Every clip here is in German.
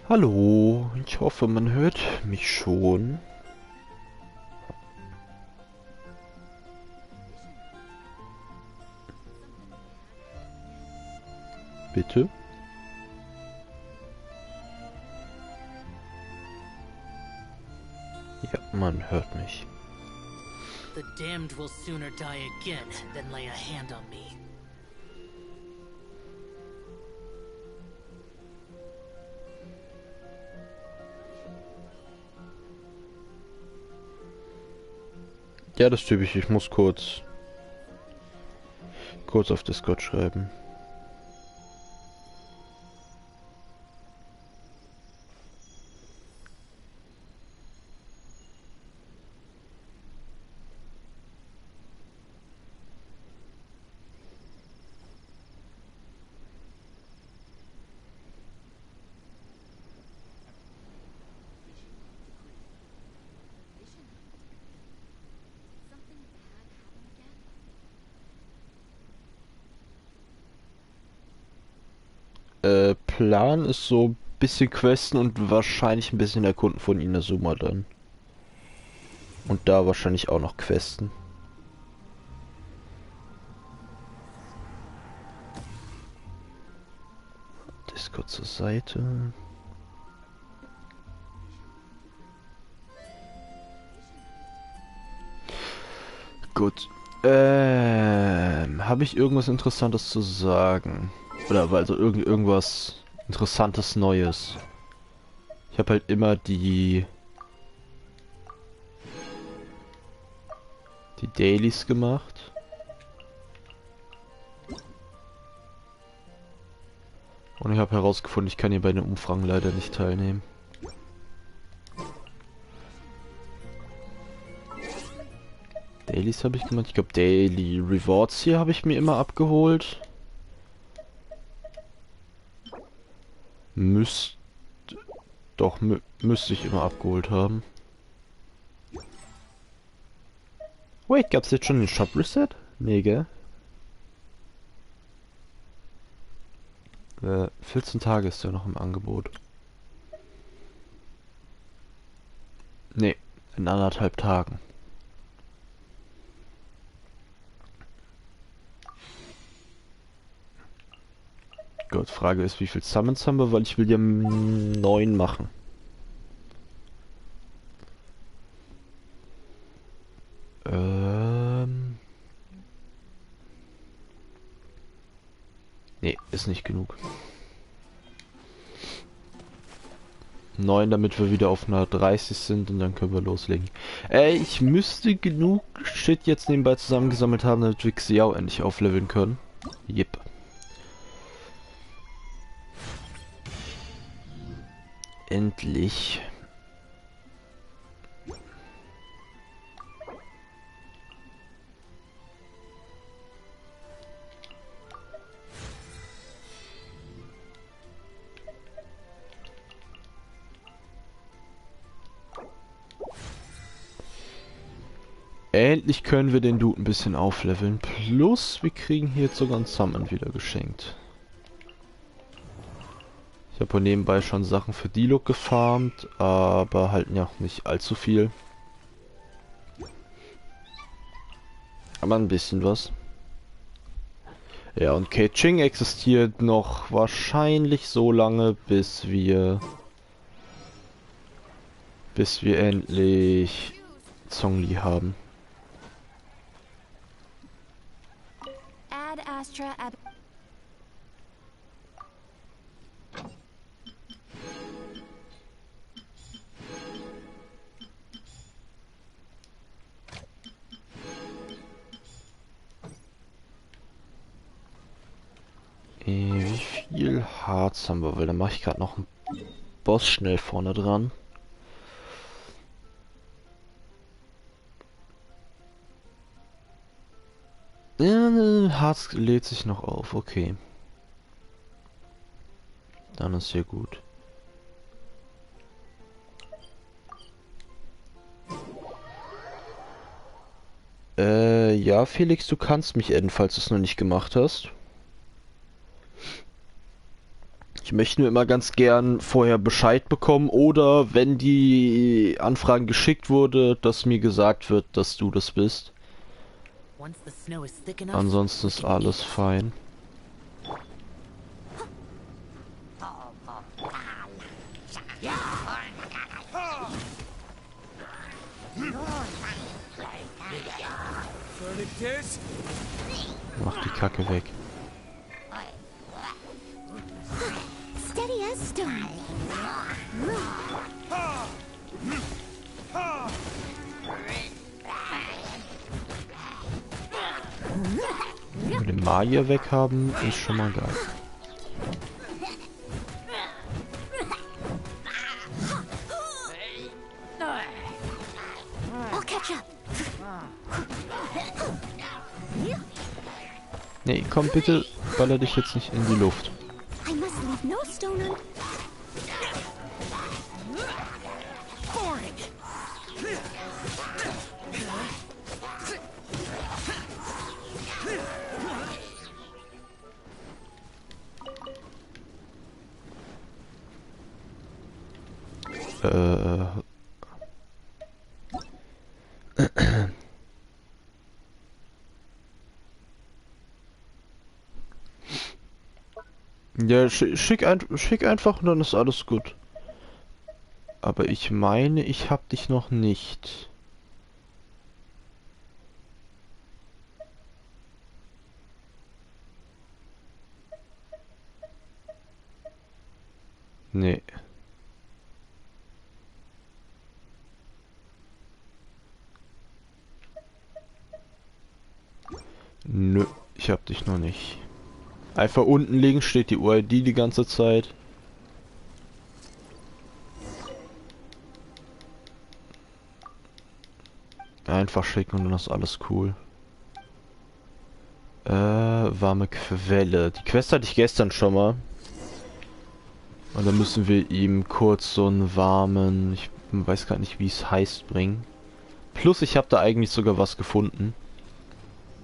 Hallo, ich hoffe, man hört mich schon. Bitte? Ja, man hört mich. The damned will sooner die again than lay a hand on me. Ja, das ist typisch. Ich muss kurz auf Discord schreiben. Plan ist so ein bisschen questen und wahrscheinlich ein bisschen erkunden von Inazuma dann. Und da wahrscheinlich auch noch questen. Discord zur Seite. Gut. Habe ich irgendwas Interessantes zu sagen? Oder also irgendwas Interessantes Neues? Ich habe halt immer die Dailies gemacht. Und ich habe herausgefunden, ich kann hier bei den Umfragen leider nicht teilnehmen. Dailies habe ich gemacht. Ich glaube, Daily Rewards hier habe ich mir immer abgeholt. Müsste ich immer abgeholt haben. Wait, gab's jetzt schon den Shop Reset? Nee, gell? 14 Tage ist ja noch im Angebot. Nee, in 1,5 Tagen. Gott, Frage ist, wie viel Summons haben wir, weil ich will ja 9 machen. Nee, ist nicht genug. 9, damit wir wieder auf einer 30 sind und dann können wir loslegen. Ich müsste genug Shit jetzt nebenbei zusammengesammelt haben, damit wir Xiao endlich aufleveln können. Yep. Endlich. Endlich können wir den Dude ein bisschen aufleveln. Plus, wir kriegen hier jetzt sogar einen Summon wieder geschenkt. Ich habe nebenbei schon Sachen für Diluc gefarmt, aber halt ja nicht allzu viel. Aber ein bisschen was. Ja, und Keqing existiert noch wahrscheinlich so lange, bis wir endlich Zhongli haben. Ad Astra Ab Wie viel Harz haben wir? Weil dann mache ich gerade noch einen Boss schnell vorne dran. Ja, Harz lädt sich noch auf, okay. Dann ist hier gut. Ja, Felix, du kannst mich adden, falls du es noch nicht gemacht hast. Ich möchte nur immer ganz gern vorher Bescheid bekommen oder wenn die Anfrage geschickt wurde, dass mir gesagt wird, dass du das bist. Once the snow is thick enough, Ansonsten we ist can alles eat. fein. Mach die Kacke weg. Steady as stone. Wenn wir den Magier weghaben, ist schon mal geil. I'll catch up. Nee, komm bitte, baller dich jetzt nicht in die Luft. I must leave no stone un... Ja, schick einfach und dann ist alles gut. Aber ich meine, ich hab dich noch nicht. Nee. Nö, ich hab dich noch nicht. Einfach unten links steht die UID die ganze Zeit. Einfach schicken und dann ist alles cool. Warme Quelle. Die Quest hatte ich gestern schon mal. Und dann müssen wir ihm kurz so einen warmen, ich weiß gar nicht wie es heißt, bringen. Plus ich habe da eigentlich sogar was gefunden.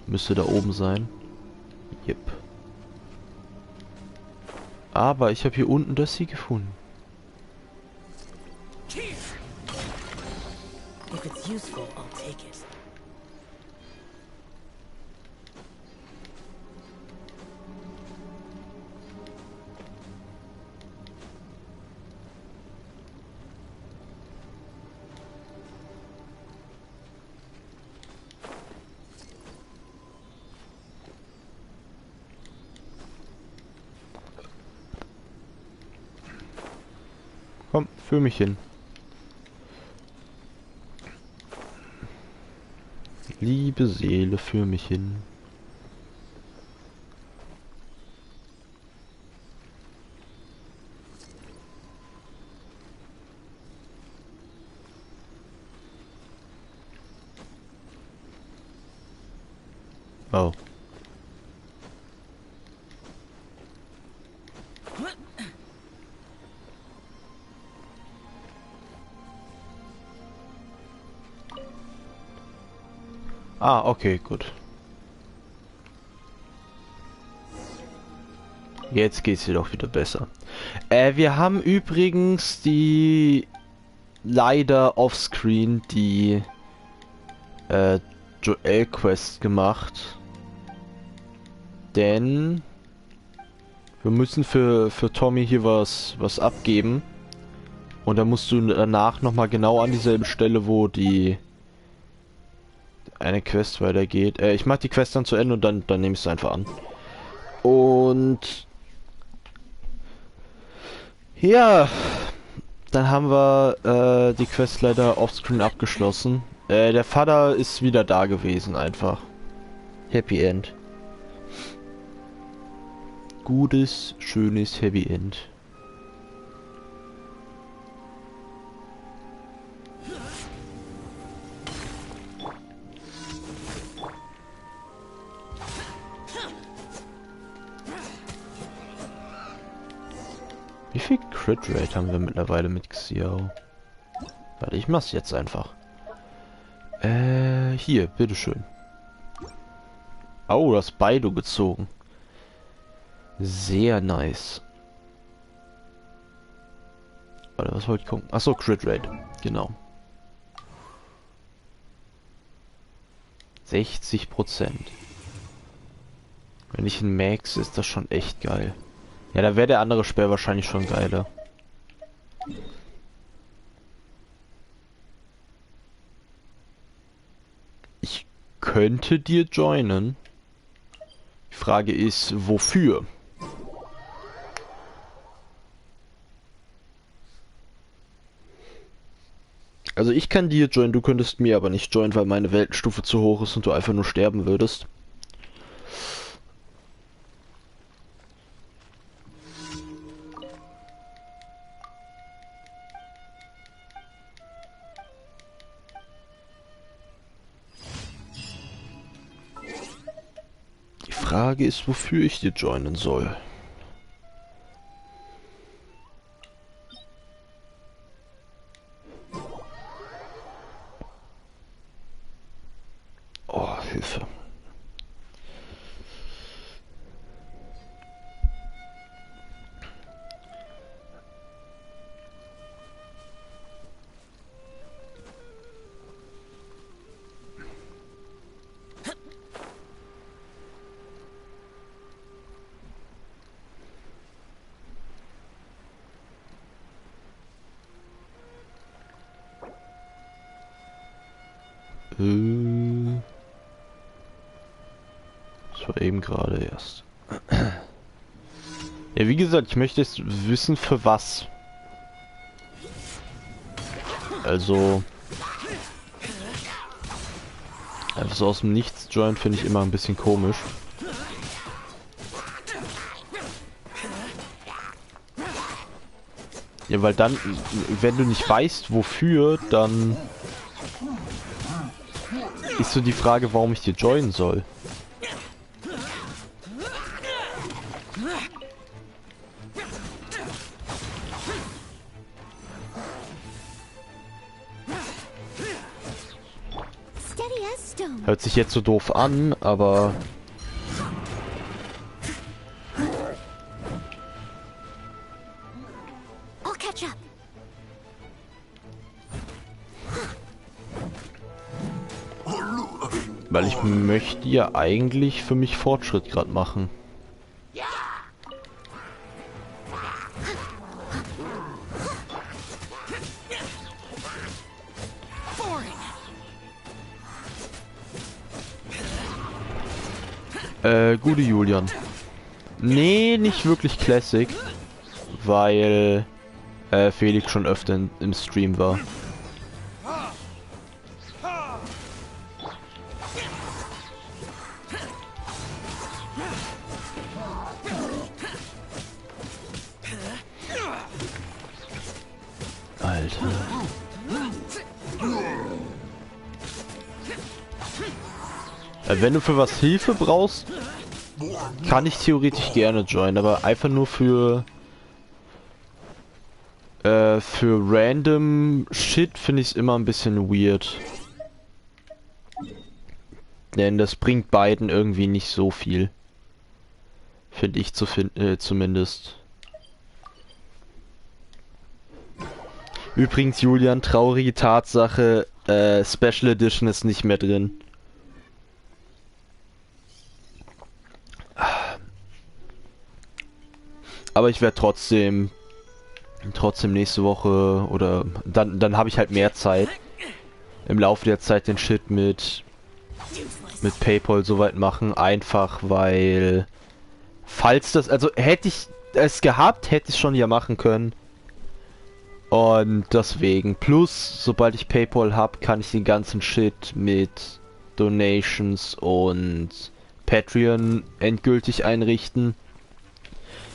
Müsste da oben sein. Yep. Aber ich habe hier unten das hier gefunden. If it's useful, I'll take it. Komm, führ mich hin. Liebe Seele, führ mich hin. Oh. Ah, okay, gut. Jetzt geht's dir doch wieder besser. Wir haben übrigens die leider offscreen die Joel Quest gemacht. Denn wir müssen für Tommy hier was abgeben. Und dann musst du danach nochmal genau an dieselbe Stelle, wo die eine Quest weitergeht. Ich mach die Quest dann zu Ende und dann nehme ich es einfach an. Und ja, dann haben wir die Quest leider offscreen abgeschlossen. Der Vater ist wieder da gewesen einfach. Happy End. Gutes, schönes Happy End. Wie viel Crit Rate haben wir mittlerweile mit Xiao? Warte, ich mach's jetzt einfach. Hier, bitteschön. Oh, das Baidu gezogen. Sehr nice. gerade? Was wollte ich gucken? Achso, Crit Rate. Genau. 60%. Wenn ich ein Max, ist das schon echt geil. Ja, da wäre der andere Speer wahrscheinlich schon geiler. Ich könnte dir joinen. Die Frage ist, wofür? Also ich kann dir joinen, du könntest mir aber nicht joinen, weil meine Weltenstufe zu hoch ist und du einfach nur sterben würdest. Die Frage ist, wofür ich dir joinen soll. Oh, Hilfe. Das war eben gerade erst. Ja, wie gesagt, ich möchte jetzt wissen, für was. Also... einfach so aus dem Nichts joinen finde ich immer ein bisschen komisch. Ja, weil dann, wenn du nicht weißt, wofür, dann... ist so die Frage, warum ich dir joinen soll. Hört sich jetzt so doof an, aber... I'll catch up. weil ich möchte ja eigentlich für mich Fortschritt gerade machen. Gute Julian. Nee, nicht wirklich Classic, weil Felix schon öfter im Stream war. Alter. Wenn du für was Hilfe brauchst, kann ich theoretisch gerne joinen, aber einfach nur für random Shit finde ich es immer ein bisschen weird. Denn das bringt beiden irgendwie nicht so viel. Finde ich zumindest. Übrigens, Julian, traurige Tatsache, Special Edition ist nicht mehr drin. Aber ich werde trotzdem nächste Woche oder dann habe ich halt mehr Zeit im Laufe der Zeit den Shit mit PayPal soweit machen, einfach weil falls das, also hätte ich es gehabt, hätte ich es schon ja machen können. Und deswegen, plus sobald ich PayPal habe, kann ich den ganzen Shit mit Donations und Patreon endgültig einrichten.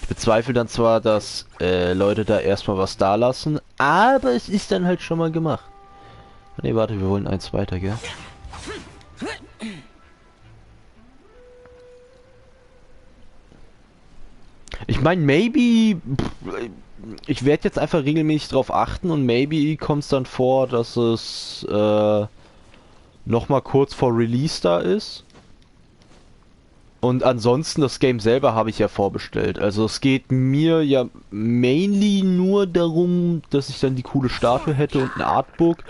Ich bezweifle dann zwar, dass Leute da erstmal was da lassen, aber es ist dann halt schon mal gemacht. Ne, warte, wir wollen eins weiter, gell? Ich meine, maybe... ich werde jetzt einfach regelmäßig drauf achten und maybe kommt es dann vor, dass es noch mal kurz vor Release da ist. Und ansonsten, das Game selber habe ich ja vorbestellt. Also es geht mir ja mainly nur darum, dass ich dann die coole Statue hätte und ein Artbook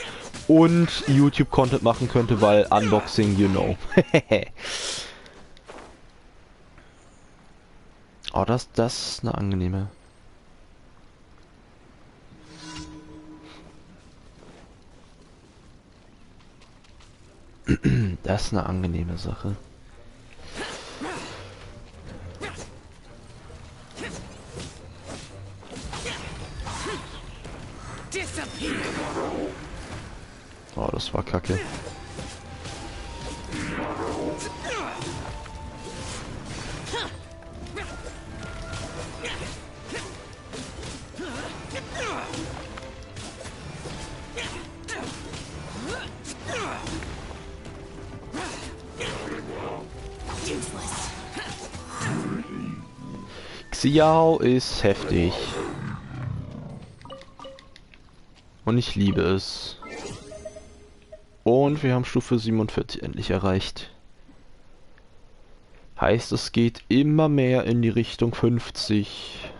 und YouTube-Content machen könnte, weil Unboxing, you know. Oh, das ist eine angenehme. Das ist eine angenehme Sache. Oh, das war kacke. Xiao ist heftig. Und ich liebe es. Und wir haben Stufe 47 endlich erreicht. Heißt, es geht immer mehr in die Richtung 50.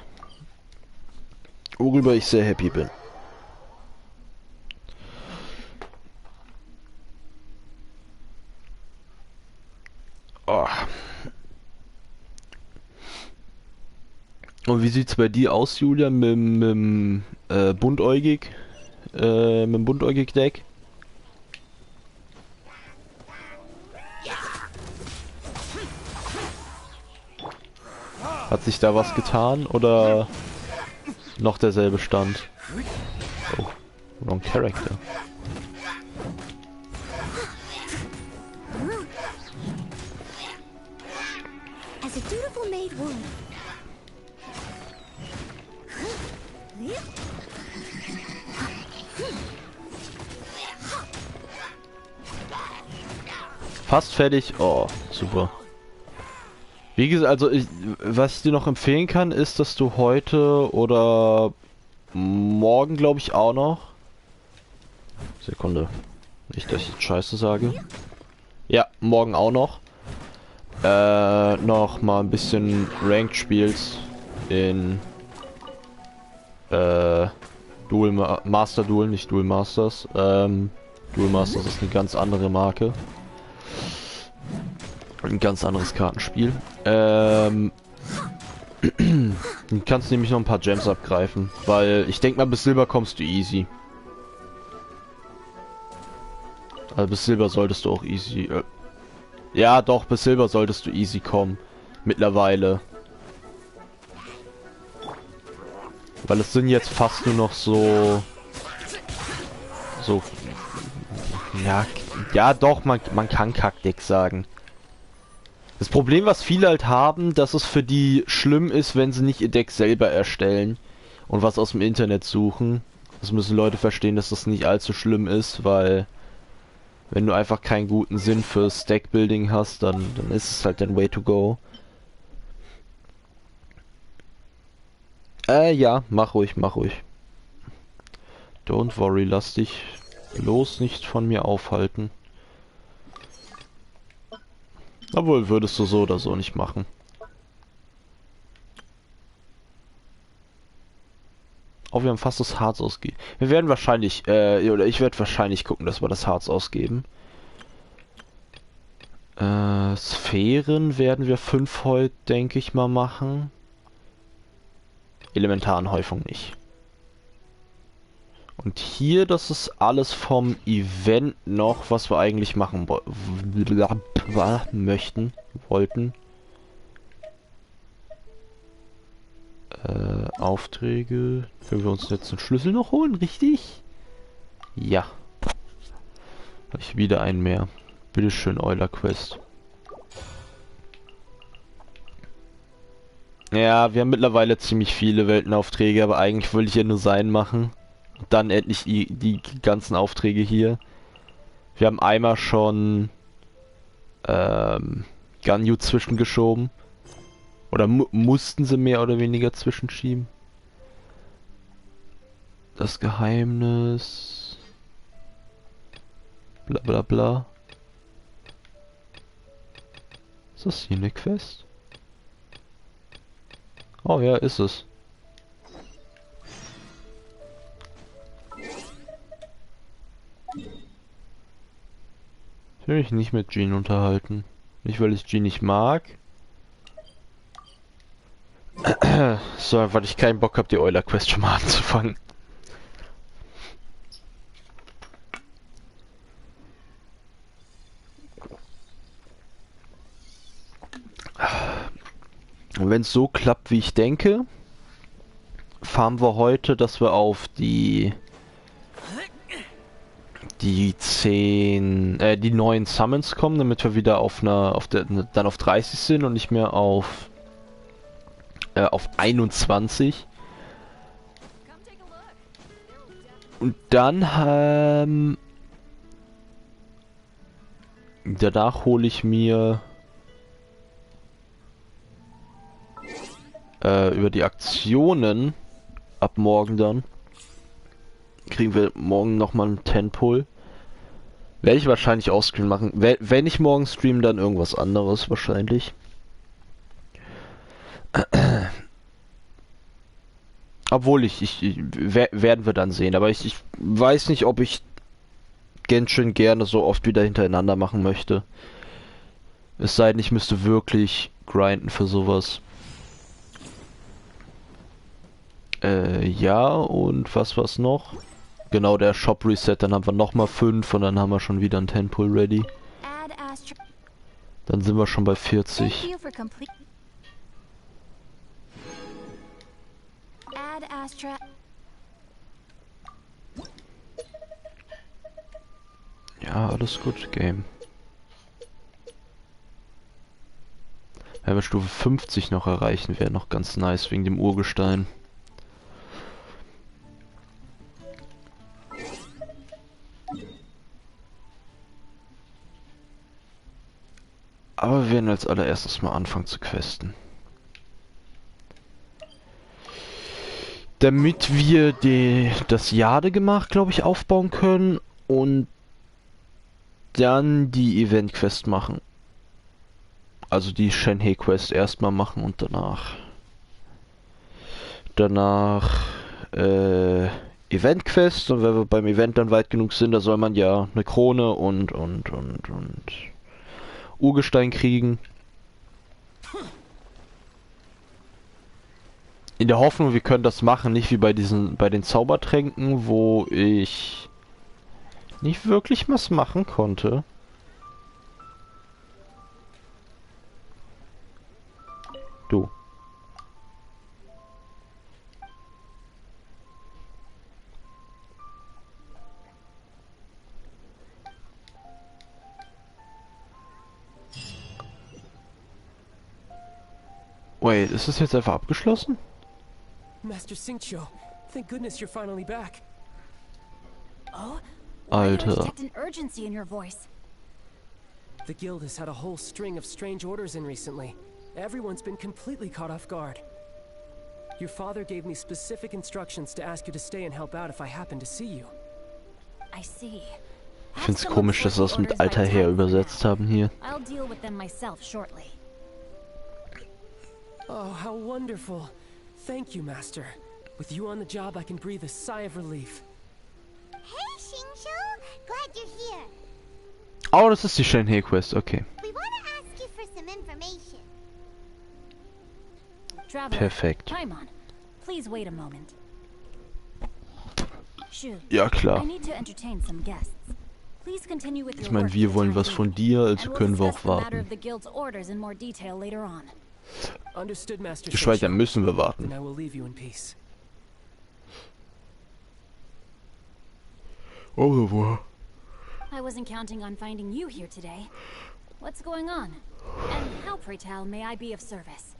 Worüber ich sehr happy bin. Oh. Und wie sieht's bei dir aus, Julia, mit Buntäugig? Mit dem Buntäugig-Deck? Hat sich da was getan oder noch derselbe Stand? Oh, wrong character. As a dutiful maid would. Fast fertig. Oh, super. Wie gesagt, also was ich dir noch empfehlen kann, ist, dass du heute oder morgen, glaube ich, auch noch. Sekunde. Nicht, dass ich jetzt Scheiße sage. Ja, morgen auch noch. Noch mal ein bisschen Ranked spielst in Master Duel, nicht Duel Masters. Duel Masters ist eine ganz andere Marke. Ein ganz anderes Kartenspiel. Du kannst nämlich noch ein paar Gems abgreifen, weil ich denke mal, bis Silber kommst du easy. Also bis Silber solltest du auch easy. Ja, doch, bis Silber solltest du easy kommen. Mittlerweile. Weil es sind jetzt fast nur noch so... Ja, ja doch, man kann Kackdeck sagen. Das Problem, was viele halt haben, dass es für die schlimm ist, wenn sie nicht ihr Deck selber erstellen und was aus dem Internet suchen. Das müssen Leute verstehen, dass das nicht allzu schlimm ist, weil wenn du einfach keinen guten Sinn fürs Deckbuilding hast, dann ist es halt dein Way to go. Ja, mach ruhig, mach ruhig. Don't worry, lass dich bloß nicht von mir aufhalten. Obwohl, würdest du so oder so nicht machen. Oh, wir haben fast das Harz ausgegeben. Wir werden wahrscheinlich, oder ich werde wahrscheinlich gucken, dass wir das Harz ausgeben. Sphären werden wir 5 heute, denke ich mal, machen. Elementaranhäufung nicht. Und hier, das ist alles vom Event noch, was wir eigentlich machen wollten. Aufträge. Können wir uns jetzt einen Schlüssel noch holen, richtig? Ja. Habe ich wieder einen mehr. Bitteschön, Euler Quest. Ja, wir haben mittlerweile ziemlich viele Weltenaufträge, aber eigentlich wollte ich ja nur sein machen. Und dann endlich die ganzen Aufträge hier. Wir haben einmal schon Ganyu zwischengeschoben. Oder mussten sie mehr oder weniger zwischenschieben. Das Geheimnis. Bla bla bla. Ist das hier eine Quest? Oh ja, ist es. Ich will mich nicht mit Jean unterhalten. Nicht, weil ich Jean nicht mag. Sondern weil ich keinen Bock habe, die Euler-Quest schon mal anzufangen. Und wenn es so klappt, wie ich denke, fahren wir heute, dass wir auf die 9 Summons kommen, damit wir wieder dann auf 30 sind und nicht mehr auf 21. Und dann danach hole ich mir über die Aktionen ab morgen dann kriegen wir morgen nochmal einen 10-Pull. Werde ich wahrscheinlich auch Stream machen. Wenn ich morgen stream, dann irgendwas anderes wahrscheinlich. Obwohl werden wir dann sehen. Aber ich weiß nicht, ob ich Genshin gerne so oft wieder hintereinander machen möchte. Es sei denn, ich müsste wirklich grinden für sowas. Ja, und was noch? Genau, der Shop Reset, dann haben wir nochmal 5 und dann haben wir schon wieder einen 10-Pull ready. Dann sind wir schon bei 40. Ja, alles gut, Game. Wenn wir Stufe 50 noch erreichen, wäre noch ganz nice wegen dem Urgestein. Aber wir werden als allererstes mal anfangen zu questen. Damit wir das Jade-Gemach, glaube ich, aufbauen können und dann die Event-Quest machen. Also die Shenhe-Quest erstmal machen und danach Event-Quest, und wenn wir beim Event dann weit genug sind, da soll man ja eine Krone und Urgestein kriegen. In der Hoffnung, wir können das machen, nicht wie bei den Zaubertränken, wo ich nicht wirklich was machen konnte. Du. Wait, ist das jetzt einfach abgeschlossen? Master Xingqiu, thank goodness you're finally back. Oh, Alter. I detect an urgency in your voice. The guild has had a whole string of strange orders in recently. Everyone's been completely caught off guard. Your father gave me specific instructions to ask you to stay and help out if I happen to see you. I see. Ich find's komisch, dass sie das mit Alter her übersetzt haben hier. I'll deal with them myself shortly. Oh, how wonderful. Thank you, Master. With you on the job, I can breathe a sigh of relief. Hey, Xingqiu! Glad you're here. Oh, das ist die Shenhe Quest, okay. We want to ask you for some information. Traveler, Perfekt. time on. Please wait a moment. Shu, Ja, klar. I need to entertain some guests. Please continue with your Ich meine, work wir for the wollen time was being, von dir, also and we'll können wir discuss auch the matter warten. of the guild's orders in more detail later on. Understood, Master Geschweige denn Xingqiu. müssen wir Then warten. I will leave you in peace. Au revoir. I wasn't counting on finding you here today. What's going on? And how, pray tell, may I be of service?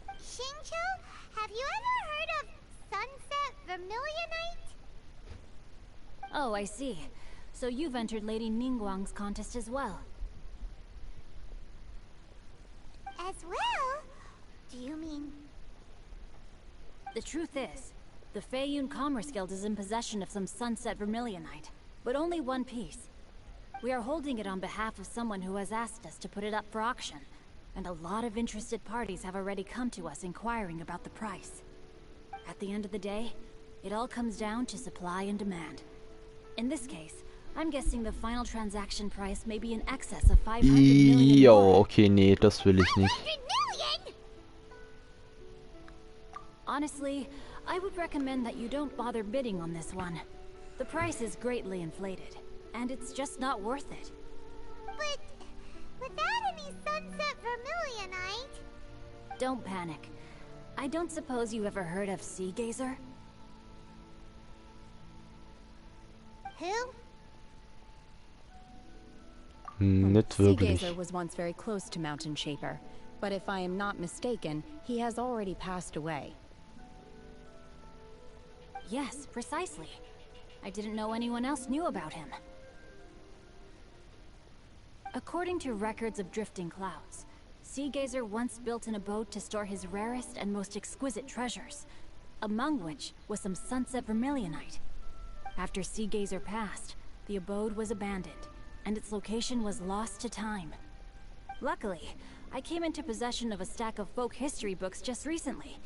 Xingqiu, have you ever heard of Sunset Vermilionite? Oh, I see. So you've entered Lady Ningguang's contest as well. As well? Do you mean... The truth is, the Feiyun Commerce Guild is in possession of some Sunset Vermilionite, but only one piece. We are holding it on behalf of someone who has asked us to put it up for auction. and a lot of interested parties have already come to us inquiring about the price. At the end of the day, it all comes down to supply and demand. In this case, I'm guessing the final transaction price may be in excess of 500 million Jo, more. okay, nee, das will ich nicht. 100 million? Honestly, I would recommend that you don't bother bidding on this one. The price is greatly inflated, and it's just not worth it. But without any sunset vermilionite... Don't panic. I don't suppose you ever heard of Sea Gazer? Who? Nicht Sea wirklich. Gazer was once very close to Mountain Shaper, but if I am not mistaken, he has already passed away. Yes, precisely. I didn't know anyone else knew about him. According to records of drifting clouds, Sea Gazer once built an abode to store his rarest and most exquisite treasures, among which was some sunset vermilionite. After Sea Gazer passed, the abode was abandoned, and its location was lost to time. Luckily, I came into possession of a stack of folk history books just recently.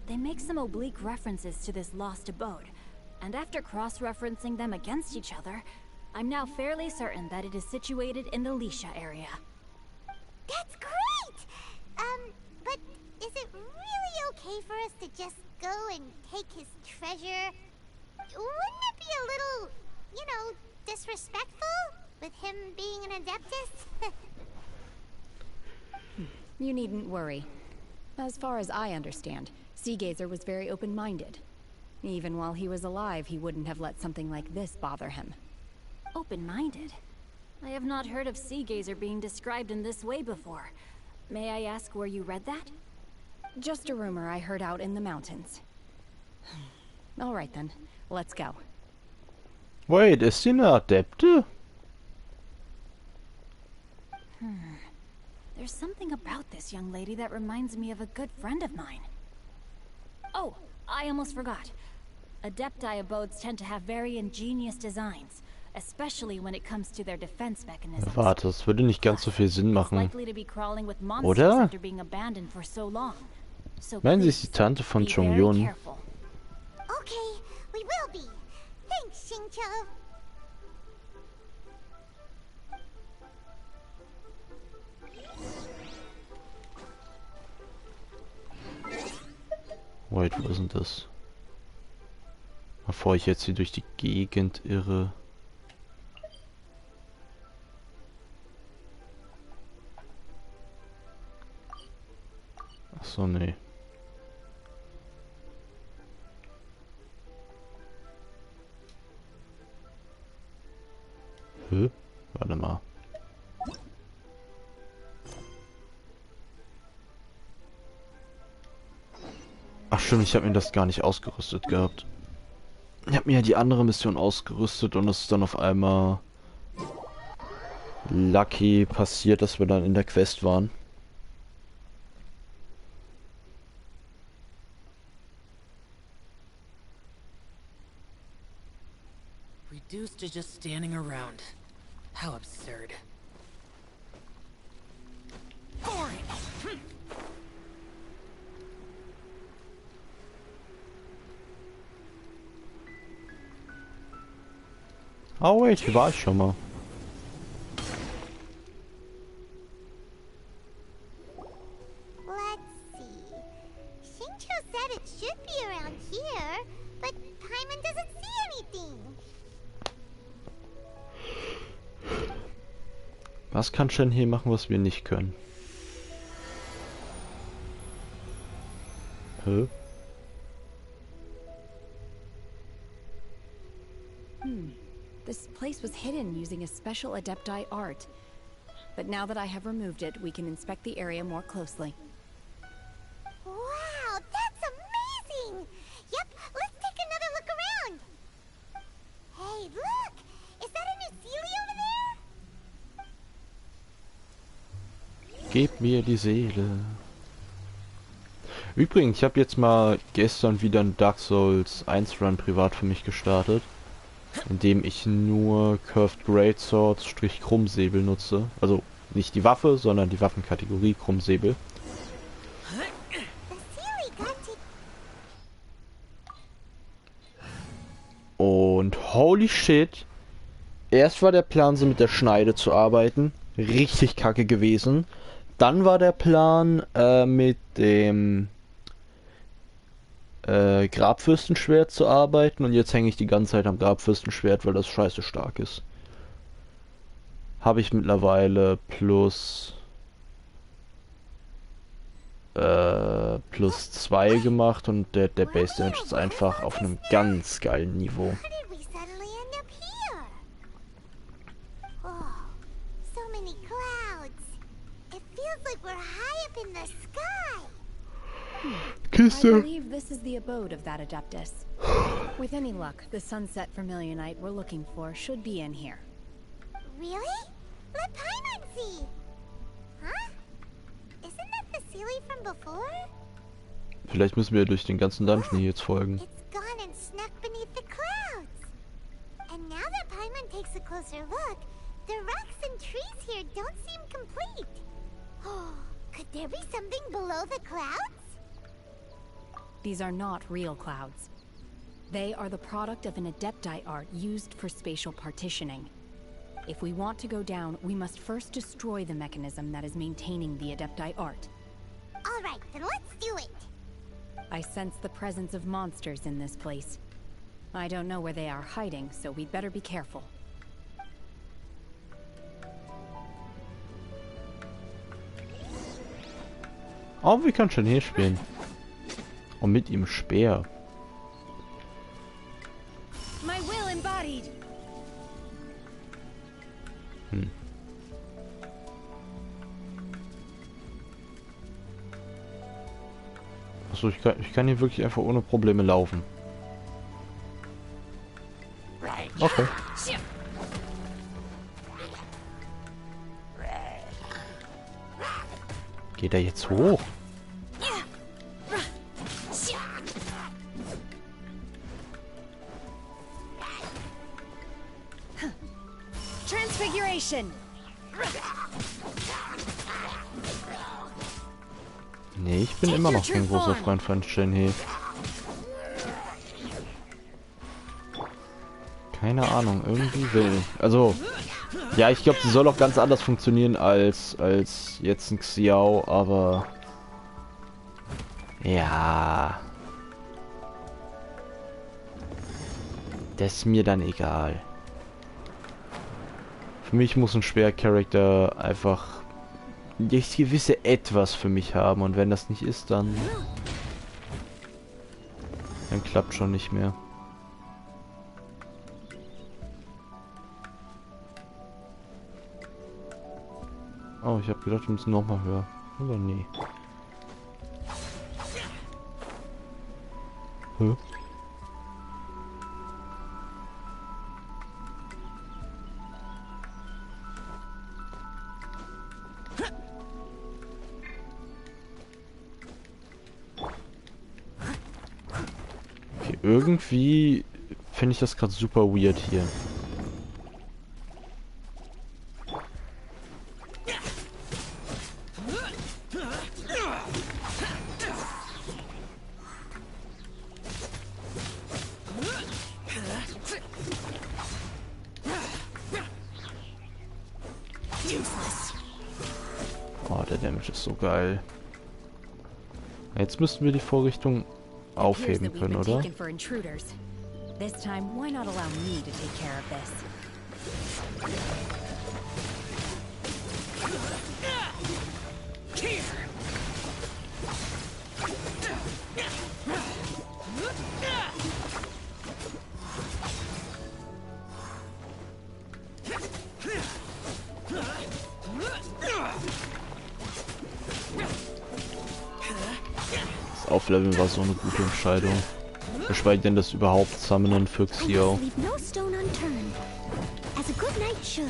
They make some oblique references to this lost abode, and after cross-referencing them against each other, I'm now fairly certain that it is situated in the Lisha area. That's great! But is it really okay for us to just go and take his treasure? Wouldn't it be a little, you know, disrespectful? With him being an Adeptus? You needn't worry. As far as I understand, Sea Gazer was very open-minded. Even while he was alive, he wouldn't have let something like this bother him. Open-minded? I have not heard of Sea Gazer being described in this way before. May I ask where you read that? Just a rumor I heard out in the mountains. All right then, let's go. Wait, ist sie eine Adepte? There's something about this young lady that reminds me of a good friend of mine. Oh, I almost forgot. Adepti abodes tend to have very ingenious designs, especially when it comes to their defense mechanisms. Warte, das würde nicht ganz so viel Sinn It's machen. likely to be crawling with monsters Oder? after being abandoned for so long. So Meinen Sie, ist please, die Tante von be Chong very Yun? careful. Okay, we will be. Thanks, Xingqiu. Wait, wo ist denn das? Bevor ich jetzt hier durch die Gegend irre. Ach so, nee. Warte mal. Ach stimmt, ich habe mir das gar nicht ausgerüstet gehabt. Ich habe mir ja die andere Mission ausgerüstet und es ist dann auf einmal lucky passiert, dass wir dann in der Quest waren. Reduced to just standing around. How absurd. Boring! Oh wait, hier war ich schon mal. Let's see. Xingqiu said it should be around here, but Paimon doesn't see anything. Was kann Shen hier machen, was wir nicht können? Hä? This place was hidden using a special Adepti art. But now that I have removed it, we can inspect the area more closely. Wow, that's amazing! Yep, let's take another look around. Hey, look! Is that a new Sealy over there? Gib mir die Seele. Übrigens, ich habe jetzt mal gestern wieder einen Dark Souls 1 Run privat für mich gestartet, indem ich nur Curved Greatswords Krummsäbel nutze, also nicht die Waffe, sondern die Waffenkategorie Krummsäbel. The Sealy got to. Und holy shit, erst war der Plan, so mit der Schneide zu arbeiten. Richtig kacke gewesen. Dann war der Plan, mit dem Grabfürstenschwert zu arbeiten. Und jetzt hänge ich die ganze Zeit am Grabfürstenschwert, weil das scheiße stark ist. Habe ich mittlerweile plus 2 gemacht und der Base Damage ist einfach auf einem ganz geilen Niveau. How did we suddenly end up here? Oh, so many clouds. It feels like we're high up in the sky. I Kiste! believe this is the abode of that Adeptus. With any luck, the sunset Vermilionite we're looking for should be in here. Really? Let Paimon see. Huh? Isn't that the Sealy from before? Vielleicht müssen wir durch den ganzen Dungeon hier jetzt folgen. It's gone and snuck beneath the clouds. And now that Paimon takes a closer look, the rocks and trees here don't seem complete. Oh, could there be something below the clouds? These are not real clouds. They are the product of an Adepti art used for spatial partitioning. If we want to go down, we must first destroy the mechanism that is maintaining the Adepti art. All right, then let's do it. I sense the presence of monsters in this place. I don't know where they are hiding, so we'd better be careful. Oh, wir können schon hier spielen. Und mit ihm Speer. My will embodied. Achso, ich kann hier wirklich einfach ohne Probleme laufen. Okay. Geht er jetzt hoch? Transfiguration. Nee, ich bin immer noch kein großer Freund von Shenhe. Keine Ahnung, irgendwie will ich. Also, ja, ich glaube, sie soll auch ganz anders funktionieren als jetzt ein Xiao, aber ja, das ist mir dann egal. Für mich muss ein Schwercharakter einfach das gewisse Etwas für mich haben und wenn das nicht ist, dann klappt schon nicht mehr. Oh, ich habe gedacht, wir müssen noch mal höher. Aber nee. Hä? Okay, irgendwie finde ich das gerade super weird hier. Oh, der Damage ist so geil. Jetzt müssten wir die Vorrichtung aufheben können, oder? This time, why not allow me to take care of this? Das Aufleveln war so eine gute Entscheidung. Geschweige denn das überhaupt Summonen für Xiao. Leave no stone unturned, as a good knight should.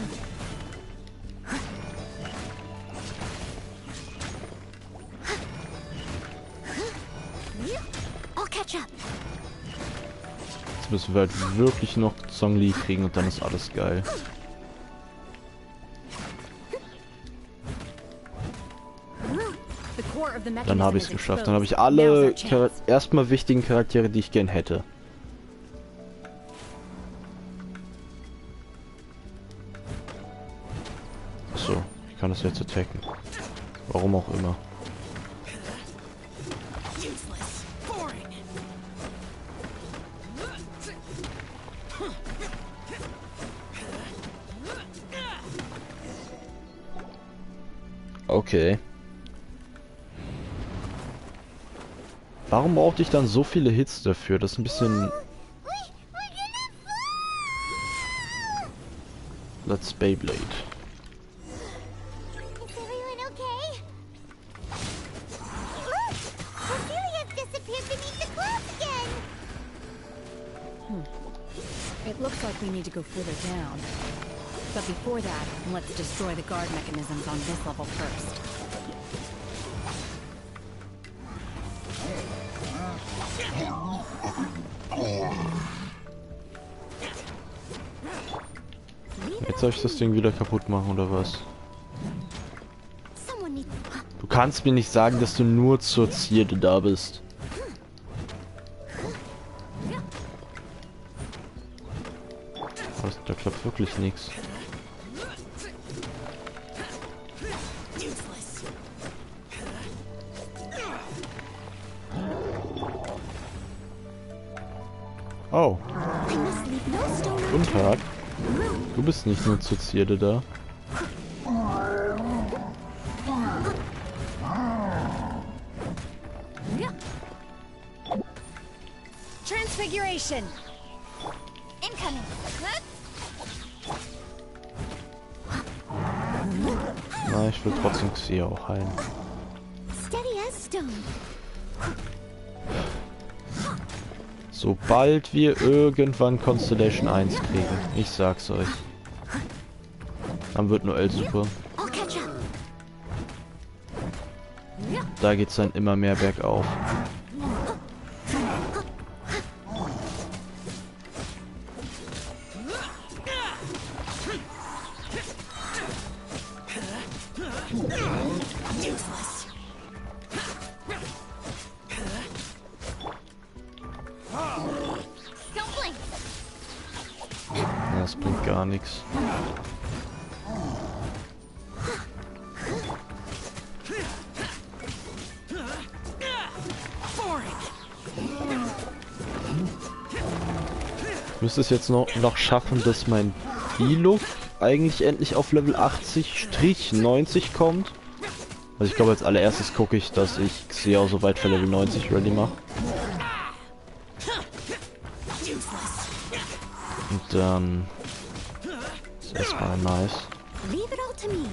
I'll catch up. Jetzt müssen wir halt wirklich noch Zhongli kriegen und dann ist alles geil. of the mechanism Dann habe ich is es geschafft. Dann habe ich exposed. Now's our alle chance. erstmal wichtigen Charaktere, die ich gern hätte. So, ich kann das jetzt attacken. Warum auch immer. Useless. Boring. Okay. Warum brauchte ich dann so viele Hits dafür? Das ist ein bisschen... Let's Beyblade. Is everyone okay? Look! Cecilia's disappeared beneath the clouds again! It looks like we need to go further down. But before that, let's destroy the guard mechanisms on this level first. Jetzt soll ich das Ding wieder kaputt machen, oder was? Someone needs... Du kannst mir nicht sagen, dass du nur zur Zierde da bist. Da klappt wirklich nichts. Useless. Oh, I must leave no stone guten Tag. Du bist nicht nur zur Zierde da. Transfiguration! incoming. Na, ich will trotzdem Xia auch heilen. Steady as stone. Sobald wir irgendwann Constellation 1 kriegen. Ich sag's euch. Dann wird Noel super. I'll catch up. Da geht's dann immer mehr bergauf. Useless. Don't blink. Ja, das bringt gar nichts. Ich müsste es jetzt noch schaffen, dass mein E-Look eigentlich endlich auf Level 80-90 kommt. Also ich glaube, als allererstes gucke ich, dass ich Xia soweit für Level 90 ready mache. Und dann ist erstmal nice. Leave it all to me.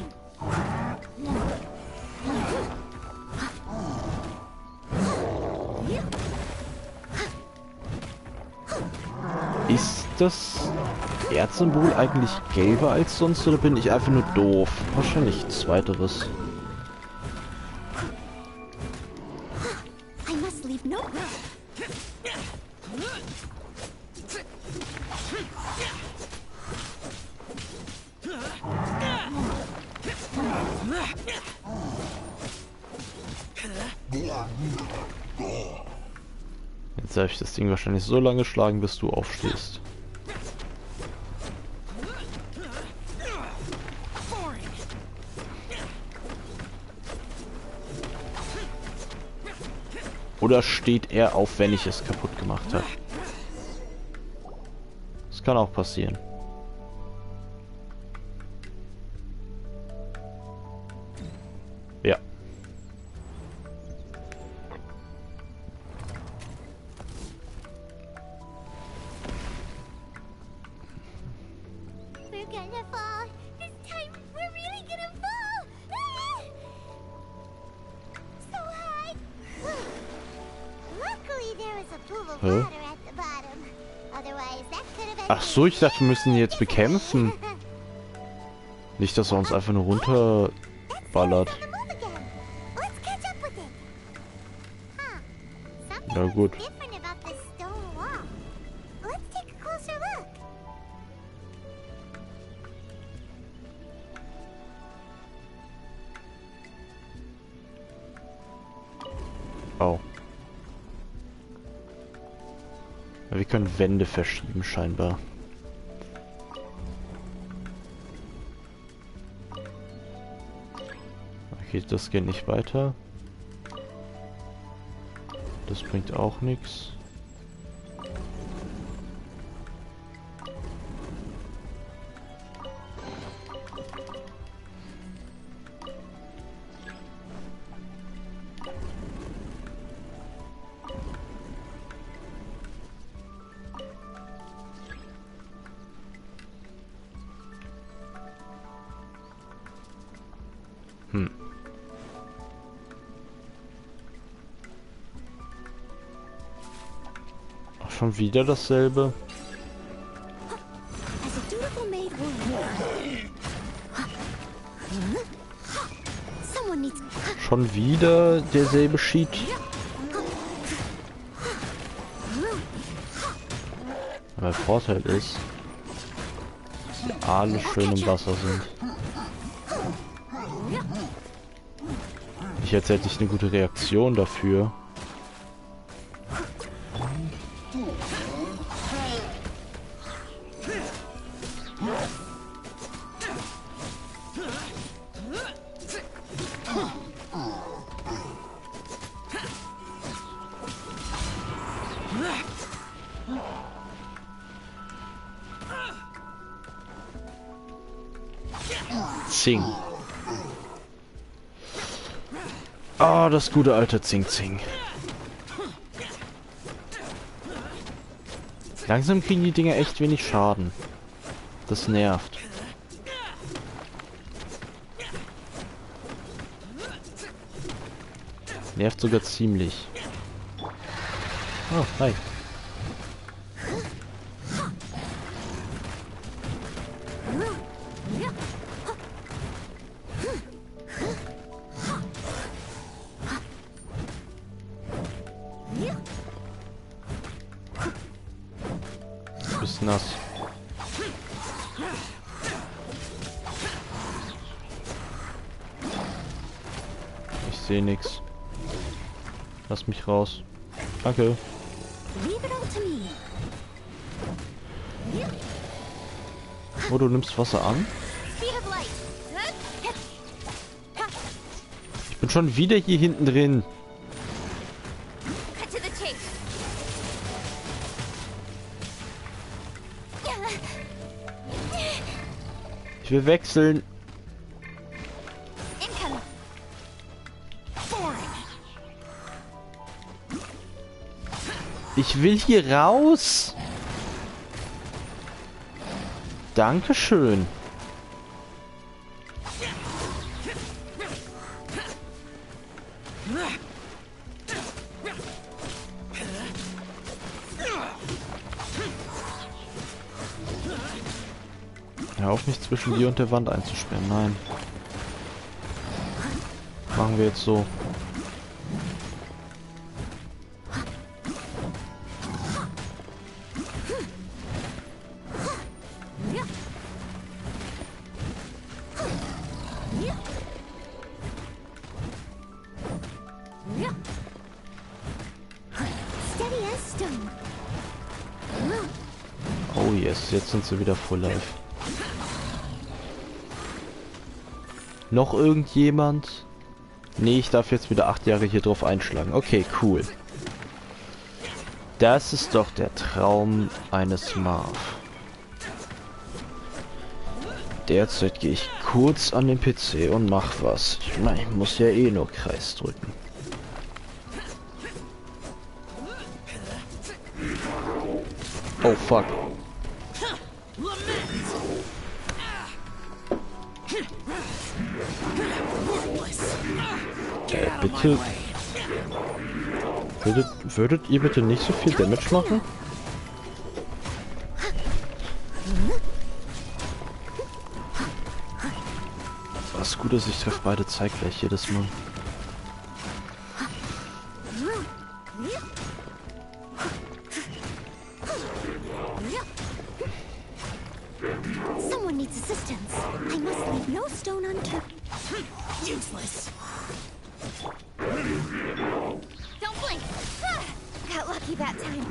Ist das Erzsymbol eigentlich gelber als sonst oder bin ich einfach nur doof? Wahrscheinlich zweiteres. I must leave no... Jetzt darf ich das Ding wahrscheinlich so lange schlagen, bis du aufstehst. Oder steht er auf, wenn ich es kaputt gemacht habe? Das kann auch passieren. Ja. We're gonna fall. This time, we're really gonna fall. Ah! So high. Luckily, there was a pool of Huh? water at the bottom. Otherwise, that could have been... Ach so, ich dachte, wir müssen ihn jetzt bekämpfen. Nicht, dass er uns einfach nur runterballert. On the move again. Let's catch up with it. Huh. Something Na gut. different about this stone wall. Let's take a closer look. Wir können Wände verschieben, scheinbar. Okay, das geht nicht weiter. Das bringt auch nichts. Ach, schon wieder dasselbe. As a dutiful maid will warn. Someone needs. Schon wieder derselbe Sheet. Aber der Vorteil ist, dass die alle schön im Wasser sind. Nicht als hätte ich eine gute Reaktion dafür. Zing. Ah, das gute alte Zing Zing. Langsam kriegen die Dinger echt wenig Schaden. Das nervt. Nervt sogar ziemlich. Oh, hi. Du bist nass. Ich sehe nichts. Lass mich raus. Danke. Leave it all to me. Oh, du nimmst Wasser an? Speed of light. Ich bin schon wieder hier hinten drin. Cut to the chase. Ich will wechseln. Incoming. Ich will hier raus. Dankeschön. Hör auf, mich zwischen dir und der Wand einzusperren. Nein. Machen wir jetzt so. Steady as stone. Oh yes, jetzt sind sie wieder full life. Noch irgendjemand? Nee, ich darf jetzt wieder 8 Jahre hier drauf einschlagen. Okay, cool. Das ist doch der Traum eines Marv. Derzeit gehe ich kurz an den PC und mach was. Ich meine, ich muss ja eh nur Kreis drücken. Oh fuck. Bitte. Würdet ihr bitte nicht so viel Damage machen? Was gut ist, ich treffe beide zeitgleich jedes Mal. Someone needs assistance. I must leave no stone unturned. Useless. Don't blink. Got lucky that time.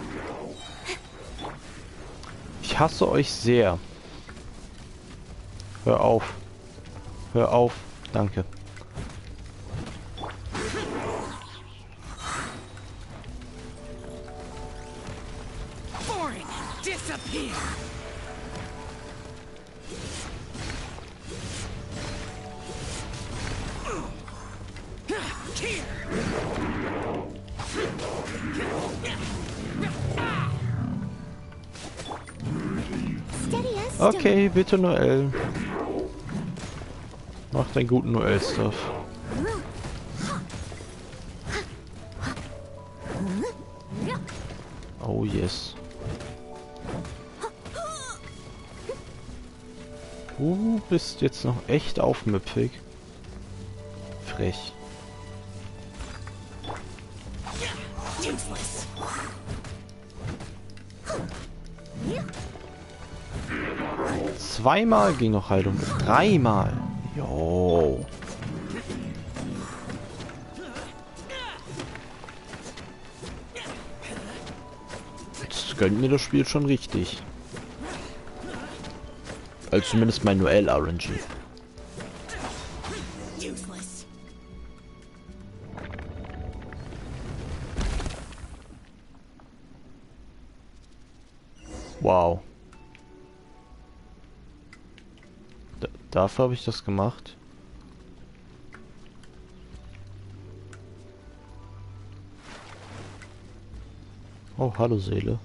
Ich hasse euch sehr. Hör auf. Hör auf. Danke. Disappear. Okay, bitte Noel. Mach deinen guten Noel-Stuff. Oh yes. Du bist jetzt noch echt aufmüpfig. Frech. Zweimal ging noch Heilung. Dreimal. Jo. Jetzt gönnt mir das Spiel schon richtig. Also zumindest mein Noel RNG. Wow. Dafür habe ich das gemacht. Oh, hallo Seele.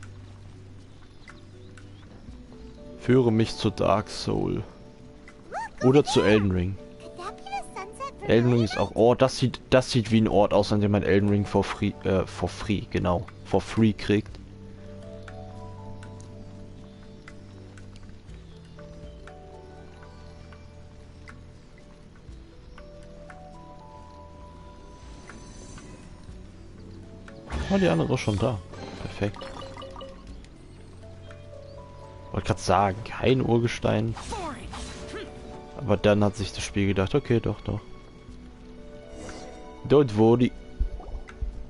Führe mich zu Dark Soul. Oder zu Elden Ring. Elden Ring ist auch... Oh, das sieht wie ein Ort aus, an dem man Elden Ring for free kriegt. Oh, die andere ist schon da. Perfekt. Wollte gerade sagen, kein Urgestein. Aber dann hat sich das Spiel gedacht, okay, doch. Dort wo die...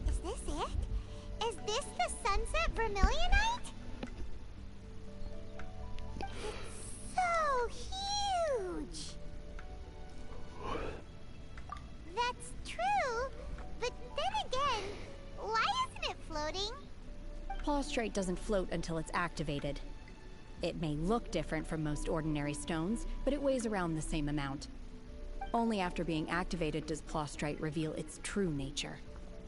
Is this it? Is this the sunset vermilionite? It's so huge. That's true, but then again, why isn't it floating? Plaustrite doesn't float until it's activated. It may look different from most ordinary stones, but it weighs around the same amount. Only after being activated does Plaustrite reveal its true nature,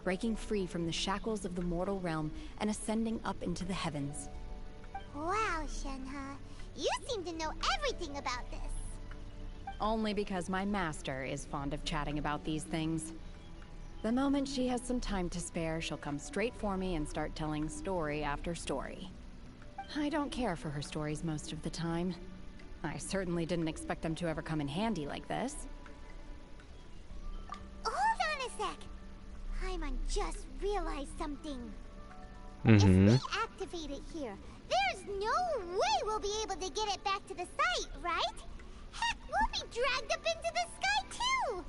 breaking free from the shackles of the mortal realm and ascending up into the heavens. Wow, Shenhe, you seem to know everything about this. Only because my master is fond of chatting about these things. The moment she has some time to spare, she'll come straight for me and start telling story after story. I don't care for her stories most of the time. I certainly didn't expect them to ever come in handy like this. Hold on a sec. Paimon just realized something. Mhm. If we activate it here, there's no way we'll be able to get it back to the site, right? Heck, we'll be dragged up into the sky too!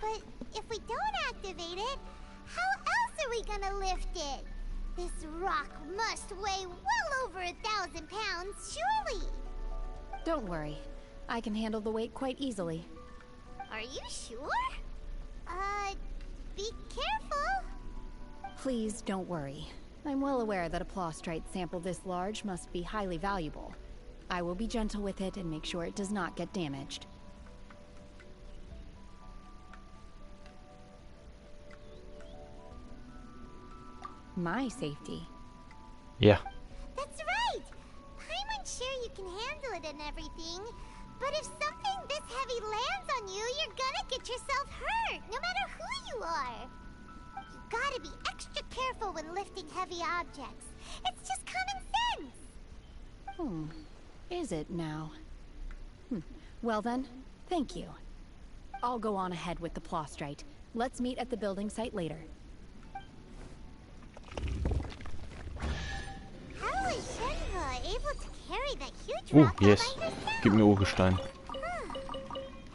But if we don't activate it, how else are we gonna lift it? This rock must weigh well over 1,000 pounds, surely! Don't worry. I can handle the weight quite easily. Are you sure? Be careful! Please don't worry. I'm well aware that a Plaustrite sample this large must be highly valuable. I will be gentle with it and make sure it does not get damaged. My safety. Yeah. That's right! Paimon's sure you can handle it and everything, but if something this heavy lands on you, you're gonna get yourself hurt, no matter who you are. You gotta be extra careful when lifting heavy objects. It's just common sense. Is it now? Well then, thank you. I'll go on ahead with the Plaustrite. Let's meet at the building site later. How was Shenhe able to carry that huge rock all Yes. by herself? Gib mir Urgestein.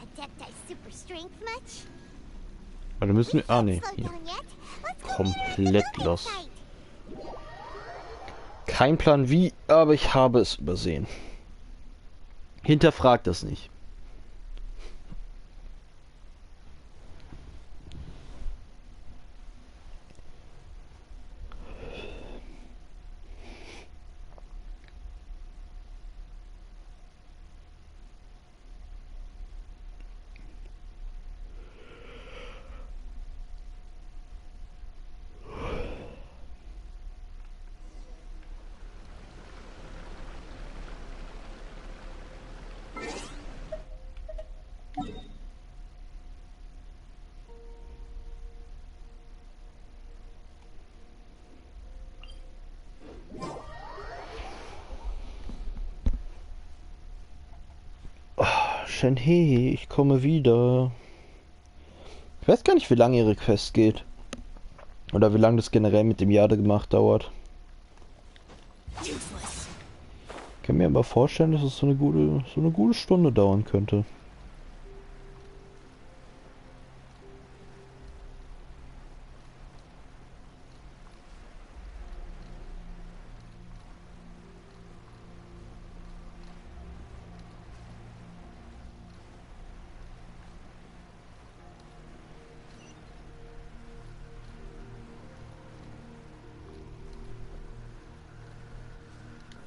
Adepti super strength much? Warte, müssen wir... Ah, Can't nee. slow Hier. down yet. Let's go Komplett meet her at the building los. site. Kein Plan wie, aber ich habe es übersehen. Hinterfragt das nicht. Shenhe, ich komme wieder. Ich weiß gar nicht, wie lange ihre Quest geht. Oder wie lange das generell mit dem Jade gemacht dauert. Ich kann mir aber vorstellen, dass es so eine gute Stunde dauern könnte.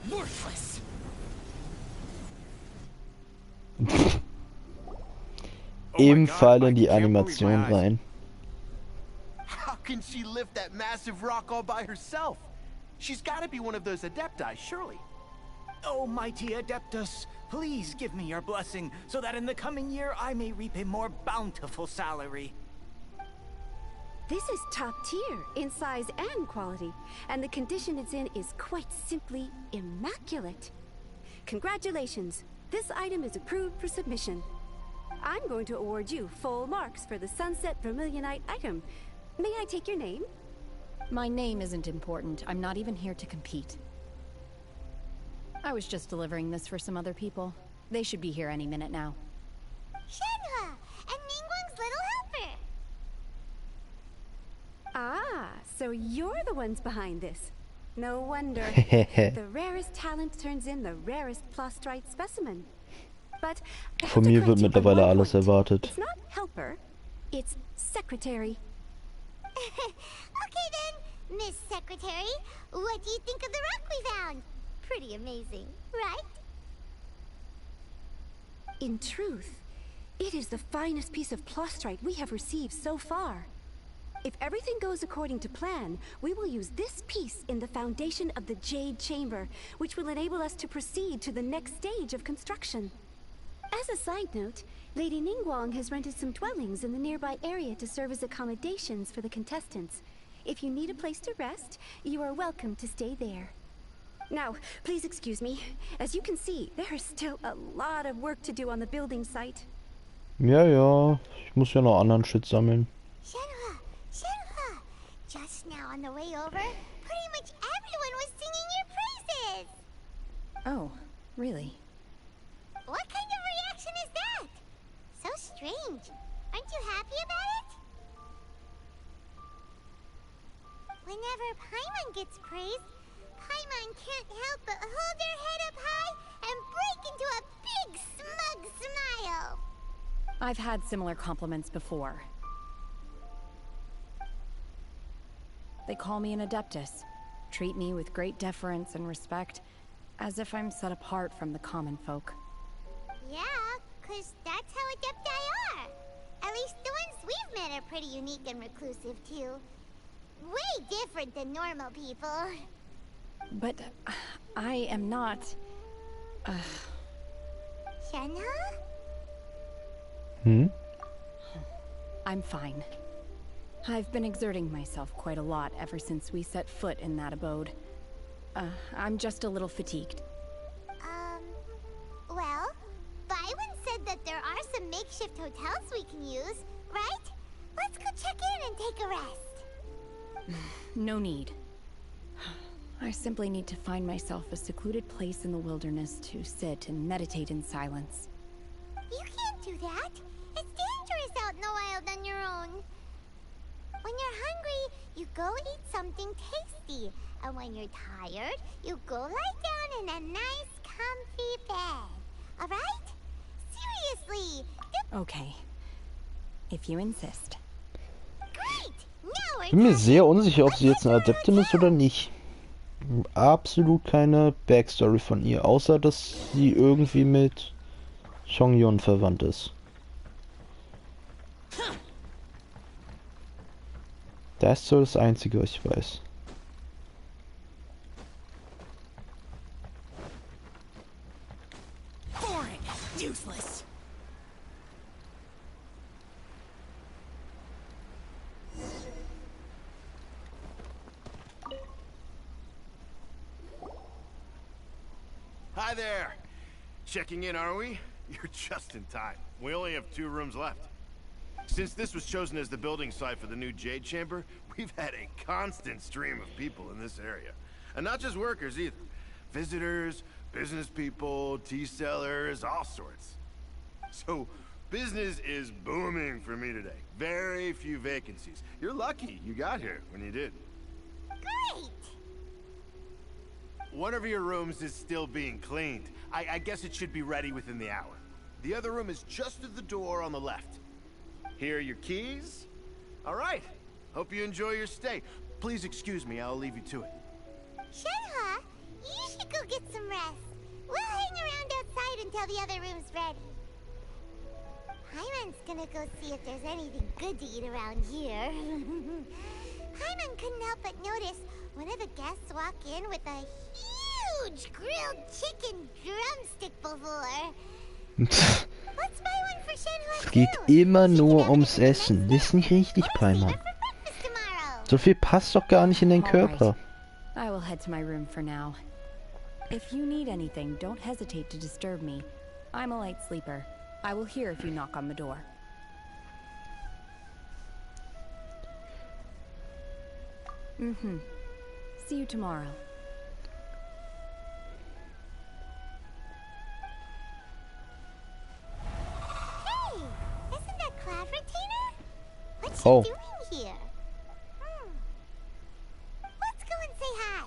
Worthless. Im Fall in die Animation rein. How can she lift that massive rock all by herself? She's got to be one of those adepti, surely. Oh, mighty Adeptus, please give me your blessing so that in the coming year I may reap a more bountiful salary. This is top tier in size and quality, and the condition it's in is quite simply immaculate. Congratulations, this item is approved for submission. I'm going to award you full marks for the Sunset Vermilionite item. May I take your name? My name isn't important. I'm not even here to compete. I was just delivering this for some other people. They should be here any minute now. Shenhe, and Ningguang's little helper. Ah, so you're the ones behind this. No wonder. The rarest talent turns in the rarest Plostrite specimen. But I have Von to mir correct wird you on mittlerweile one alles point. erwartet. It's not helper, it's secretary. Okay then, Miss Secretary, what do you think of the rock we found? Pretty amazing, right? In truth, it is the finest piece of Plostrite we have received so far. If everything goes according to plan, we will use this piece in the foundation of the Jade Chamber, which will enable us to proceed to the next stage of construction. As a side note, Lady Ningguang has rented some dwellings in the nearby area to serve as accommodations for the contestants. If you need a place to rest, you are welcome to stay there. Now, please excuse me. As you can see, there is still a lot of work to do on the building site. Ja, ich muss ja noch anderen Shit sammeln. Shenhe, just now on the way over, pretty much everyone was singing your praises. Oh, really? What kind of reaction is that? So strange. Aren't you happy about it? Whenever Paimon gets praised, Paimon can't help but hold her head up high and break into a big smug smile. I've had similar compliments before. They call me an Adeptus, treat me with great deference and respect, as if I'm set apart from the common folk. Yeah, 'cause that's how Adepti are. At least the ones we've met are pretty unique and reclusive, too. Way different than normal people. But I am not... Shenhe? I'm fine. I've been exerting myself quite a lot ever since we set foot in that abode. I'm just a little fatigued. Well, Byron said that there are some makeshift hotels we can use, right? Let's go check in and take a rest. No need. I simply need to find myself a secluded place in the wilderness to sit and meditate in silence. You can't do that. It's dangerous out in the wild on your own. When you're hungry, you go eat something tasty. And when you're tired, you go lie down in a nice, comfy bed. Alright? Seriously! Okay. If you insist. Great! Now we're Ich bin mir talking. sehr unsicher, ob sie jetzt eine Adeptin ist oder nicht. Absolut keine Backstory von ihr, außer dass sie irgendwie mit Chongyun verwandt ist. Das ist so das Einzige, was ich weiß. Boring. Useless. Hi there. Checking in, are we? You're just in time. We only have 2 rooms left. Since this was chosen as the building site for the new Jade Chamber, we've had a constant stream of people in this area. And not just workers either. Visitors, business people, tea sellers, all sorts. So, business is booming for me today. Very few vacancies. You're lucky you got here when you did. Great! One of your rooms is still being cleaned. I guess it should be ready within the hour. The other room is just at the door on the left. Here are your keys. All right. Hope you enjoy your stay. Please excuse me, I'll leave you to it. Shenhe, you should go get some rest. We'll hang around outside until the other room's ready. Hyman's gonna go see if there's anything good to eat around here. Hyman couldn't help but notice one of the guests walk in with a huge grilled chicken drumstick before. Let's buy one for Shenhe Es geht too. immer She can nur have ums it for Essen. Das ist nicht richtig, Or Paimon. dinner for breakfast tomorrow. So viel passt doch gar nicht in den Körper. I will head to my room for now. If you need anything, don't hesitate to disturb me. I'm a light sleeper. I will hear if you knock on the door. See you tomorrow. Hey, isn't that Cloud Retainer? What's she Oh. doing here? Let's go and say hi.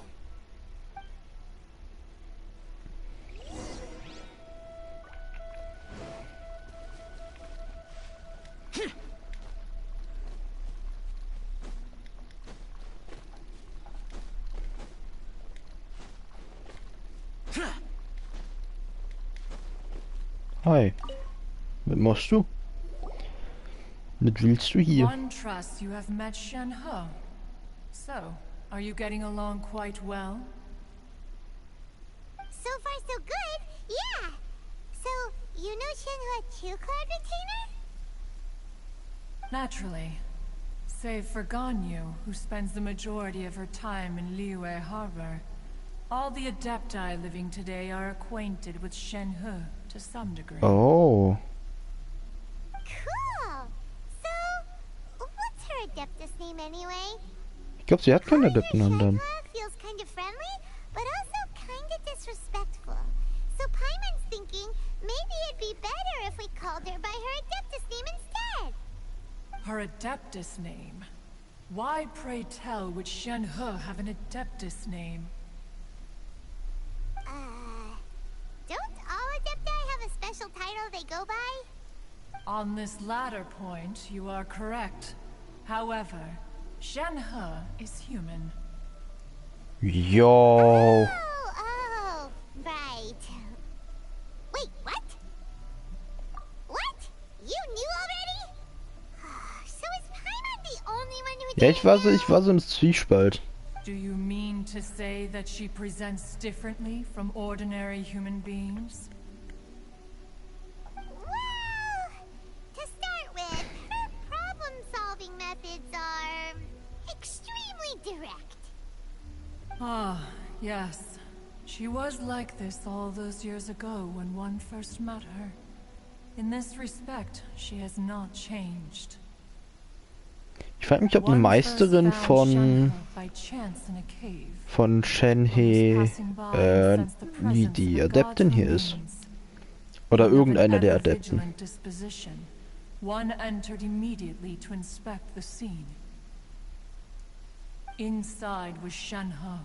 Hi. Was machst du? Was willst du hier? One trusts you have met Shenhe. So, are you getting along quite well? So far, so good. Yeah. So, you know Shenhe too, Cloud Retainer? Naturally. Save for Ganyu, who spends the majority of her time in Liyue Harbor. All the Adepti living today are acquainted with Shenhe to some degree. Oh. Cool. So, what's her Adeptus name anyway? Ich glaube, sie hat keine Adepten an dann. Shenhe feels kind of friendly, but also kind of disrespectful. So Paimon's thinking maybe it'd be better if we called her by her Adeptus name instead. Her Adeptus name? Why, pray tell, would Shenhe have an Adeptus name? Don't all Adepti have a special title they go by? On this latter point, you are correct. However, Shenhe is human. Yo. Oh, right. Wait, what? What? You knew already? So is Paimon the only one who Ja, didn't ich war so im Zwiespalt. Do you mean to say that she presents differently from ordinary human beings? Well, to start with, her problem-solving methods are extremely direct. Ah, yes. She was like this all those years ago when one first met her. In this respect, she has not changed. Ich frage mich, ob eine Meisterin von Shenhe wie die Adeptin hier ist. Oder irgendeiner der Adepten. One entered immediately to inspect the scene. Inside was Shenhe,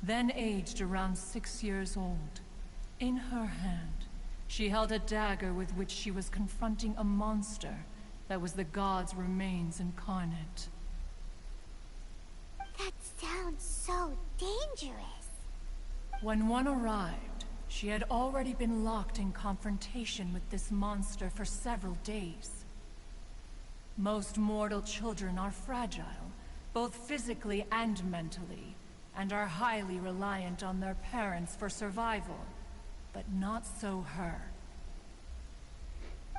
then aged around 6 years old. In her hand, she held a dagger with which she was confronting a monster that was the god's remains incarnate. That sounds so dangerous. When one arrived, she had already been locked in confrontation with this monster for several days. Most mortal children are fragile, both physically and mentally, and are highly reliant on their parents for survival. But not so her.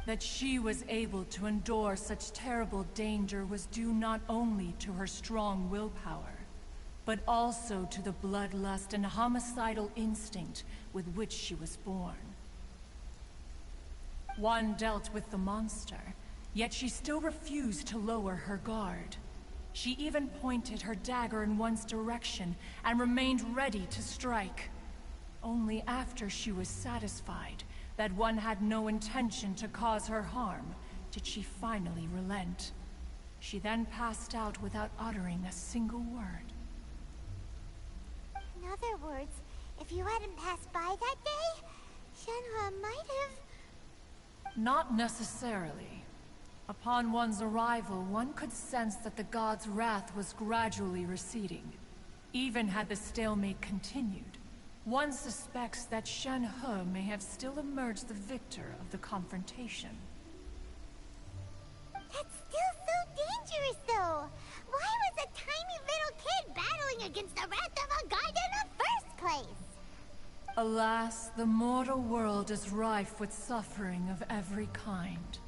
That she was able to endure such terrible danger was due not only to her strong willpower, but also to the bloodlust and homicidal instinct with which she was born. One dealt with the monster, yet she still refused to lower her guard. She even pointed her dagger in one's direction and remained ready to strike. Only after she was satisfied that one had no intention to cause her harm did she finally relent. She then passed out without uttering a single word. In other words, if you hadn't passed by that day, Shenhe might have... Not necessarily. Upon one's arrival, one could sense that the god's wrath was gradually receding. Even had the stalemate continued, one suspects that Shenhe may have still emerged the victor of the confrontation. That's still so dangerous, though. Why was a tiny little kid battling against the wrath of a god in the first place? Alas, the mortal world is rife with suffering of every kind.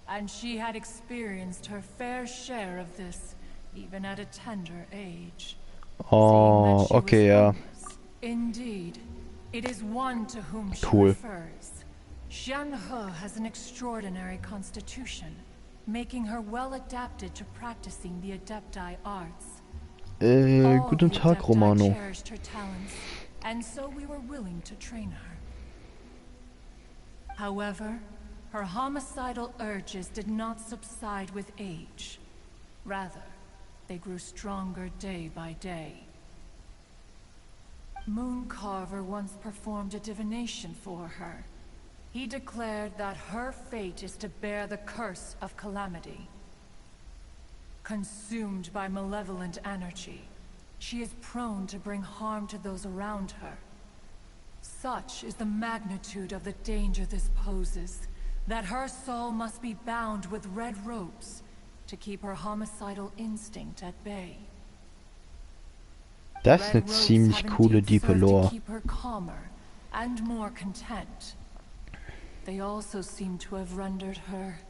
And she had experienced her fair share of this, even at a tender age. Oh, okay, ja. Indeed, it is one to whom she Cool. refers. Shenhe has an extraordinary constitution, making her well adapted to practicing the Adepti arts. Guten Tag, Romano. Cherished her talents, and so we were willing to train her. However, her homicidal urges did not subside with age. Rather, they grew stronger day by day. Mooncarver once performed a divination for her. He declared that her fate is to bear the curse of calamity. Consumed by malevolent energy, she is prone to bring harm to those around her. Such is the magnitude of the danger this poses, that her soul must be bound with red ropes to keep her homicidal instinct at bay. Das ist eine ziemlich coole, diepe Lore. Keep her calmer and more content. They also seem to have rendered her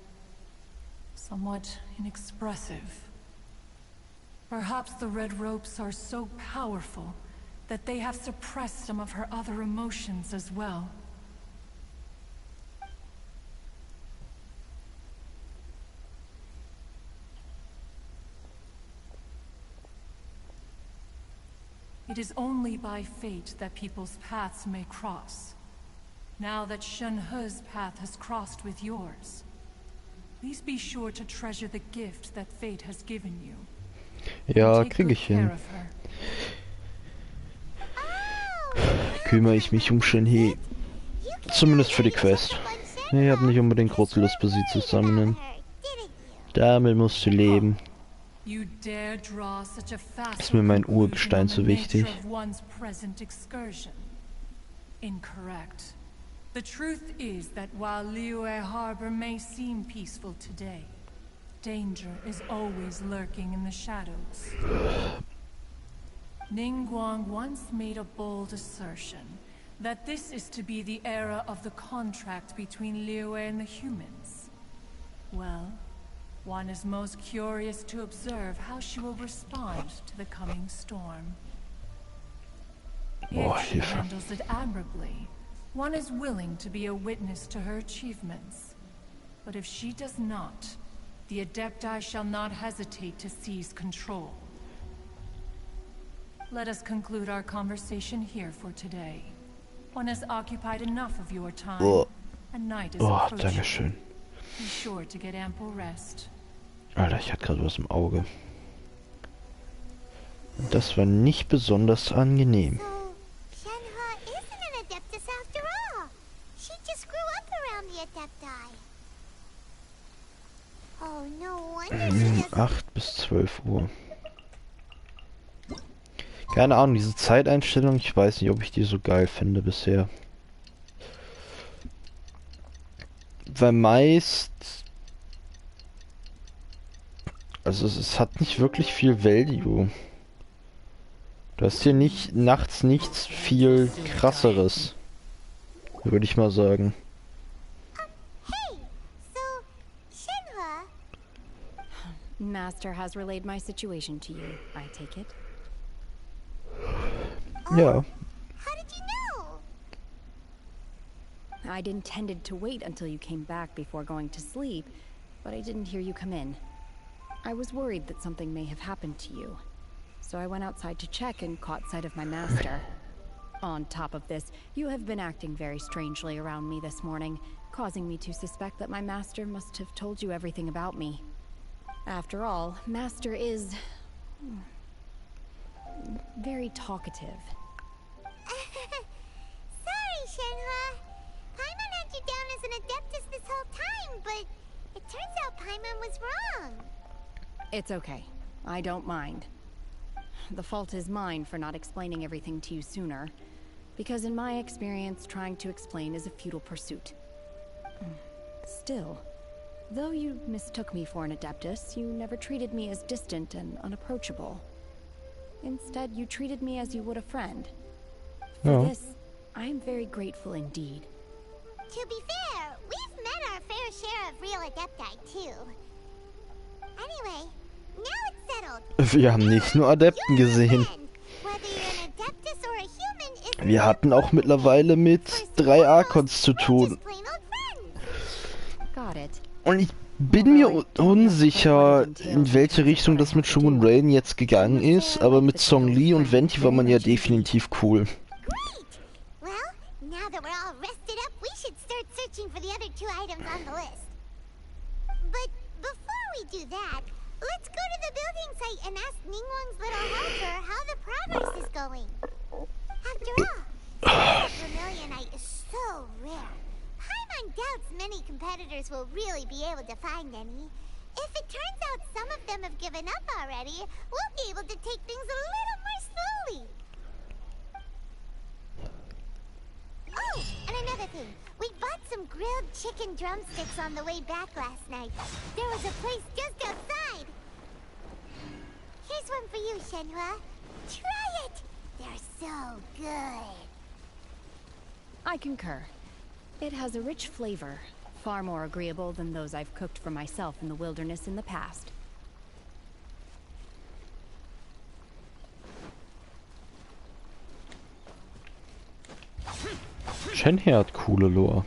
somewhat inexpressive. Perhaps the red ropes are so powerful that they have suppressed some of her other emotions as well. It is only by fate that people's paths may cross. Now that Shenhe's path has crossed with yours, please be sure to treasure the gift that fate has given you. Ja, krieg ich hin. Kümmere ich mich um Shenhe. Zumindest für die Quest. Ich habe nicht unbedingt große Lust, sie zu sammeln. Damit musst du leben. Ist mir mein Urgestein so wichtig. Incorrect. The truth is that while Liyue Harbor may seem peaceful today, danger is always lurking in the shadows. Ningguang once made a bold assertion that this is to be the era of the contract between Liyue and the humans. Well, one is most curious to observe how she will respond to the coming storm. If she handles it admirably, one is willing to be a witness to her achievements. But if she does not, the Adepti shall not hesitate to seize control. Let us conclude our conversation here for today. One has occupied enough of your time, and night is approaching. Dankeschön. Be sure to get ample rest. Alter, ich hatte gerade was im Auge. Das war nicht besonders angenehm. So, Shenhua isn't an Adeptus after all. She just grew up around the Adepti. Oh, no wonder she doesn't... 8 bis 12 Uhr. Keine Ahnung, diese Zeiteinstellung, ich weiß nicht, ob ich die so geil finde bisher. Weil meist... Also es hat nicht wirklich viel Value. Du hast hier nicht nachts nichts viel krasseres, würde ich mal sagen. Hey, so, Shenhua... Master has relayed my situation to you, I take it. Ja. How did you know? I'd intended to wait until you came back before going to sleep, but I didn't hear you come in. I was worried that something may have happened to you, so I went outside to check and caught sight of my master. On top of this, you have been acting very strangely around me this morning, causing me to suspect that my master must have told you everything about me. After all, Master is... very talkative. Sorry, Shenhua. Paimon had you down as an Adeptus this whole time, but it turns out Paimon was wrong. It's okay. I don't mind. The fault is mine for not explaining everything to you sooner, because in my experience, trying to explain is a futile pursuit. Still, though you mistook me for an Adeptus, you never treated me as distant and unapproachable. Instead, you treated me as you would a friend. For this, I am very grateful indeed. To be fair, we've met our fair share of real Adepti, too. Anyway, now it's settled. Wir haben nicht nur Adepten gesehen. Whether you're an Adeptus or a human is... Wir hatten auch mittlerweile mit 3 Archons zu tun. Got it. Und ich bin mir unsicher, in welche Richtung das mit Shun Rain jetzt gegangen ist, aber mit Song Li und Venti war man ja definitiv cool. Great! Well, now that we're all rested up, we should start searching for the other 2 items on the list. But before we do that, let's go to the building site and ask Ningguang's little helper how the progress is going. After all, vermilionite is so rare. Paimon doubts many competitors will really be able to find any. If it turns out some of them have given up already, we'll be able to take things a little more slowly. Oh, and another thing. We bought some grilled chicken drumsticks on the way back last night. There was a place just outside. Here's one for you, Shenhua. Try it! They're so good. I concur. It has a rich flavor, far more agreeable than those I've cooked for myself in the wilderness in the past. Shenhe hat coole Lore.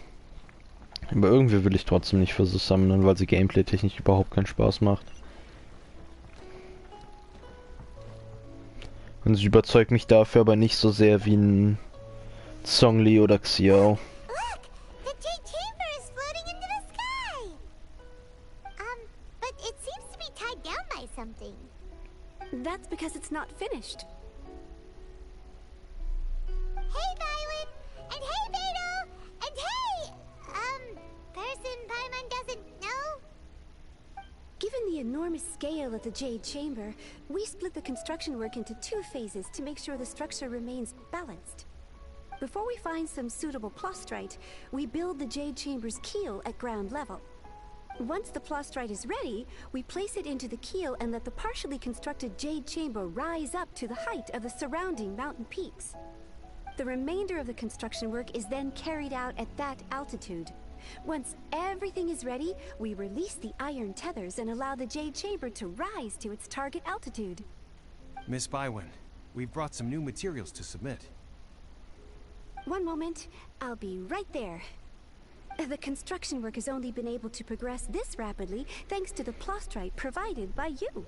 Aber irgendwie will ich trotzdem nicht für sie sammeln, weil sie gameplay-technisch überhaupt keinen Spaß macht. Und sie überzeugt mich dafür aber nicht so sehr wie ein Zhongli oder Xiao. Look! The Jade Chamber is floating into the sky! But it seems to be tied down by something. That's because it's not finished. Hey, Violet! And hey, Beto! And hey! Person Paimon doesn't know? Given the enormous scale of the Jade Chamber, we split the construction work into 2 phases to make sure the structure remains balanced. Before we find some suitable plastrite, we build the Jade Chamber's keel at ground level. Once the plastrite is ready, we place it into the keel and let the partially constructed Jade Chamber rise up to the height of the surrounding mountain peaks. The remainder of the construction work is then carried out at that altitude. Once everything is ready, we release the iron tethers and allow the Jade Chamber to rise to its target altitude. Miss Bywin, we've brought some new materials to submit. One moment, I'll be right there. The construction work has only been able to progress this rapidly thanks to the plastrite provided by you.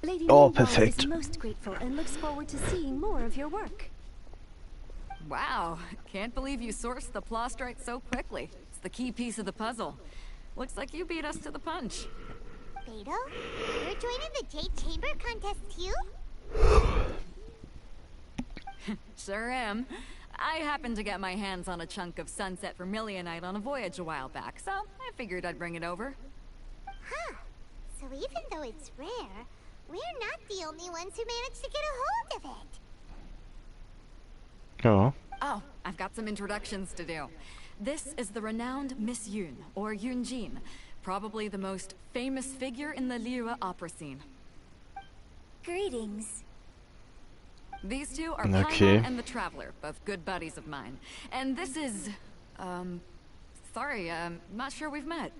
Lady Ningguang is most grateful and looks forward to seeing more of your work. Wow, can't believe you sourced the plastrite so quickly. It's the key piece of the puzzle. Looks like you beat us to the punch. Beto, you're joining the Jade Chamber contest too? Sure am. I happened to get my hands on a chunk of sunset vermilionite on a voyage a while back, so I figured I'd bring it over. Huh. So even though it's rare, we're not the only ones who managed to get a hold of it. Ja. Oh, I've got some introductions to do. This is the renowned Miss Yun, or Yunjin, probably the most famous figure in the Liyue opera scene. Greetings. These two are Okay. Paimon and the Traveler, both good buddies of mine. And this is... sorry, not sure we've met.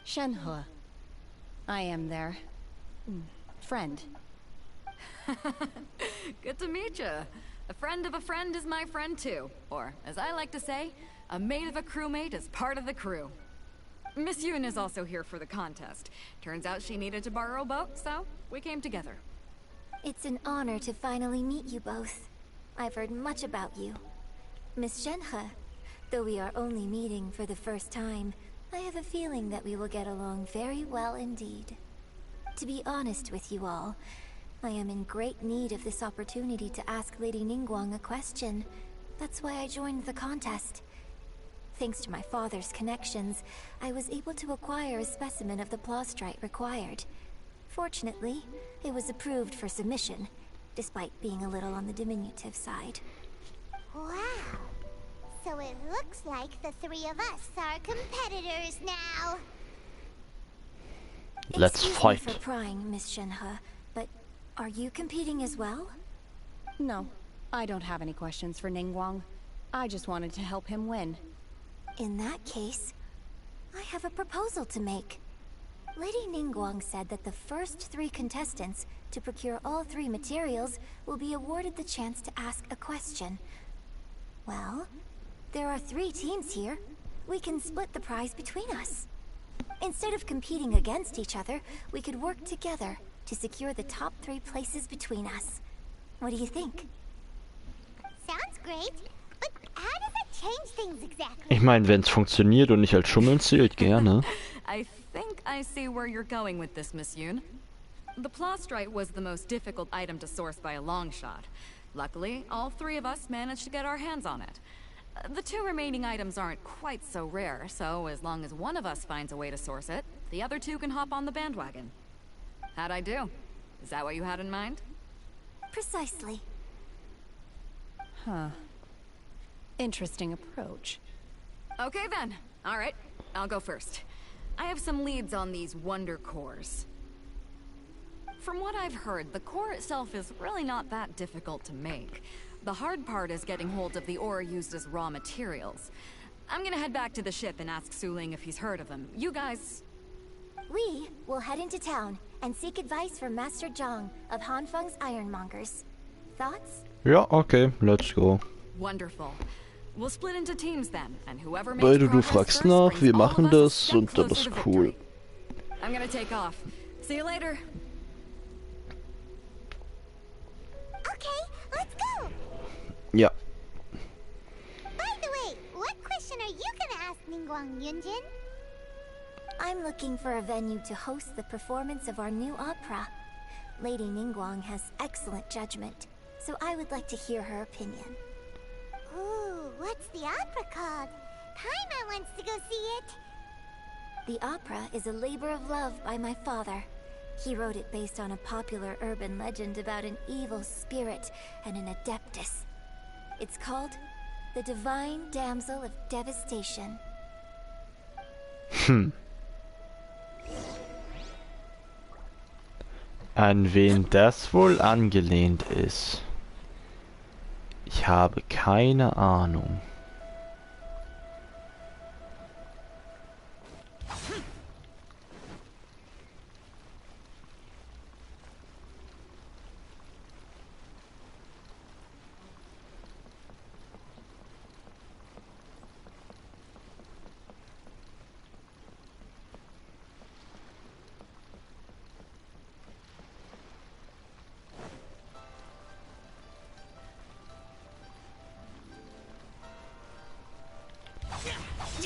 Shenhe. I am their... friend. Good to meet you. A friend of a friend is my friend too. Or, as I like to say, a mate of a crewmate is part of the crew. Miss Yun is also here for the contest. Turns out she needed to borrow a boat, so we came together. It's an honor to finally meet you both. I've heard much about you. Miss Shenhe, though we are only meeting for the first time, I have a feeling that we will get along very well indeed. To be honest with you all, I am in great need of this opportunity to ask Lady Ningguang a question. That's why I joined the contest. Thanks to my father's connections, I was able to acquire a specimen of the plastrite required. Fortunately, it was approved for submission, despite being a little on the diminutive side. Wow. So it looks like the three of us are competitors now. Let's fight. Excuse me for prying, Miss Shenhe, but are you competing as well? No, I don't have any questions for Ningguang. I just wanted to help him win. In that case, I have a proposal to make. Lady Ningguang said that the first 3 contestants to procure all 3 materials will be awarded the chance to ask a question. Well, there are 3 teams here. We can split the prize between us. Instead of competing against each other, we could work together to secure the top 3 places between us. What do you think? Sounds great, but how does that change things exactly? Ich meine, wenn es funktioniert und nicht als Schummeln zählt, gerne. I think I see where you're going with this, Miss Yun. The plastrite was the most difficult item to source by a long shot. Luckily, all 3 of us managed to get our hands on it. The 2 remaining items aren't quite so rare, so as long as one of us finds a way to source it, the other 2 can hop on the bandwagon. How'd I do? Is that what you had in mind? Precisely. Huh. Interesting approach. Okay then. All right, I'll go first. I have some leads on these wonder cores. From what I've heard, the core itself is really not that difficult to make. The hard part is getting hold of the ore used as raw materials. I'm gonna head back to the ship and ask Su Ling if he's heard of them. You guys... We will head into town and seek advice from Master Zhang of Hanfeng's Ironmongers. Thoughts? Ja, okay, let's go. Wonderful. We'll split into teams then, and whoever makes Beide, du progress fragst first nach, brings wir all machen of us a das step und dann closer ist to cool. victory. I'm gonna take off. See you later. Okay, let's go! Ja. By the way, what question are you gonna ask Ningguang Yunjin? I'm looking for a venue to host the performance of our new opera. Lady Ningguang has excellent judgment, so I would like to hear her opinion. Ooh, what's the opera called? Paimon wants to go see it. The opera is a labor of love by my father. He wrote it based on a popular urban legend about an evil spirit and an adeptus. It's called The Divine Damsel of Devastation. An wen das wohl angelehnt ist? Ich habe keine Ahnung.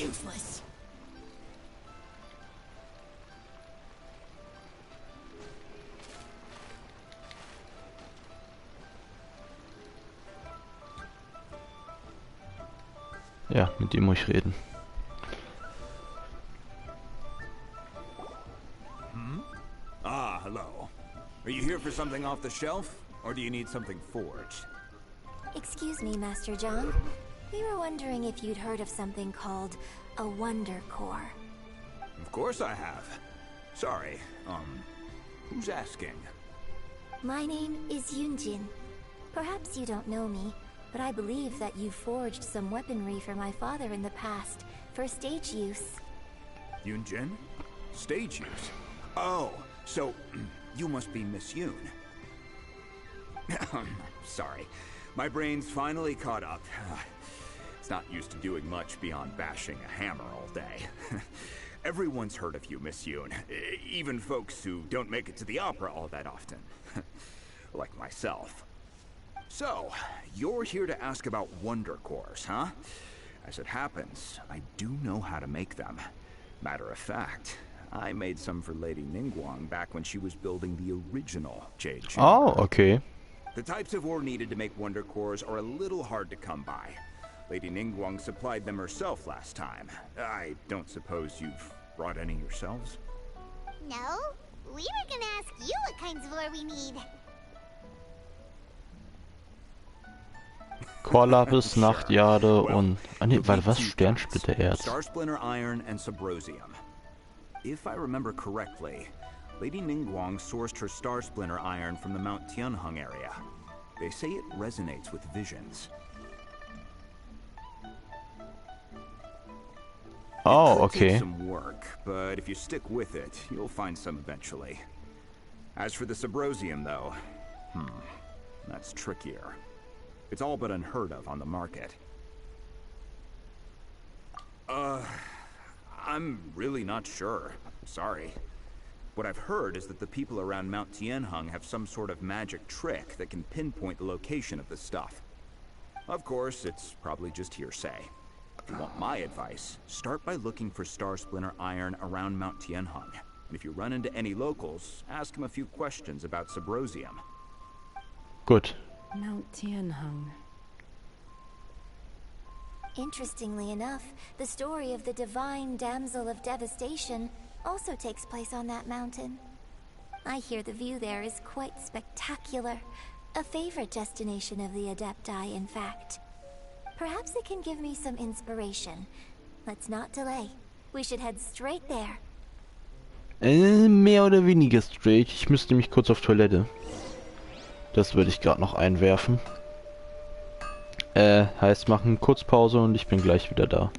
Useless. Ja, mit ihm muss ich reden. Ah, hello. Are you here for something off the shelf, or do you need something forged? Excuse me, Master John. We were wondering if you'd heard of something called a Wonder Core. Of course I have. Sorry, who's asking? My name is Yunjin. Perhaps you don't know me, but I believe that you forged some weaponry for my father in the past, for stage use. Yunjin? Stage use? Oh, so you must be Miss Yoon. Sorry, my brain's finally caught up. It's not used to doing much beyond bashing a hammer all day. Everyone's heard of you, Miss Yoon. Even folks who don't make it to the opera all that often. Like myself. So, you're here to ask about Wonder Cores, huh? As it happens, I do know how to make them. Matter of fact, I made some for Lady Ningguang back when she was building the original Jade Chamber. Oh, okay. The types of ore needed to make Wonder Cores are a little hard to come by. Lady Ningguang supplied them herself last time. I don't suppose you've brought any yourselves? No, we were gonna ask you what kinds of ore we need. Chorlapis, Nachtjade und... Ah ne, warte, was? Sternsplittererz. Star Splinter Iron and Subrosium. If I remember correctly, Lady Ningguang sourced her Star Splinter Iron from the Mount Tianheng area. They say it resonates with visions. Oh, It could okay. take some work, but if you stick with it, you'll find some eventually. As for the Subrosium, though, that's trickier. It's all but unheard of on the market. I'm really not sure. Sorry. What I've heard is that the people around Mount Tianheng have some sort of magic trick that can pinpoint the location of the stuff. Of course, it's probably just hearsay. If you want my advice, start by looking for Star Splinter Iron around Mount Tianheng. And if you run into any locals, ask them a few questions about Subrosium. Gut. Mount Tianheng. Interestingly enough, the story of the divine damsel of devastation also takes place on that mountain. I hear the view there is quite spectacular. A favorite destination of the Adepti, in fact. Perhaps it can give me some inspiration. Let's not delay. We should head straight there. Mehr oder weniger straight. Ich müsste nämlich kurz auf Toilette. Das würde ich gerade noch einwerfen. Heißt machen Kurzpause und ich bin gleich wieder da.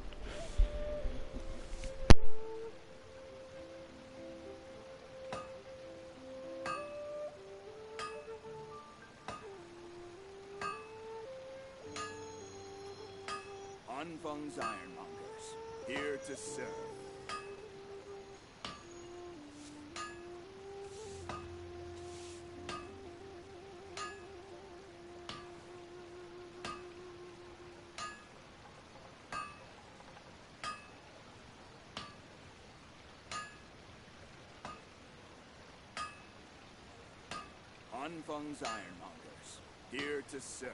Anfang's Ironmongers, here to serve. Anfang's Ironmongers, here to serve.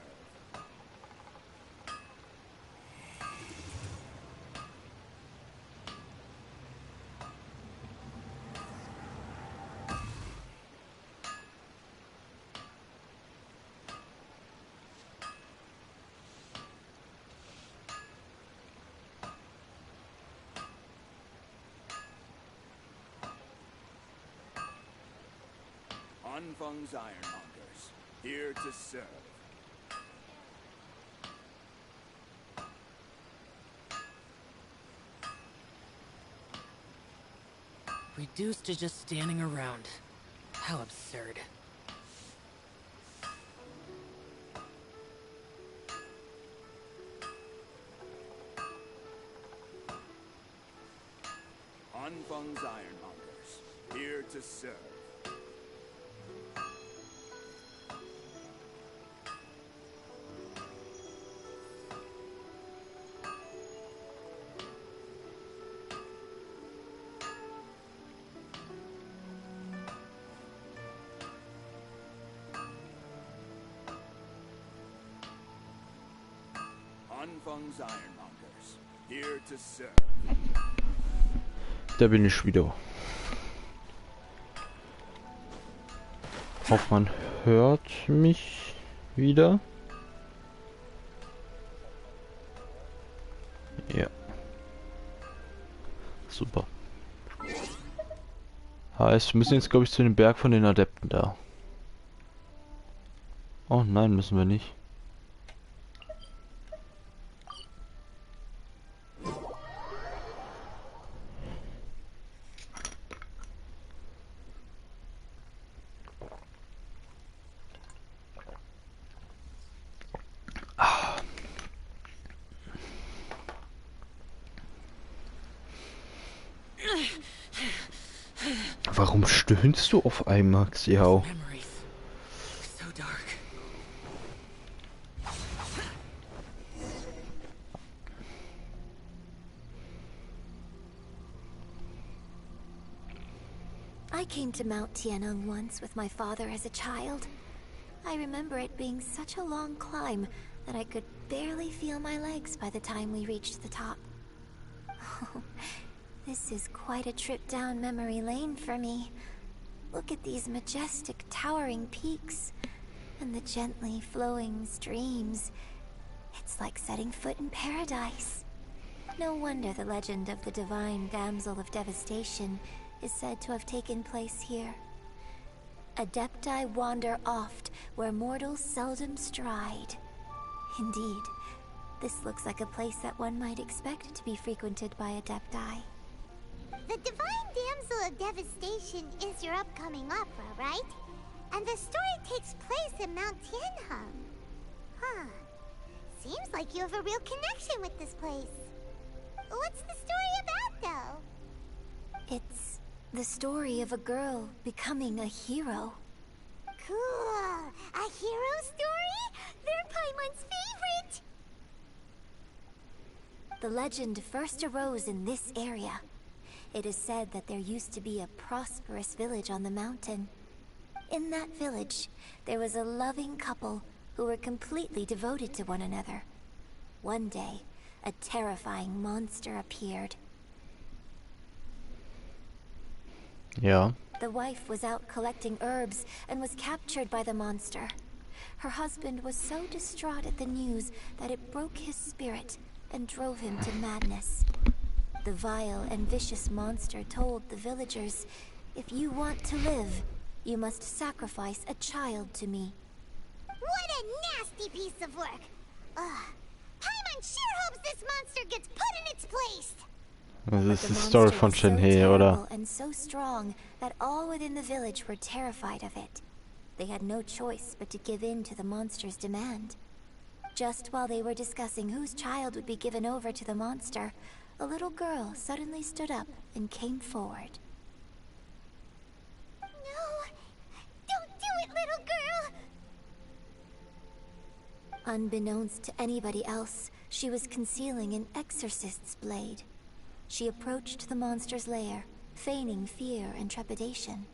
Anfang's Ironmongers, here to serve. Reduced to just standing around. How absurd. Anfang's Ironmongers, here to serve. Anfang's Ironmongers, Here to serve. Da bin ich wieder. Hoffe, man hört mich wieder. Ja. Super. Heißt, wir müssen jetzt, glaube ich, zu dem Berg von den Adepten da. Oh nein, müssen wir nicht. Warum stöhnst du auf einmal, Xiao? So dark. I came to Mount Tianeng once with my father as a child. I remember it being such a long climb that I could barely feel my legs by the time we reached the top. This is quite a trip down memory lane for me. Look at these majestic, towering peaks, and the gently flowing streams. It's like setting foot in paradise. No wonder the legend of the divine damsel of devastation is said to have taken place here. Adepti wander oft where mortals seldom stride. Indeed, this looks like a place that one might expect to be frequented by Adepti. The Divine Damsel of Devastation is your upcoming opera, right? And the story takes place in Mount Tianheng. Huh. Seems like you have a real connection with this place. What's the story about, though? It's the story of a girl becoming a hero. Cool! A hero story? They're Paimon's favorite! The legend first arose in this area. It is said that there used to be a prosperous village on the mountain. In that village, there was a loving couple who were completely devoted to one another. One day, a terrifying monster appeared. Ja. The wife was out collecting herbs and was captured by the monster. Her husband was so distraught at the news that it broke his spirit and drove him to madness. The vile and vicious monster told the villagers, "If you want to live, you must sacrifice a child to me." What a nasty piece of work! Ugh. Paimon sure hopes this monster gets put in its place! Das ist die Story von Shenhe, oder? And so strong that all within the village were terrified of it. They had no choice but to give in to the monster's demand. Just while they were discussing whose child would be given over to the monster, a little girl suddenly stood up and came forward. No! Don't do it, little girl! Unbeknownst to anybody else, she was concealing an exorcist's blade. She approached the monster's lair, feigning fear and trepidation.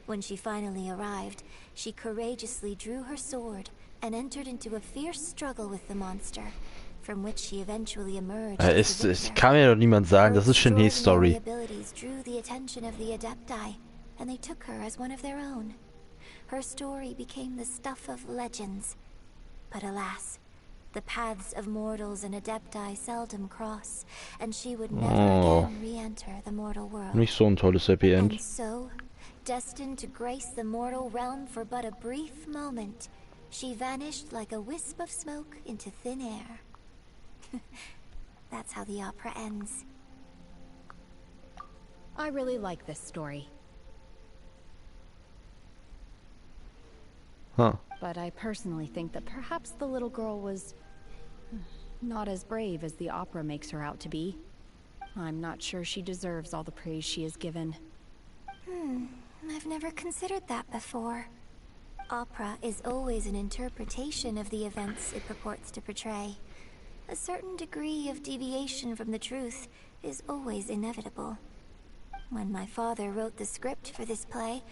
When she finally arrived, she courageously drew her sword and entered into a fierce struggle with the monster, from which she eventually emerged. Es kann mir doch niemand sagen, das ist Shenhe's Story. Her abilities drew the attention of the Adepti, and they took her as one of their own. Her story became the stuff of legends. But alas, the paths of mortals and Adepti seldom cross, and she would never again re-enter the mortal world. Nicht so ein tolles Happy End. And so, destined to grace the mortal realm for but a brief moment, she vanished like a wisp of smoke into thin air. That's how the opera ends. I really like this story. Huh. But I personally think that perhaps the little girl was not as brave as the opera makes her out to be. I'm not sure she deserves all the praise she is given. I've never considered that before. Opera is always an interpretation of the events it purports to portray. A certain degree of deviation from the truth is always inevitable. When my father wrote the script for this play,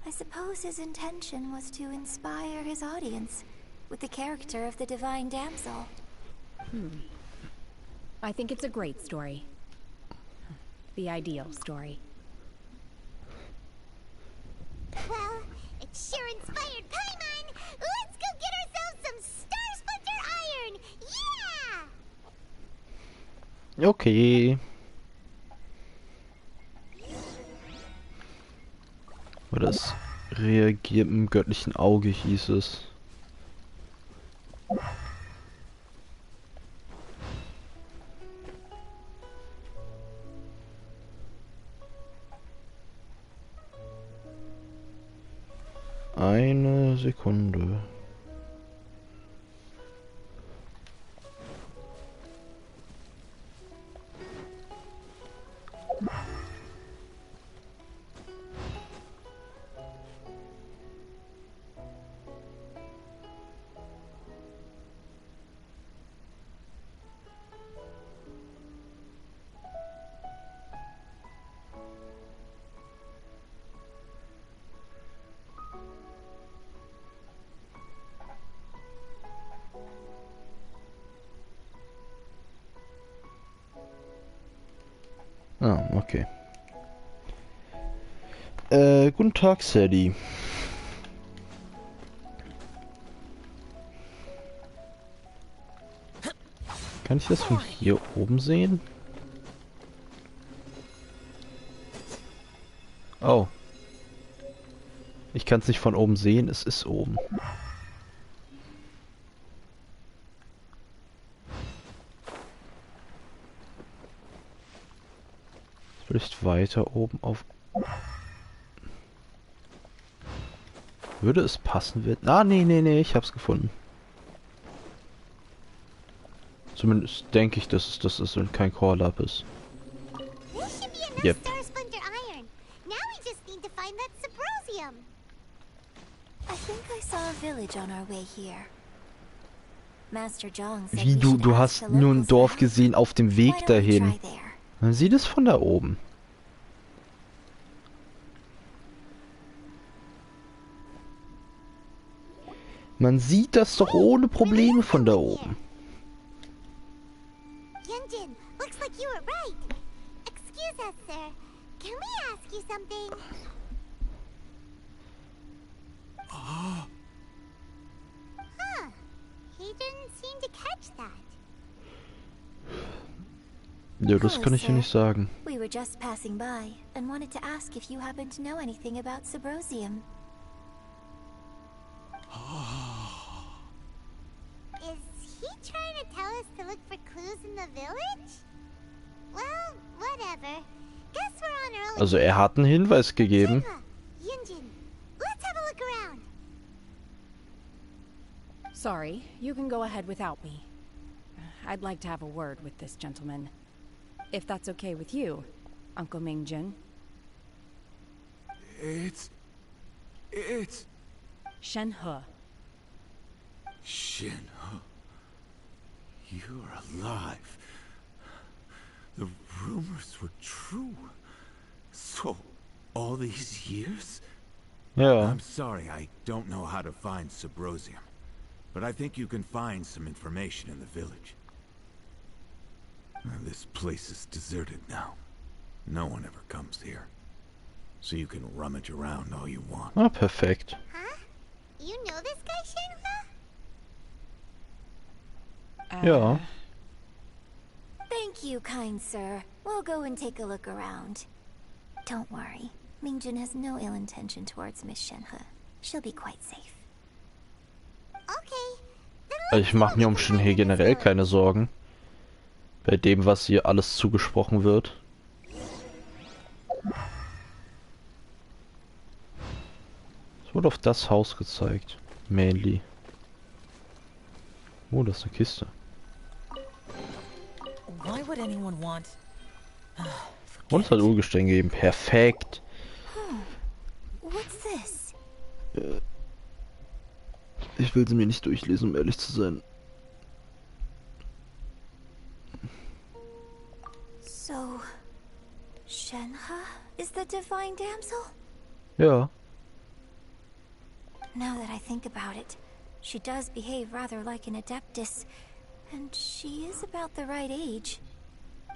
I suppose his intention was to inspire his audience with the character of the Divine Damsel. I think it's a great story. The ideal story. Well, it sure inspired Paimon! Let's go get ourselves some Star Splinter Iron! Yeah! Okay. Oder das reagiert im göttlichen Auge, hieß es. Eine Sekunde. Ah, okay. Guten Tag, Sadie. Kann ich das von hier oben sehen? Oh. Ich kann es nicht von oben sehen, es ist oben. Vielleicht weiter oben auf... Würde es passen wird? Ah, nee, ich hab's gefunden. Zumindest denke ich, dass es kein Core-Lab ist. Yep. Star Splinter Iron. Now we just need to find that Subrosium. I think I saw a village on our way here. Master Zhang said Wie, we should du ask hast the nur ein locals Dorf around. gesehen auf dem Weg Why don't we dahin. try there? Man sieht es von da oben. Man sieht das doch ohne Probleme von da oben. Yunjin, looks like you were right. Excuse us, sir. Can we ask you something? Huh. He didn't seem to catch that. Ja, das kann ich ja nicht sagen. We were just passing by and wanted to ask if you happen to know anything about Subrosium. Is he trying to tell us to look for clues in the village? Well, whatever. Guess we're on our own. Also er hat einen Hinweis gegeben. Yunjin, let's have a look around. Sorry, you can go ahead without me. I'd like to have a word with this gentleman. If that's okay with you, Uncle Mingjin. It's... Shenhe. Shenhe. You're alive. The rumors were true. So, all these years? Yeah. I'm sorry, I don't know how to find Subrosium. But I think you can find some information in the village. This place is deserted now. No one ever comes here. So you can rummage around all you want. Ah, perfekt. Huh? You know this guy, Shenhua? Ja. Thank you, kind sir. We'll go and take a look around. Don't worry. Mingjin has no ill intention towards Miss Shenhe. She'll be quite safe. Okay. Ich mache mir um Shinhei generell keine Sorgen. Bei dem, was hier alles zugesprochen wird. Es wurde auf das Haus gezeigt. Mainly. Oh, das ist eine Kiste. Why would anyone want? Und es hat Urgestein gegeben. Perfekt. What's this? Ich will sie mir nicht durchlesen, um ehrlich zu sein. So, Shenhe is the divine damsel? Ja. Now that I think about it, she does behave rather like an adeptus, and she is about the right age.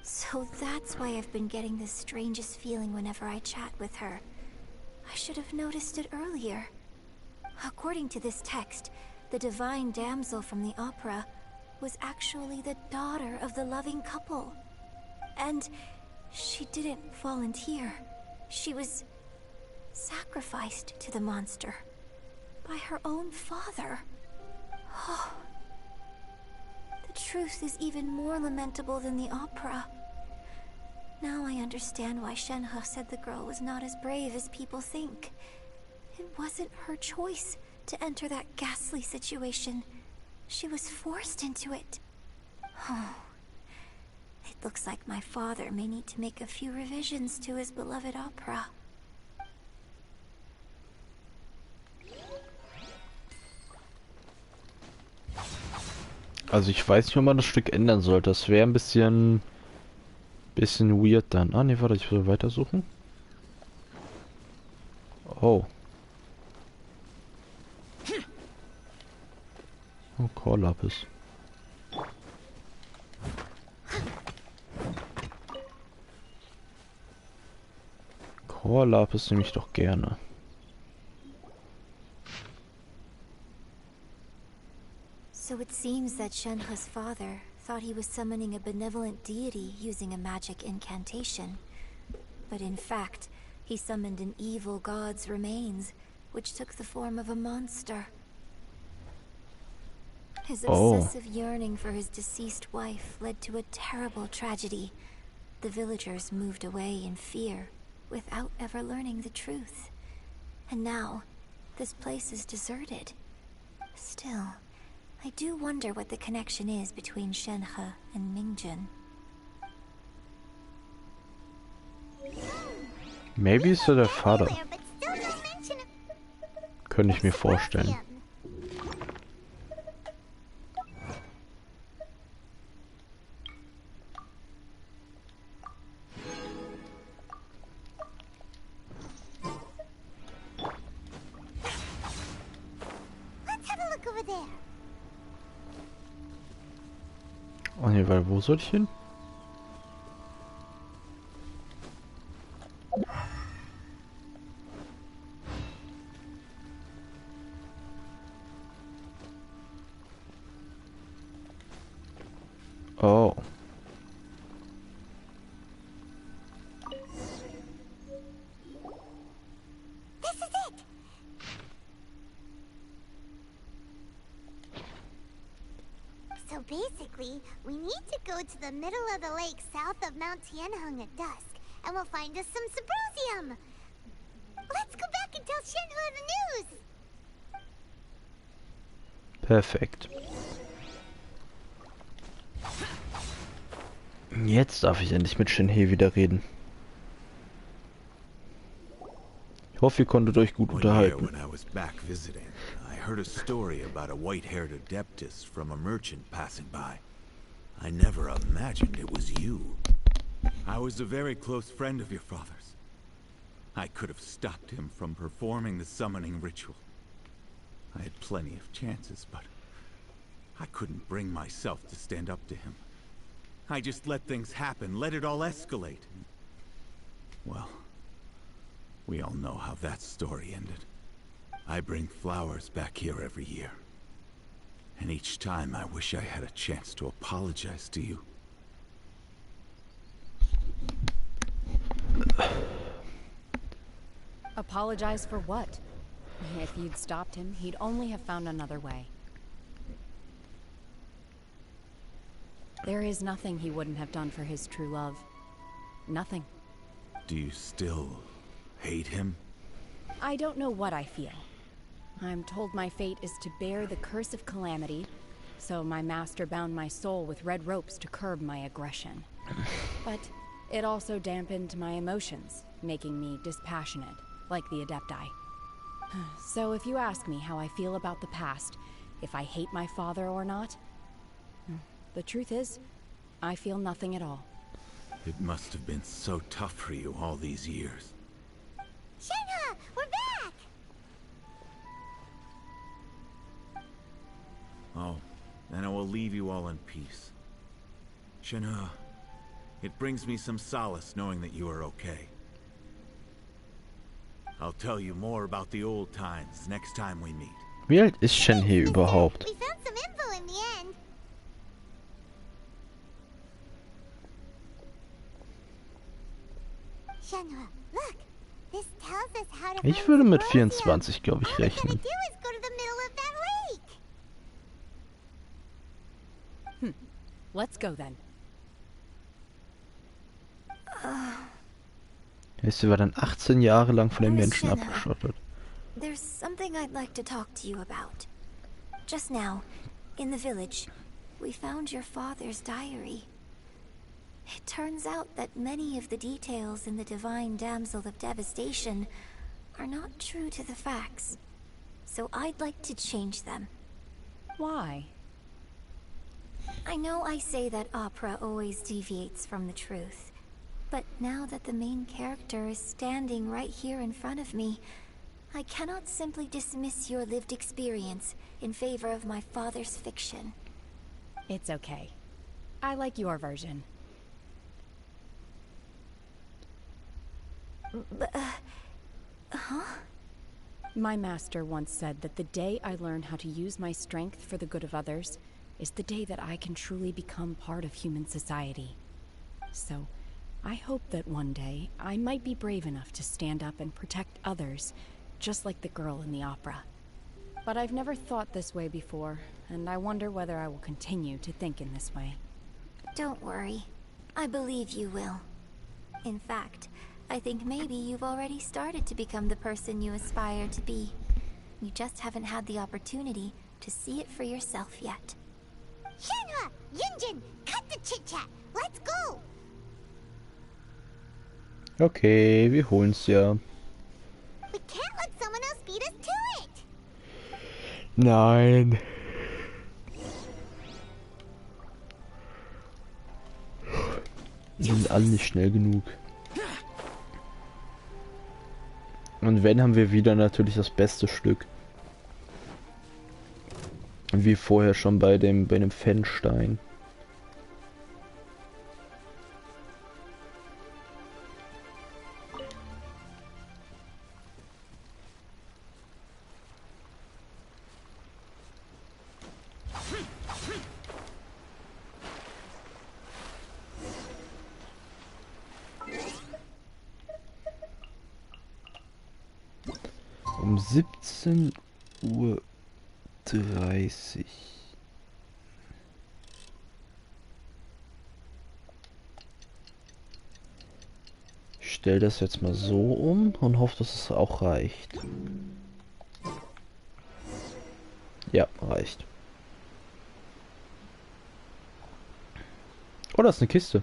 So that's why I've been getting the strangest feeling whenever I chat with her. I should have noticed it earlier. According to this text, the divine damsel from the opera was actually the daughter of the loving couple. And she didn't volunteer. She was sacrificed to the monster by her own father. Oh. The truth is even more lamentable than the opera. Now I understand why Shenhe said the girl was not as brave as people think. It wasn't her choice to enter that ghastly situation. She was forced into it. Oh. It looks like my father may need to make a few revisions to his beloved opera. Also ich weiß nicht, ob man das Stück ändern sollte. Das wäre ein bisschen weird dann. Ah ne, warte, ich will weitersuchen. Oh. Oh, Chorlapis. Chorlapis nehme ich doch gerne. So it seems that Shenhe's father thought he was summoning a benevolent deity using a magic incantation. But in fact, he summoned an evil god's remains, which took the form of a monster. His obsessive yearning for his deceased wife led to a terrible tragedy. The villagers moved away in fear, without ever learning the truth. And now, this place is deserted. Still, I do wonder what the connection is between Shenhe and Mingjun. Maybe ist er der Vater. Könnte ich mir vorstellen. Oh ne, weil wo soll ich hin? Oh. This is it. So basically, we need to go to the middle of the lake south of Mount Tianheng at dusk, and we'll find us some symposium. Let's go back and tell Shenhe the news. Perfekt. Jetzt darf ich endlich mit Shenhe wieder reden. Ich hoffe, ihr konntet euch gut unterhalten. When I was back visiting, I heard a story about a white-haired adeptus from a merchant passing by. I never imagined it was you. I was a very close friend of your father's. I could have stopped him from performing the summoning ritual. I had plenty of chances, but I couldn't bring myself to stand up to him. I just let things happen, let it all escalate. Well, we all know how that story ended. I bring flowers back here every year. And each time I wish I had a chance to apologize to you. Apologize for what? If you'd stopped him, he'd only have found another way. There is nothing he wouldn't have done for his true love. Nothing. Do you still hate him? I don't know what I feel. I'm told my fate is to bear the curse of calamity, so my master bound my soul with red ropes to curb my aggression. But it also dampened my emotions, making me dispassionate, like the Adepti. So if you ask me how I feel about the past, if I hate my father or not, the truth is, I feel nothing at all. It must have been so tough for you all these years. Shenhe, we're back! Oh, then I will leave you all in peace. Shenhe, It brings me some solace knowing that you are okay. I'll tell you more about the old times next time we meet. Wie alt ist Shenhe überhaupt? We found some info in the end. Shenhua, look. This tells us how to Ich würde mit 24, glaube ich, rechnen. Let's go then. Sie war dann 18 Jahre lang von den Menschen Shenhe, abgeschottet. There's something I'd like to talk to you about. Just now, in the village, we found your father's diary. It turns out that many of the details in the Divine Damsel of Devastation are not true to the facts. So I'd like to change them. Why? I know I say that opera always deviates from the truth. But now that the main character is standing right here in front of me, I cannot simply dismiss your lived experience in favor of my father's fiction. It's okay. I like your version. Huh? My master once said that the day I learn how to use my strength for the good of others is the day that I can truly become part of human society. So, I hope that one day I might be brave enough to stand up and protect others, just like the girl in the opera. But I've never thought this way before, and I wonder whether I will continue to think in this way. Don't worry. I believe you will. In fact, I think maybe you've already started to become the person you aspire to be. You just haven't had the opportunity to see it for yourself yet. Shenhua, Yunjin, cut the chit-chat. Let's go. Okay, wir holen's ja. We can't let someone else beat us to it. Nein. Die sind alle nicht schnell genug. Und wenn, haben wir wieder natürlich das beste Stück. Wie vorher schon bei dem Fenstein. Um 17:30 Uhr. Ich stelle das jetzt mal so um und hoffe, dass es auch reicht. Ja, reicht. Oh, das ist eine Kiste.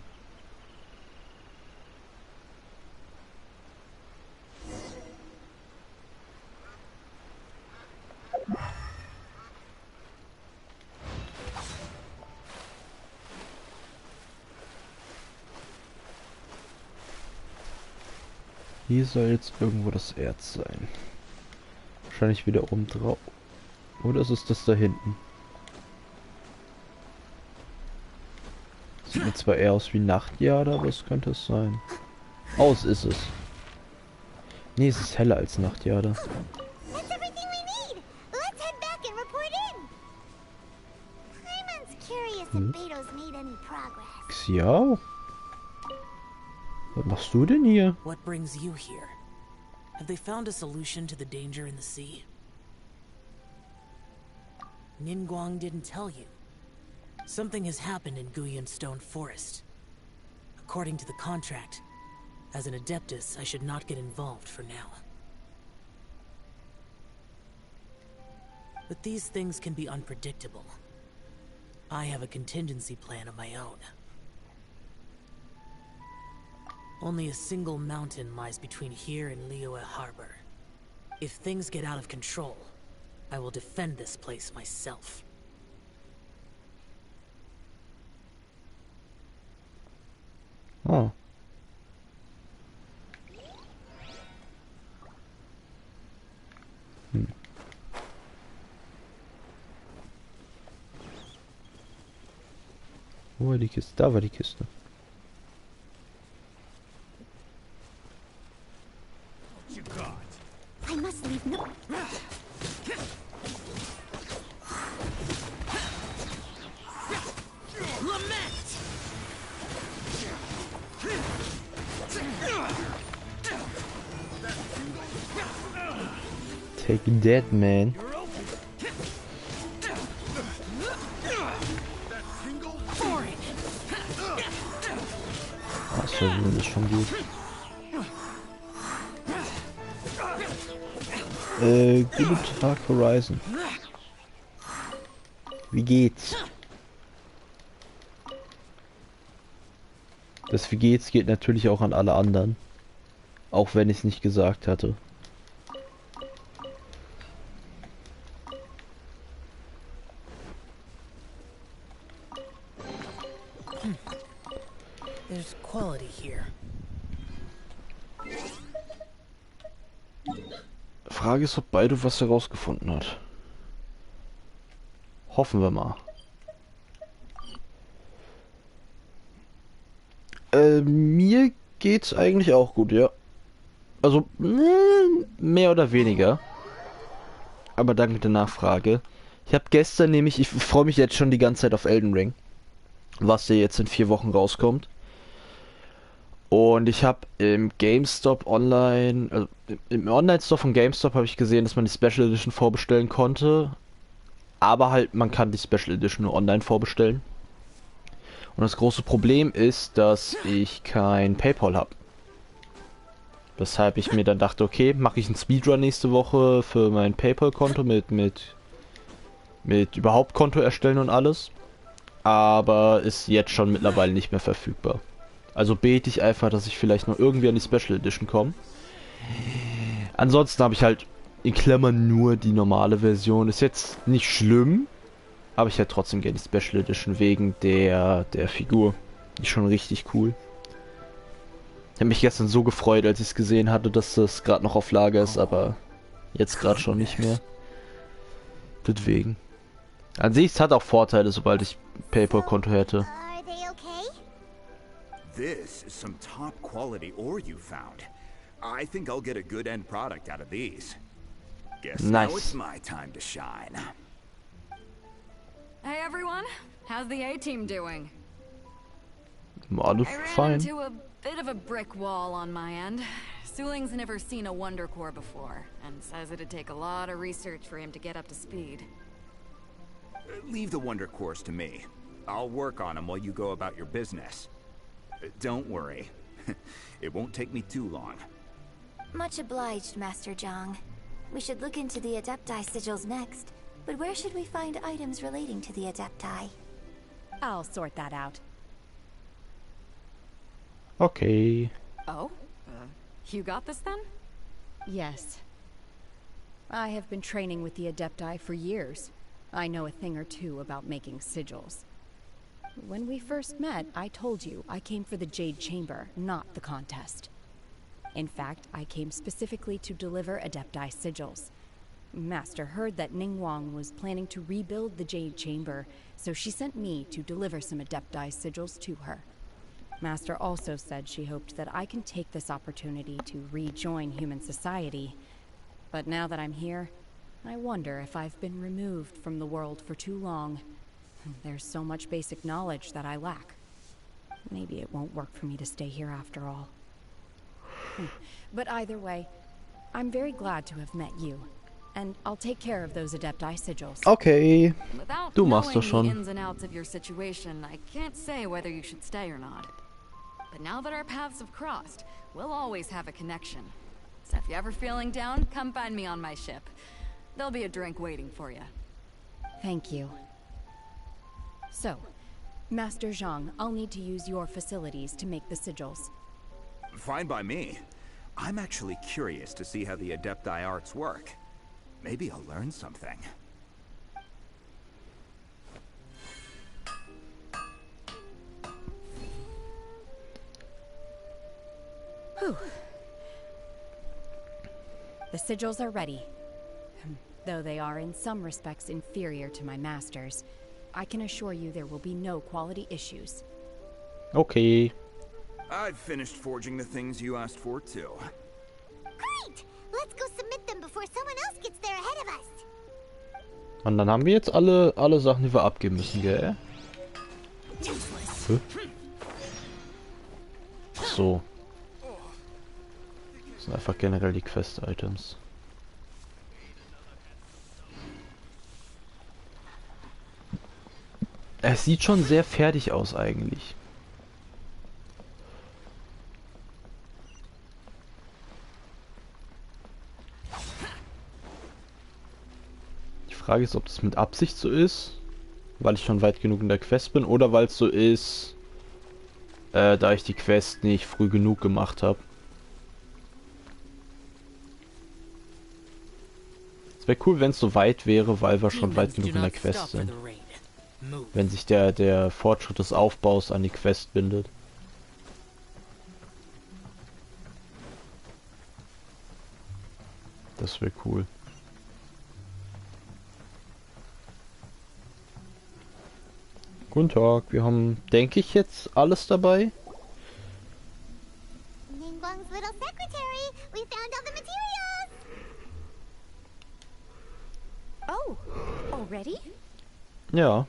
Hier soll jetzt irgendwo das Erz sein. Wahrscheinlich wieder oben drauf. Oder ist es das da hinten? Sieht mir zwar eher aus wie Nachtjade, aber es könnte es sein. Aus ist es. Nee, es ist heller als Nachtjade. That's everything we need. Let's head back and report in. Paimon's curious if Beto's made any progress. Xiao? Was machst du denn hier? What brings you here? Have they found a solution to the danger in the sea? Ningguang didn't tell you. Something has happened in Guyan Stone Forest. According to the contract, as an Adeptus, I should not get involved for now. But these things can be unpredictable. I have a contingency plan of my own. Only a single mountain lies between here and Liyue Harbor. If things get out of control, I will defend this place myself. Oh. Wo war die Kiste? Da war die Kiste. Take that, man. Das Verwirren ist schon gut. Guten Tag, Horizon. Wie geht's? Das Wie geht's geht natürlich auch an alle anderen. Auch wenn ich es nicht gesagt hatte. There's quality here. Frage ist, ob beide was herausgefunden hat. Hoffen wir mal. Mir geht's eigentlich auch gut, ja. Also, mehr oder weniger. Aber danke der Nachfrage. Ich habe gestern nämlich, ich freue mich jetzt schon die ganze Zeit auf Elden Ring. Was ja jetzt in 4 Wochen rauskommt. Und ich habe im GameStop Online, also im Online-Store von GameStop habe ich gesehen, dass man die Special Edition vorbestellen konnte. Aber halt, man kann die Special Edition nur online vorbestellen. Und das große Problem ist, dass ich kein PayPal habe. Weshalb ich mir dann dachte, okay, mache ich einen Speedrun nächste Woche für mein PayPal-Konto mit überhaupt Konto erstellen und alles. Aber ist jetzt schon mittlerweile nicht mehr verfügbar. Also bete ich einfach, dass ich vielleicht noch irgendwie an die Special Edition komme. Ansonsten habe ich halt in Klammern nur die normale Version. Ist jetzt nicht schlimm, aber ich hätte trotzdem gerne die Special Edition wegen der Figur. Die ist schon richtig cool. Ich habe mich gestern so gefreut, als ich es gesehen hatte, dass das gerade noch auf Lager ist, aber jetzt gerade schon nicht mehr. Deswegen. An sich hat auch Vorteile, sobald ich PayPal-Konto hätte. This is some top quality ore you found. I think I'll get a good end product out of these. Guess now it's my time to shine. Hey everyone, how's the A-team doing? Alles I ran fine. into a bit of a brick wall on my end. Suling's never seen a Wonder Core before, and says it'd take a lot of research for him to get up to speed. Leave the Wonder Cores to me. I'll work on them while you go about your business. Don't worry. It won't take me too long. Much obliged, Master Zhang. We should look into the Adepti sigils next. But where should we find items relating to the Adepti? I'll sort that out. Okay. Oh? You got this then? Yes. I have been training with the Adepti for years. I know a thing or two about making sigils. When we first met, I told you I came for the Jade Chamber, not the contest. In fact, I came specifically to deliver Adepti sigils. Master heard that Ningguang was planning to rebuild the Jade Chamber, so she sent me to deliver some Adepti sigils to her. Master also said she hoped that I can take this opportunity to rejoin human society. But now that I'm here, I wonder if I've been removed from the world for too long. There's so much basic knowledge that I lack. Maybe it won't work for me to stay here after all. But either way, I'm very glad to have met you. And I'll take care of those Adepti sigils. Okay. Without Du machst das knowing the schon. ins and outs of your situation, I can't say whether you should stay or not. But now that our paths have crossed, we'll always have a connection. So if you're ever feeling down, come find me on my ship. There'll be a drink waiting for you. Thank you. So, Master Zhang, I'll need to use your facilities to make the sigils. Fine by me. I'm actually curious to see how the Adepti arts work. Maybe I'll learn something. Whew. The sigils are ready. Though they are in some respects inferior to my master's, I can assure you there will be no quality issues. Okay. I've finished forging the things you asked for, too. Great! Let's go submit them before someone else gets there ahead of us. Und dann haben wir jetzt alle Sachen, die wir abgeben müssen, gell? So. Das sind einfach generell die Quest-Items. Es sieht schon sehr fertig aus eigentlich. Die Frage ist, ob das mit Absicht so ist, weil ich schon weit genug in der Quest bin, oder weil es so ist, da ich die Quest nicht früh genug gemacht habe. Es wäre cool, wenn es so weit wäre, weil wir schon weit genug in der Quest sind. Wenn sich der Fortschritt des Aufbaus an die Quest bindet. Das wäre cool. Guten Tag, wir haben, denke ich, jetzt alles dabei. Ningguang's little secretary, we found all the materials! Oh, already? Ja.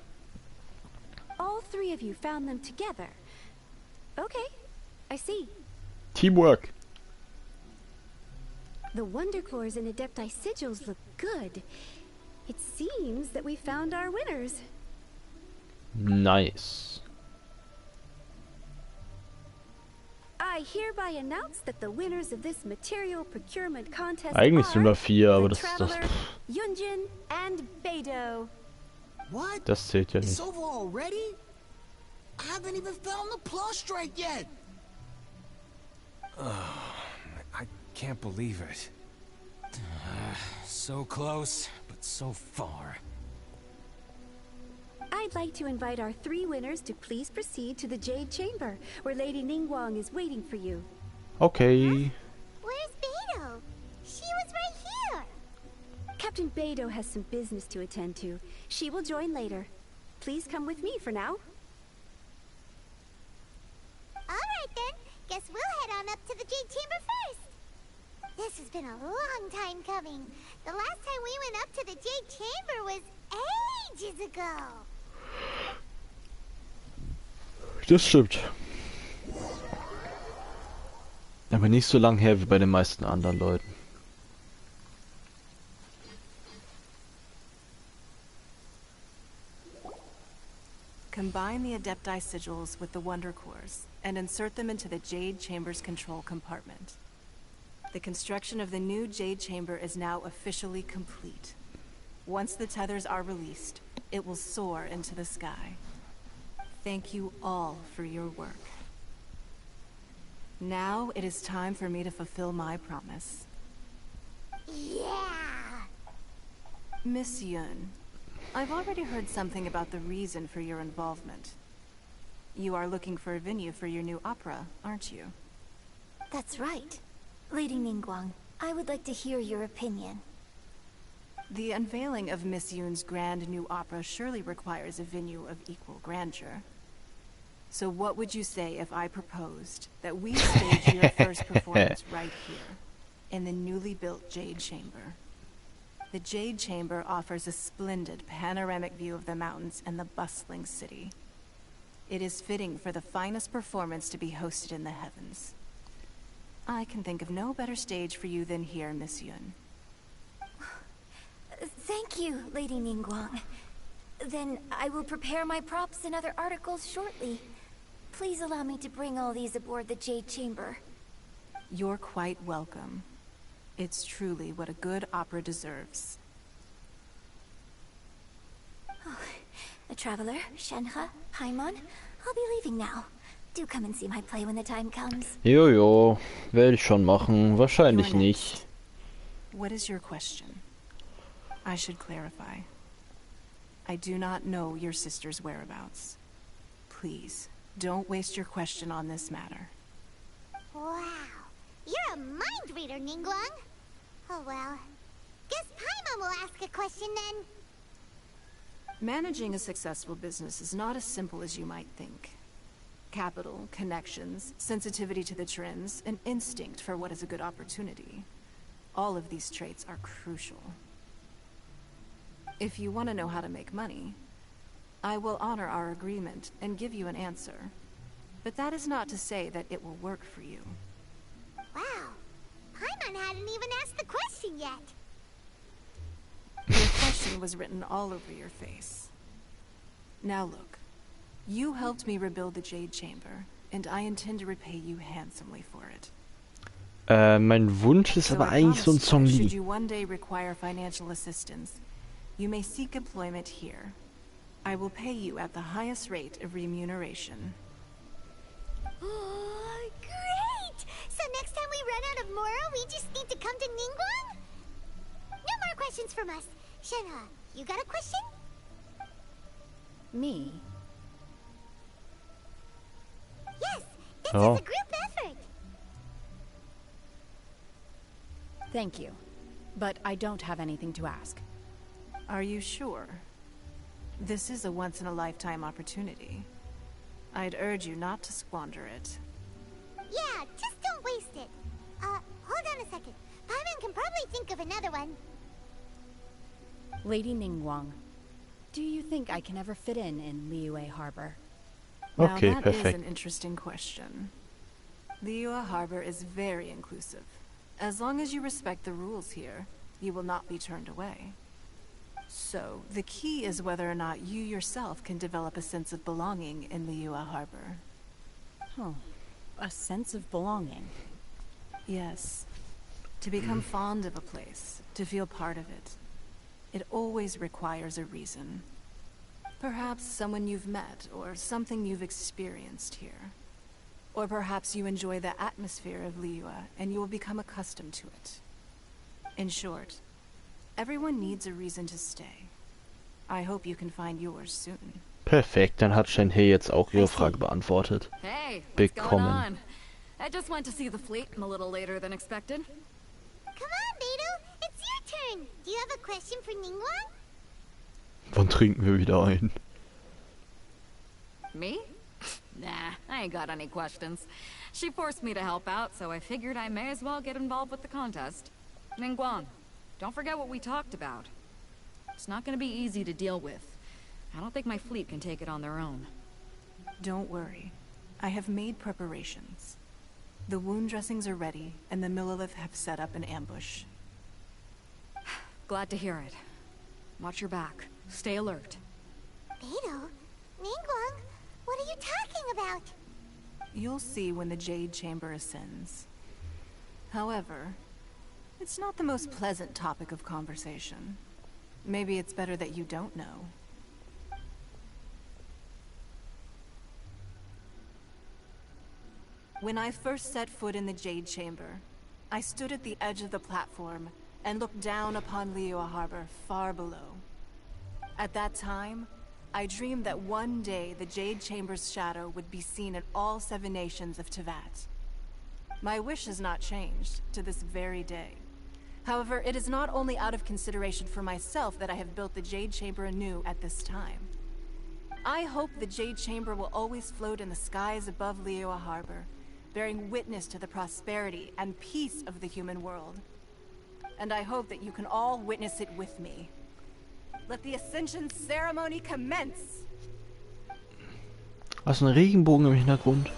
All three of you found them together. Okay, I see. Teamwork. The Wonder Cores and Adepti sigils look good. It seems that we found our winners. Nice. I hereby announce that the winners of this material procurement contest Eigentlich sind wir are 4, aber the das Traveler, Yunjin, and Beidou. What? Das zählt ja It's nicht. over already? I haven't even found the Plustrite yet. I can't believe it. So close, but so far. I'd like to invite our three winners to please proceed to the Jade Chamber, where Lady Ningguang is waiting for you. Okay. Where's Beidou? She was right here! Captain Beidou has some business to attend to. She will join later. Please come with me for now. Alright then, guess we'll head on up to the Jade Chamber first! This has been a long time coming. The last time we went up to the Jade Chamber was ages ago. Das stimmt. Aber nicht so lang her wie bei den meisten anderen Leuten. Combine the Adepti sigils with the Wonder Cores and insert them into the Jade Chamber's control compartment. The construction of the new Jade Chamber is now officially complete. Once the tethers are released, it will soar into the sky. Thank you all for your work. Now it is time for me to fulfill my promise. Yeah! Miss Yun, I've already heard something about the reason for your involvement. You are looking for a venue for your new opera, aren't you? That's right. Lady Ningguang, I would like to hear your opinion. The unveiling of Miss Yun's grand new opera surely requires a venue of equal grandeur. So what would you say if I proposed that we stage your first performance right here, in the newly built Jade Chamber? The Jade Chamber offers a splendid panoramic view of the mountains and the bustling city. It is fitting for the finest performance to be hosted in the heavens. I can think of no better stage for you than here, Miss Yun. Thank you, Lady Ningguang. Then I will prepare my props and other articles shortly. Please allow me to bring all these aboard the Jade Chamber. You're quite welcome. It's truly what a good opera deserves. Oh, a traveler, Shenhe, Paimon, I'll be leaving now. Do come and see my play when the time comes. Jojo, werde ich schon machen. Wahrscheinlich nicht. What is your question? I should clarify. I do not know your sister's whereabouts. Please, don't waste your question on this matter. Wow, you're a mind reader, Ningguang. Oh well, guess Paimon will ask a question then. Managing a successful business is not as simple as you might think. Capital, connections, sensitivity to the trends, and instinct for what is a good opportunity. All of these traits are crucial. If you want to know how to make money, I will honor our agreement and give you an answer. But that is not to say that it will work for you. Wow, Paimon hadn't even asked the question yet. Your question was written all over your face. Now look, You helped me rebuild the Jade Chamber, and I intend to repay you handsomely for it. Mein Wunsch ist aber eigentlich so ein Should Zombie. you one day require financial assistance, you may seek employment here. I will pay you at the highest rate of remuneration. Oh, great! So next time we run out of Moro, we just need to come to Ningguang? No more questions from us. Shenhe, you got a question? Me? Yes, this Oh. is a group effort. Thank you. But I don't have anything to ask. Are you sure? This is a once-in-a-lifetime opportunity. I'd urge you not to squander it. Yeah, just don't waste it. Hold on a second. Paimon can probably think of another one. Lady Ningguang, do you think I can ever fit in Liyue Harbor? Okay, now that is perfect. an interesting question. Liyue Harbor is very inclusive. As long as you respect the rules here, you will not be turned away. So, the key is whether or not you yourself can develop a sense of belonging in Liyue Harbor. Oh, a sense of belonging. Yes. To become fond of a place, to feel part of it, it always requires a reason. Perhaps someone you've met, or something you've experienced here. Or perhaps you enjoy the atmosphere of Liyue, and you will become accustomed to it. In short, everyone needs a reason to stay. I hope you can find yours soon. Perfekt, dann hat Shenhe jetzt auch ihre Frage beantwortet. Hey, what's going Bekommen. on? I just went to see the fleet a little later than expected. Come on, Beidou, it's your turn. Do you have a question for Ningguang? Wann trinken wir wieder ein? Me? Nah, I ain't got any questions. She forced me to help out, so I figured I may as well get involved with the contest. Ningguang, don't forget what we talked about. It's not gonna be easy to deal with. I don't think my fleet can take it on their own. Don't worry. I have made preparations. The wound dressings are ready, and the Millelith have set up an ambush. Glad to hear it. Watch your back. Stay alert. Beidou? Ningguang? What are you talking about? You'll see when the Jade Chamber ascends. However, it's not the most pleasant topic of conversation. Maybe it's better that you don't know. When I first set foot in the Jade Chamber, I stood at the edge of the platform and looked down upon Liyue Harbor far below. At that time, I dreamed that one day the Jade Chamber's shadow would be seen in all 7 nations of Teyvat. My wish has not changed to this very day. However, it is not only out of consideration for myself that I have built the Jade Chamber anew at this time. I hope the Jade Chamber will always float in the skies above Liyue Harbor, bearing witness to the prosperity and peace of the human world. And I hope that you can all witness it with me. Let the Ascension ceremony commence! Was, ein Regenbogen im Hintergrund?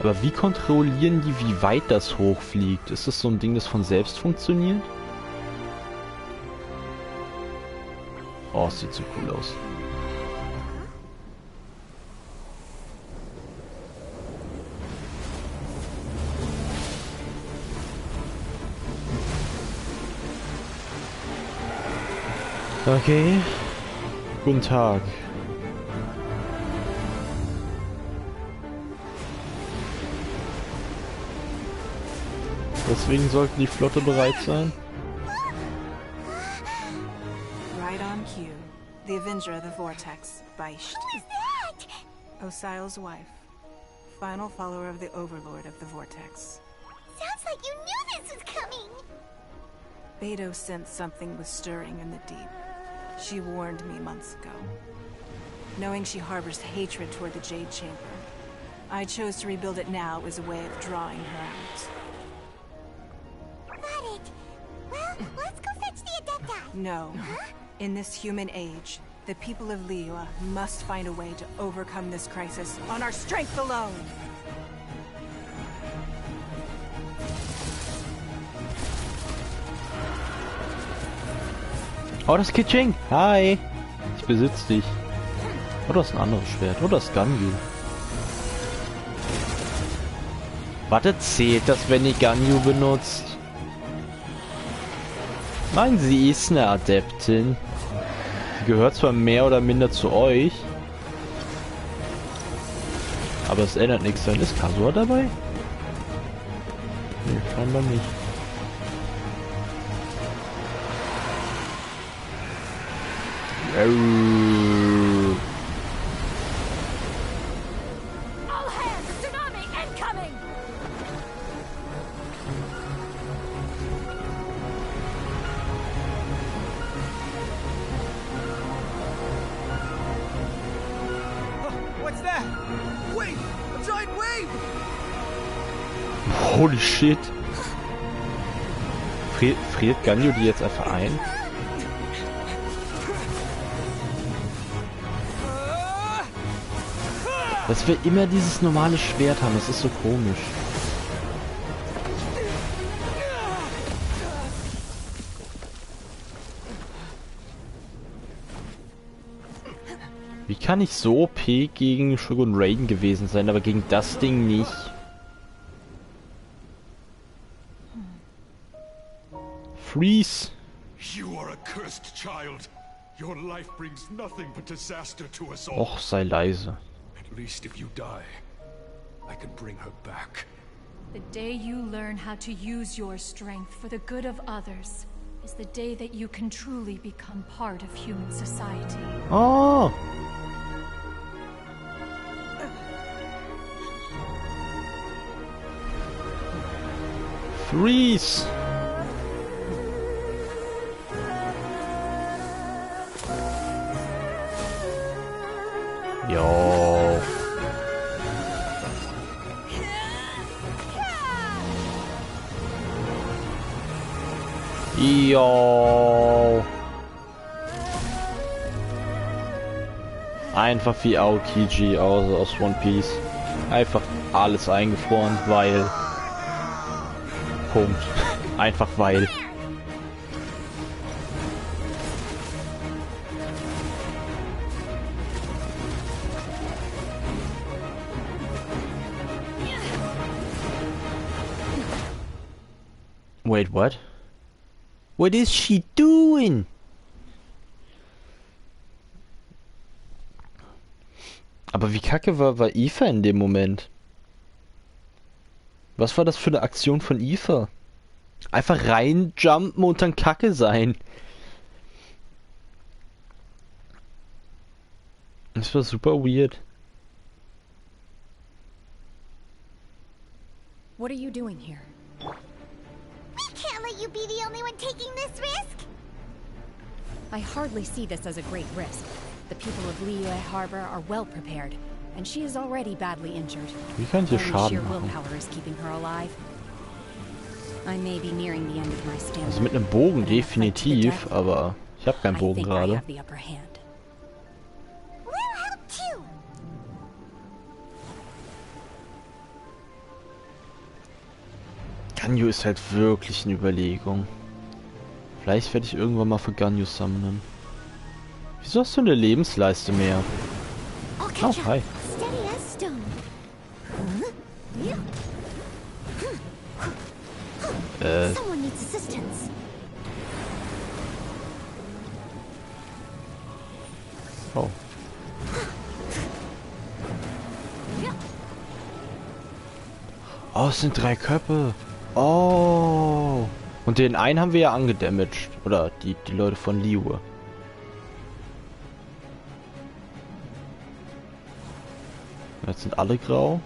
Aber wie kontrollieren die, wie weit das hochfliegt? Ist das so ein Ding, das von selbst funktioniert? Oh, es sieht so cool aus. Okay. Guten Tag. Deswegen sollten die Flotte bereit sein. Right on cue. The Avenger of the Vortex, Beisht. Who is that? Osial's wife. Final follower of the Overlord of the Vortex. Sounds like you knew this was coming. Beidou sensed something was stirring in the deep. She warned me months ago. Knowing she harbors hatred toward the Jade Chamber, I chose to rebuild it now as a way of drawing her out. Got it. Well, let's go fetch the Adepti. No. Huh? In this human age, the people of Liyue must find a way to overcome this crisis on our strength alone! Oh, das Kitching. Hi. Ich besitze dich. Oder ist ein anderes Schwert. Oder ist Ganyu. Warte, zählt das, wenn ihr Ganyu benutzt? Nein, sie ist eine Adeptin. Sie gehört zwar mehr oder minder zu euch. Aber es ändert nichts. Dann ist Kasua dabei? Nee, scheinbar nicht. All hands, tsunami incoming! What's that? Wait! A giant wave! Holy shit. Friert Ganyu die jetzt einfach ein? Dass wir immer dieses normale Schwert haben, das ist so komisch. Wie kann ich so OP gegen Shogun Raiden gewesen sein, aber gegen das Ding nicht? Freeze! You are a cursed child. Your life brings nothing but disaster to us all. Och, sei leise. At least if you die, I can bring her back. The day you learn how to use your strength for the good of others is the day that you can truly become part of human society. Oh! Freeze! Yo. Yo. Einfach wie Aokiji aus One Piece. Einfach alles eingefroren, weil... Punkt. Einfach weil... Wait, what? What is she doing? Aber wie kacke war Aoife in dem Moment? Was war das für eine Aktion von Aoife? Einfach reinjumpen und dann kacke sein. Das war super weird. What are you doing here? We can't let you be the only one taking this risk! I hardly see this as a great risk. The people of Liyue Harbor are well prepared, and she is already badly injured. Wie kann sie Only Schaden sheer machen? willpower is keeping her alive. I may be nearing the end of my stamina. Also mit einem Bogen definitiv, aber ich habe keinen Bogen gerade. The upper hand. We'll help too! Ganyu ist halt wirklich eine Überlegung. Vielleicht werde ich irgendwann mal für Ganyu summonen. Wieso hast du eine Lebensleiste mehr? Oh, hi. Steady as stone. Someone needs assistance. Oh. Oh, es sind 3 Köpfe. Oh. Und den einen haben wir ja angedamaged. Oder die Leute von Liyue. Jetzt sind alle grau.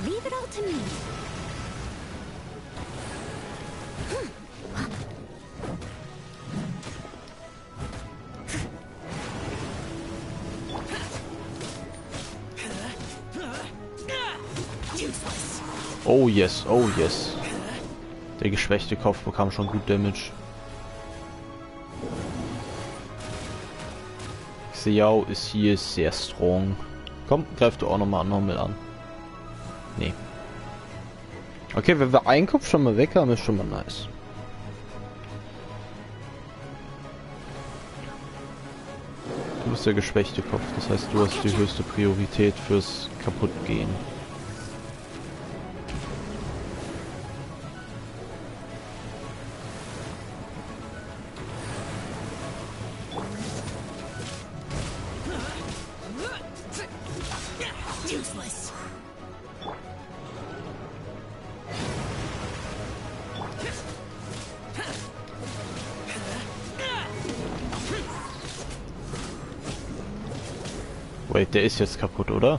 Leave it all to me. Oh yes, oh yes. Der geschwächte Kopf bekam schon gut Damage. Xiao ist hier sehr strong. Komm, greif du auch nochmal nochmal an. Nee. Okay, wenn wir einen Kopf schon mal weg haben, ist schon mal nice. Du bist der geschwächte Kopf, das heißt, du hast die höchste Priorität fürs Kaputtgehen. Useless. Wait, der ist jetzt kaputt, oder?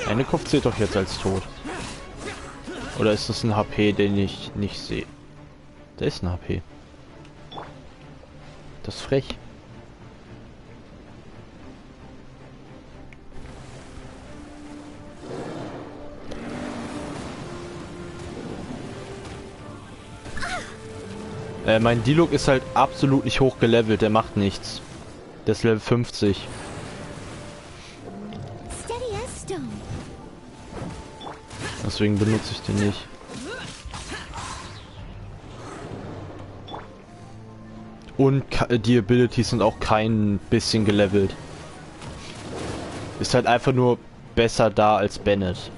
Eine Kopf zählt doch jetzt als tot. Oder ist das ein HP, den ich nicht sehe? Da ist ein HP. Das ist frech. Mein Dialog ist halt absolut nicht hoch gelevelt, der macht nichts. Der ist Level 50. Deswegen benutze ich den nicht. Und die Abilities sind auch kein bisschen gelevelt. Ist halt einfach nur besser da als Bennett.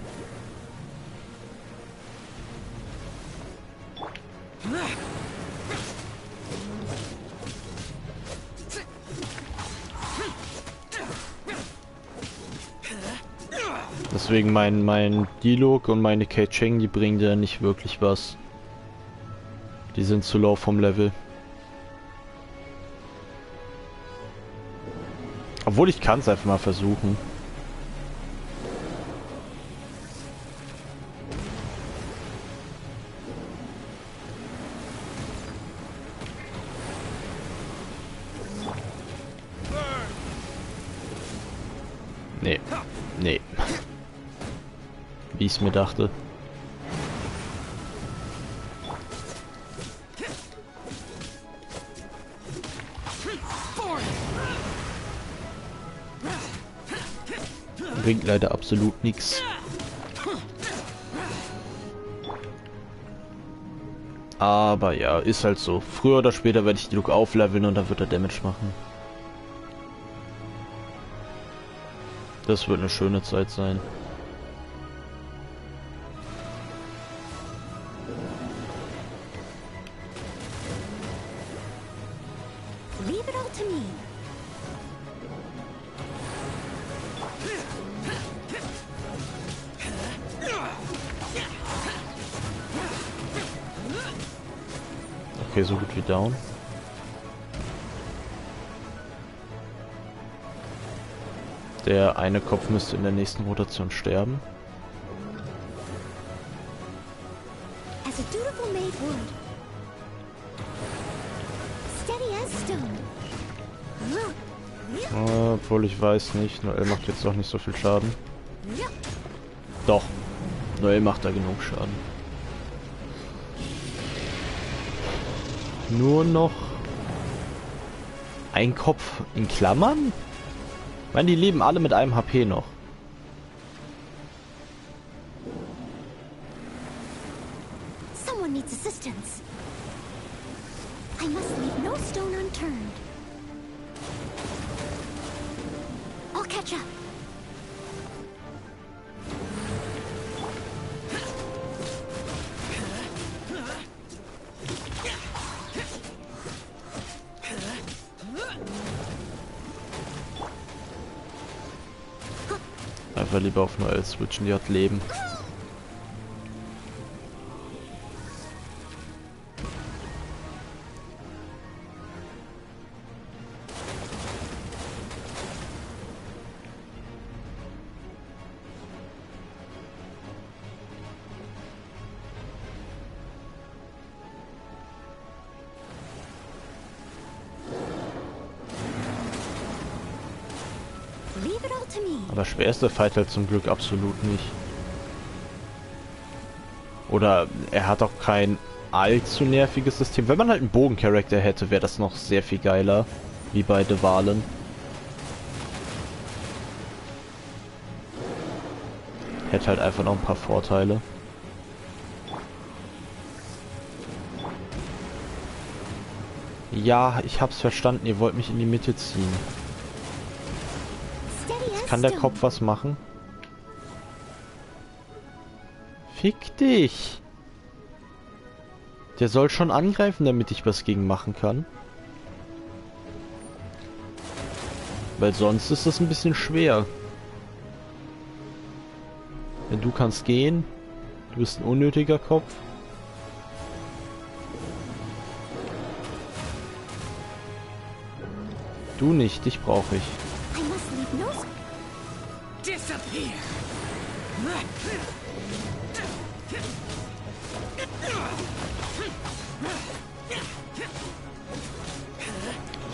Deswegen mein Dialog und meine Kei-Cheng, die bringen dir nicht wirklich was. Die sind zu low vom Level. Obwohl ich kann es einfach mal versuchen. Nee. Nee. Wie ich es mir dachte. Bringt leider absolut nichts. Aber ja, ist halt so. Früher oder später werde ich die Look aufleveln und dann wird er Damage machen. Das wird eine schöne Zeit sein. Leave it all to me. Okay, so gut wie down. Der eine Kopf müsste in der nächsten Rotation sterben. As a dutiful maid would. Steady as stone. Obwohl ich weiß nicht, Noel macht jetzt doch nicht so viel Schaden. Doch, Noel macht da genug Schaden. Nur noch ein Kopf in Klammern? Ich meine, die leben alle mit einem HP noch. Someone needs assistance. I must leave no stone unturned. I'll catch up. Einfach lieber auf Noel switchen, die hat Leben. Aber schwer ist der Fight halt zum Glück absolut nicht. Oder er hat auch kein allzu nerviges System. Wenn man halt einen Bogencharakter hätte, wäre das noch sehr viel geiler. Wie bei The Wahlen. Hätte halt einfach noch ein paar Vorteile. Ja, ich hab's verstanden. Ihr wollt mich in die Mitte ziehen. Jetzt kann der Kopf was machen? Fick dich! Der soll schon angreifen, damit ich was gegen machen kann. Weil sonst ist das ein bisschen schwer. Denn du kannst gehen. Du bist ein unnötiger Kopf. Du nicht, dich brauche ich.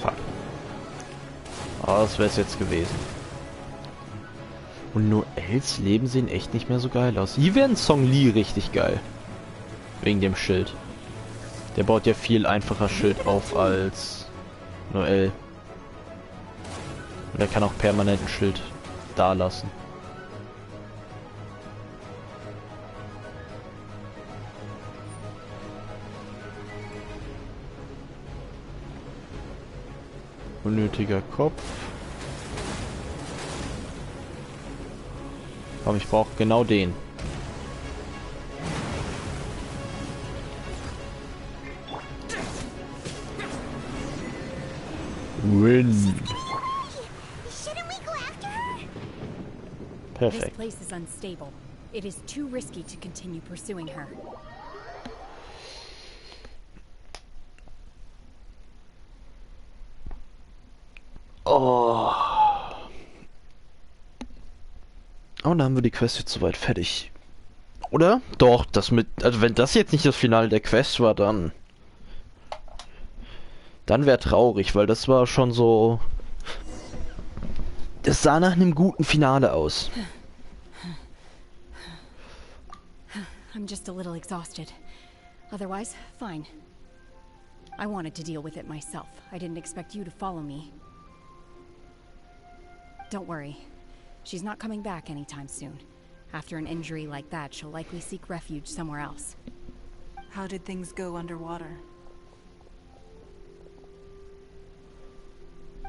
Fuck. Oh, das wäre es jetzt gewesen. Und Noels Leben sehen echt nicht mehr so geil aus. Hier wäre ein Song Li richtig geil. Wegen dem Schild. Der baut ja viel einfacher Schild auf als Noel. Und er kann auch permanent ein Schild da lassen. Unnötiger Kopf. Aber ich brauche genau den. Win. This Perfekt. place is unstable. It is too risky to continue pursuing her. Oh. Und dann haben wir die Quest jetzt soweit fertig. Oder? Doch, das mit... Also wenn das jetzt nicht das Finale der Quest war, dann... Dann wäre traurig, weil das war schon so... Das sah nach einem guten Finale aus. I'm just a little exhausted. Otherwise, fine. I wanted to deal with it myself. I didn't expect you to follow me. Don't worry. She's not coming back anytime soon. After an injury like that, she'll likely seek refuge somewhere else. How did things go underwater?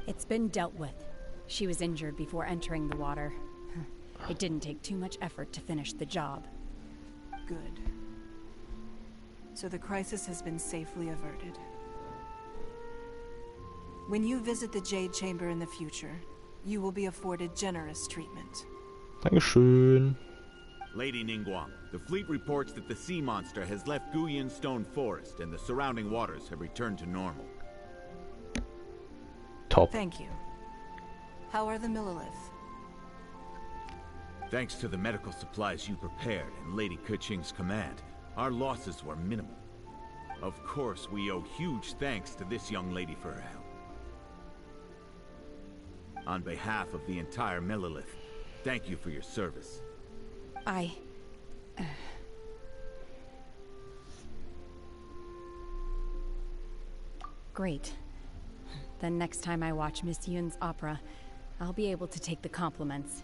It's been dealt with. She was injured before entering the water. It didn't take too much effort to finish the job. Good. So the crisis has been safely averted. When you visit the Jade Chamber in the future, you will be afforded generous treatment. Dankeschön. Lady Ningguang, the fleet reports that the sea monster has left Guyun Stone Forest and the surrounding waters have returned to normal. Top. Thank you. How are the Millilith? Thanks to the medical supplies you prepared and Lady Keqing's command, our losses were minimal. Of course, we owe huge thanks to this young lady for her help. On behalf of the entire Millilith, thank you for your service. Great. Then next time I watch Miss Yun's opera, I'll be able to take the compliments.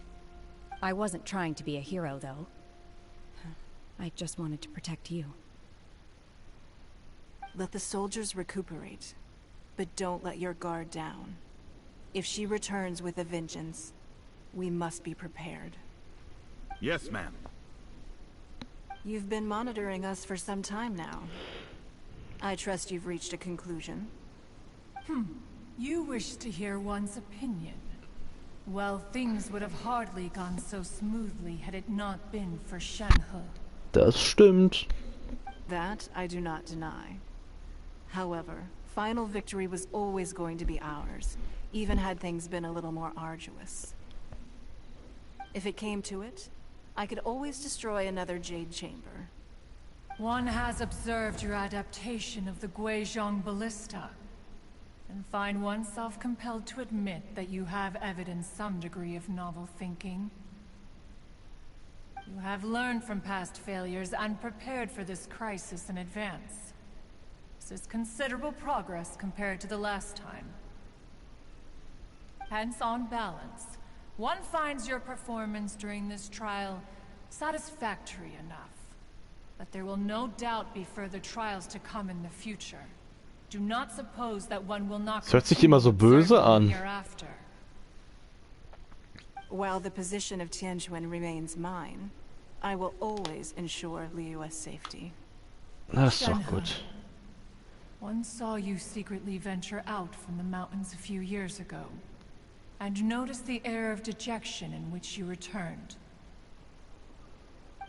I wasn't trying to be a hero, though. I just wanted to protect you. Let the soldiers recuperate, but don't let your guard down. If she returns with a vengeance, we must be prepared. Yes, ma'am. You've been monitoring us for some time now. I trust you've reached a conclusion. You wish to hear one's opinion. Well, things would have hardly gone so smoothly had it not been for Shanhe. Das stimmt. That I do not deny. However, final victory was always going to be ours, even had things been a little more arduous. If it came to it, I could always destroy another Jade Chamber. One has observed your adaptation of the Guizhong Ballista, and find oneself compelled to admit that you have evidenced some degree of novel thinking. You have learned from past failures and prepared for this crisis in advance. This is considerable progress compared to the last time. Hence, on balance, one finds your performance during this trial satisfactory enough. But there will no doubt be further trials to come in the future. Do not suppose that one will not Es hört sich immer so böse an. hereafter. While the position of Tianjuan remains mine, I will always ensure Liyue's safety. Das ist doch gut. One saw you secretly venture out from the mountains a few years ago, and noticed the air of dejection in which you returned.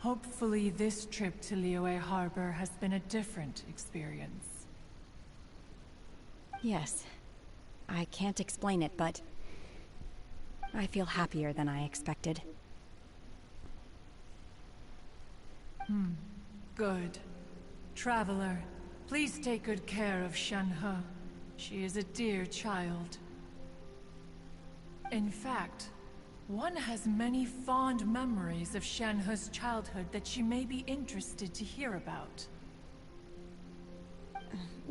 Hopefully this trip to Liyue Harbor has been a different experience. Yes. I can't explain it, but I feel happier than I expected. Good. Traveler, please take good care of Shenhe. She is a dear child. In fact, one has many fond memories of Shenhe's childhood that she may be interested to hear about.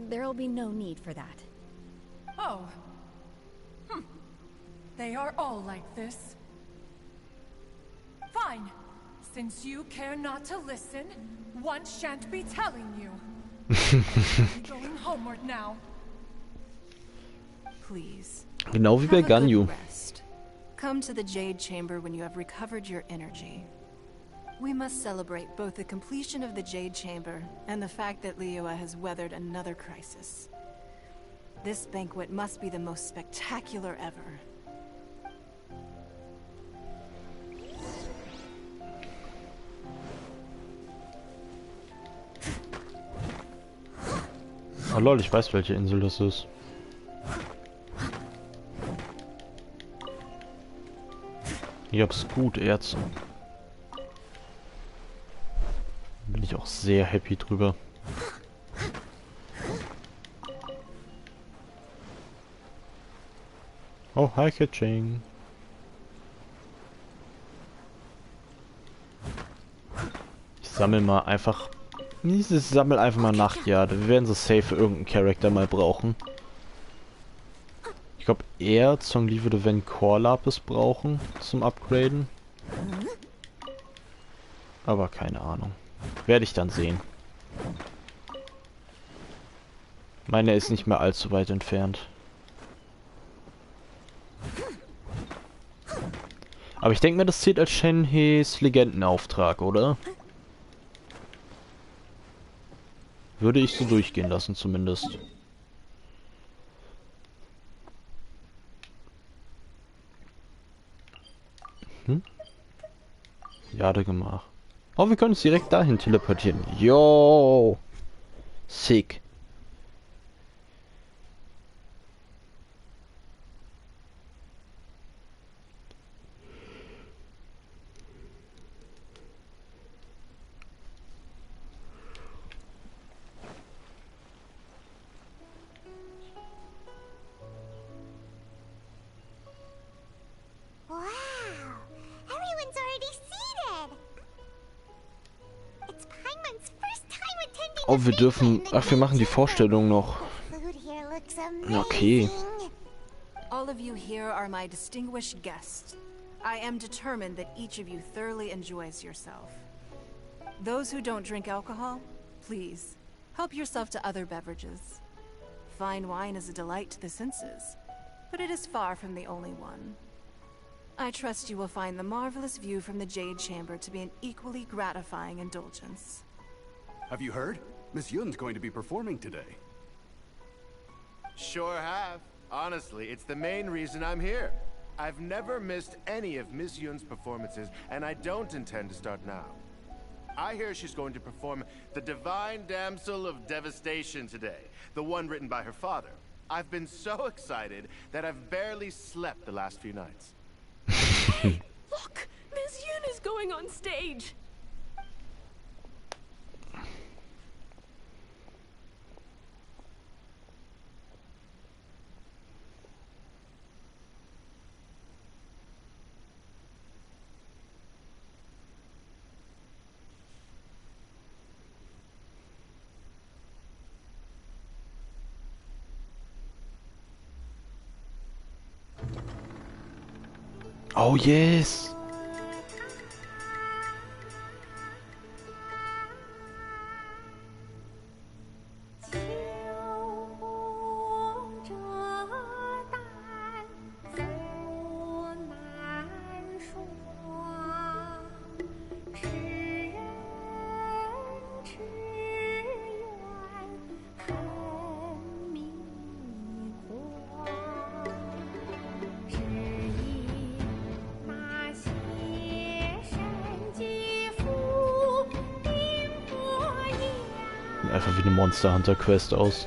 There'll be no need for that. Oh. They are all like this. Fine. Since you care not to listen, one shan't be telling you. I'm going homeward now. Please. Genau wie bei Ganyu. Come to the Jade Chamber when you have recovered your energy. We must celebrate both the completion of the Jade Chamber and the fact that Liyue has weathered another crisis. This banquet must be the most spectacular ever. Oh lol, ich weiß, welche Insel das ist. Ich hab's gut, Erze. Bin ich auch sehr happy drüber. Oh, hi Kitching. Ich sammle mal einfach... Ich sammle einfach mal Nachtjade. Wir werden so safe für irgendeinen Charakter mal brauchen. Ich glaube, er, Zhongli, würde wenn Core Lapis brauchen zum Upgraden. Aber keine Ahnung. Werde ich dann sehen. Meine ist nicht mehr allzu weit entfernt. Aber ich denke mir, das zählt als Shenhes Legendenauftrag, oder? Würde ich so durchgehen lassen, zumindest. Jade-Gemach. Oh, wir können uns direkt dahin teleportieren. Yo! Sick. Wow! Everyone's already seated! It's Paimon's first time attending. Oh, wir dürfen... Ach, wir machen die Vorstellung noch. Food here looks amazing. Okay. All of you here are my distinguished guests. I am determined that each of you thoroughly enjoys yourself. Those who don't drink alcohol, please, help yourself to other beverages. Fine wine is a delight to the senses, but it is far from the only one. I trust you will find the marvelous view from the Jade Chamber to be an equally gratifying indulgence. Have you heard? Miss Yun's going to be performing today. Sure have. Honestly, it's the main reason I'm here. I've never missed any of Miss Yun's performances, and I don't intend to start now. I hear she's going to perform the Divine Damsel of Devastation today, the one written by her father. I've been so excited that I've barely slept the last few nights. Look! Miss Yun is going on stage! Oh yes! Einfach wie eine Monster Hunter Quest aus.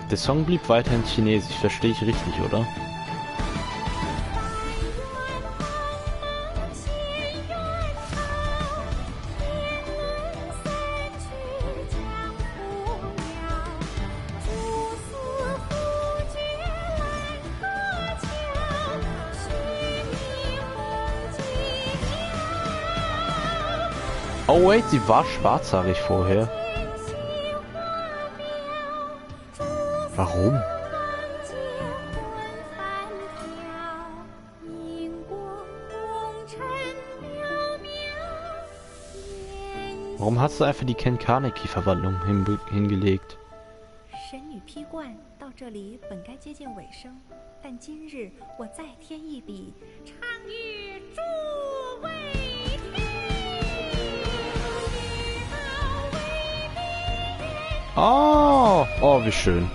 Der Song blieb weiterhin chinesisch, verstehe ich richtig, oder? Oh wait, sie war schwarzhaarig vorher. Warum? Warum hast du einfach die Ken Kaneki-Verwandlung hingelegt? 神女劈冠到这里本该接近尾声，但今日我再添一笔，唱与诸位Oh, oh, wie schön.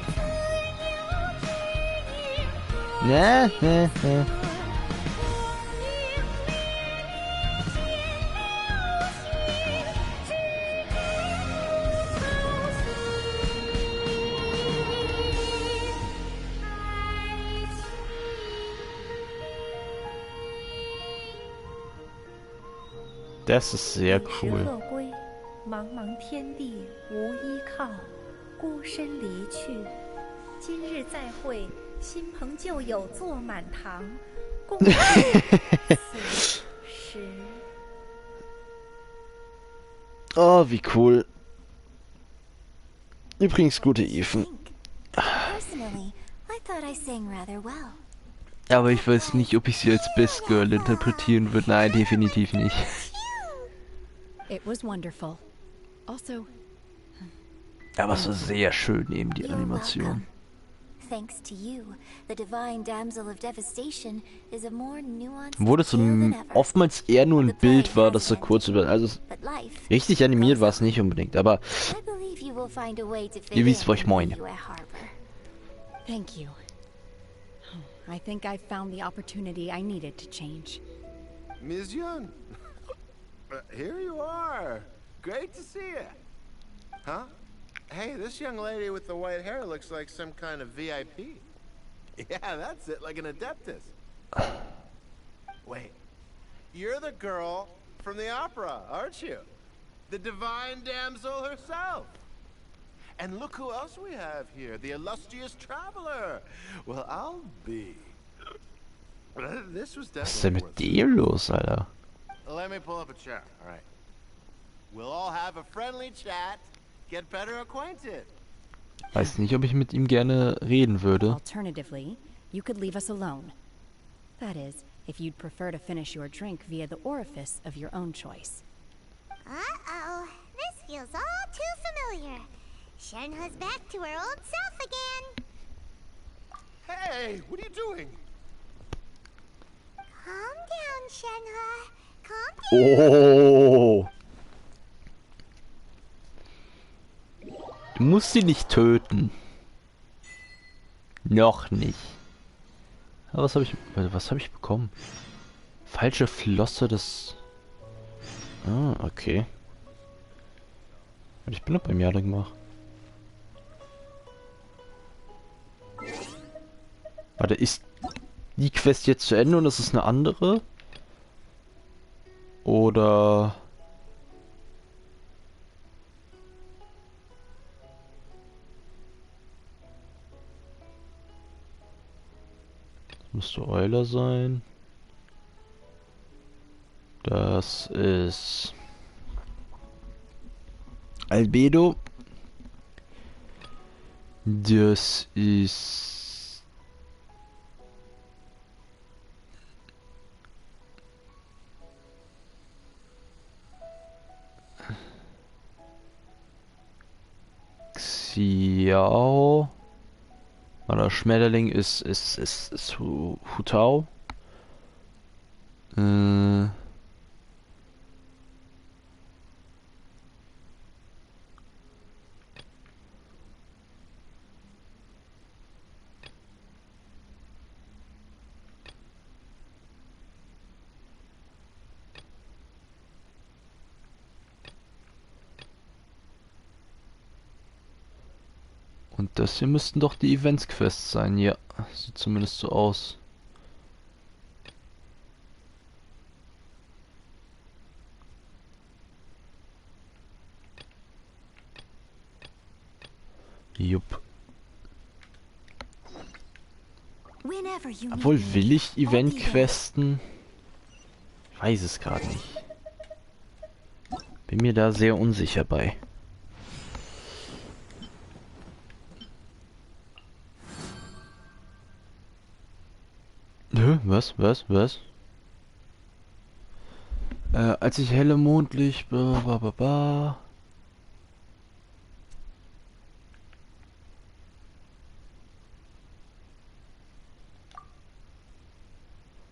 Ne, ne, ne. Das ist sehr cool. 茫茫天地无依靠，孤身离去。今日再会，新朋旧友坐满堂，共度此时。 Oh, wie cool. Übrigens, gute Even. Personally, I thought I sang rather well. Aber ich weiß nicht, ob ich sie als Best Girl interpretieren würde. Nein, definitiv nicht. It was wonderful. Also, aber es war sehr schön eben die Animation. Thanks to you, the divine damsel of devastation is a more nuanced. Wo das so oftmals eher nur ein Bild war, das so kurz über, also richtig animiert war es nicht unbedingt, aber ihr wisst, was ich meine. Thank you. I think I found the opportunity I needed to change. Ms. Yun, here you are. Great to see you. Huh? Hey, this young lady with the white hair looks like some kind of VIP. Yeah, that's it, like an Adeptus. Wait, you're the girl from the opera, aren't you? The divine damsel herself. And look who else we have here, the illustrious traveler. Well, I'll be. This was Was ist denn definitely mit dir los, Alter? Let me pull up a chair, all right. We'll all have a friendly chat, get better acquainted. Weiß nicht, ob ich mit ihm gerne reden würde. Alternatively, you could leave us alone. That is, if you'd prefer to finish your drink via the orifice of your own choice. Uh-oh, this feels all too familiar. Shenhe's back to her old self again. Hey, what are you doing? Calm down, Shenhe. Calm down. Oh. Du musst sie nicht töten. Noch nicht. Aber was habe ich bekommen? Falsche Flosse des... Ah, okay. Ich bin noch beim Jahr gemacht. Warte, ist die Quest jetzt zu Ende und es ist eine andere? Oder... Das müsste Euler sein. Das ist Albedo. Das ist Xiao. Oder Schmetterling ist Hutao. Und das hier müssten doch die Events-Quests sein, ja. Sieht zumindest so aus. Jupp. Obwohl, will ich Event-Questen? Ich weiß es gerade nicht. Bin mir da sehr unsicher bei. Was? Als ich helle Mondlicht...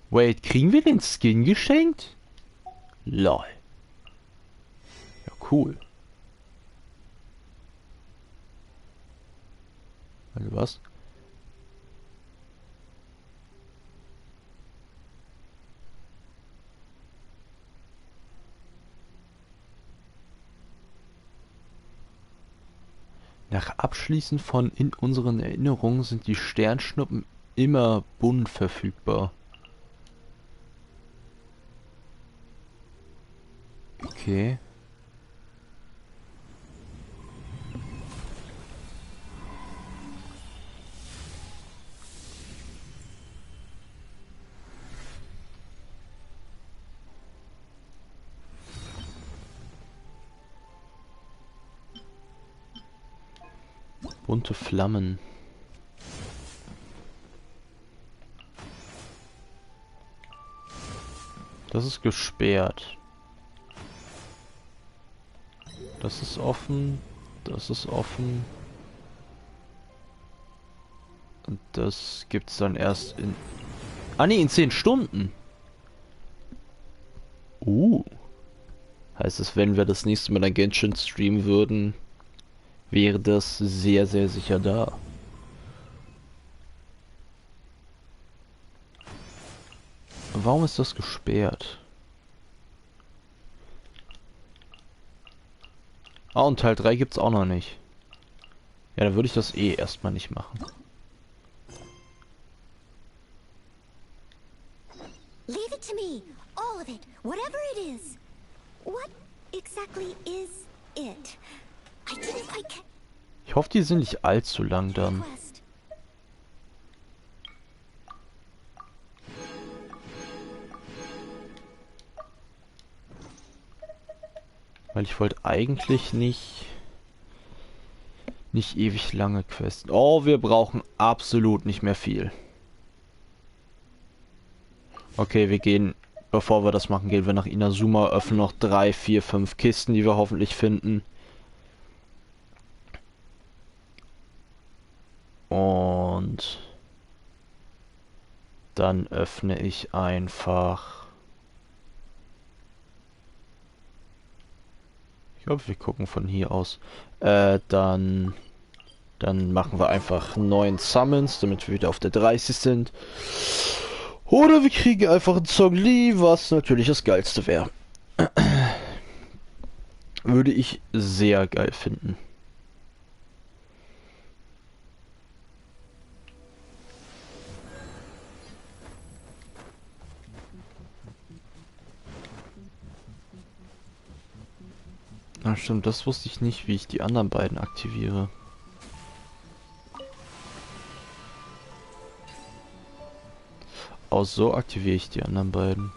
Wait, kriegen wir den Skin geschenkt? Lol. Ja, cool. Also was? Nach Abschließen von in unseren Erinnerungen sind die Sternschnuppen immer bunt verfügbar. Okay. Bunte Flammen. Das ist gesperrt. Das ist offen. Das ist offen. Und das gibt's dann erst in... Ah ne, in 10 Stunden. Heißt es, wenn wir das nächste Mal ein Genshin streamen würden, wäre das sehr, sehr sicher da. Warum ist das gesperrt? Ah, und Teil 3 gibt's auch noch nicht. Ja, dann würde ich das eh erstmal nicht machen. Leave it to me. All of it. Whatever it is. What exactly is it? I didn't quite Ich hoffe, die sind nicht allzu lang dann. Weil ich wollte eigentlich nicht ewig lange Quests. Oh, wir brauchen absolut nicht mehr viel. Okay, wir gehen, bevor wir das machen, gehen wir nach Inazuma, öffnen noch 3, 4, 5 Kisten, die wir hoffentlich finden. Und dann öffne ich einfach... Ich glaube, wir gucken von hier aus. Dann machen wir einfach 9 Summons, damit wir wieder auf der 30 sind. Oder wir kriegen einfach einen Zhongli, was natürlich das Geilste wäre. Würde ich sehr geil finden. Ach stimmt, das wusste ich nicht, wie ich die anderen beiden aktiviere. Oh, so aktiviere ich die anderen beiden.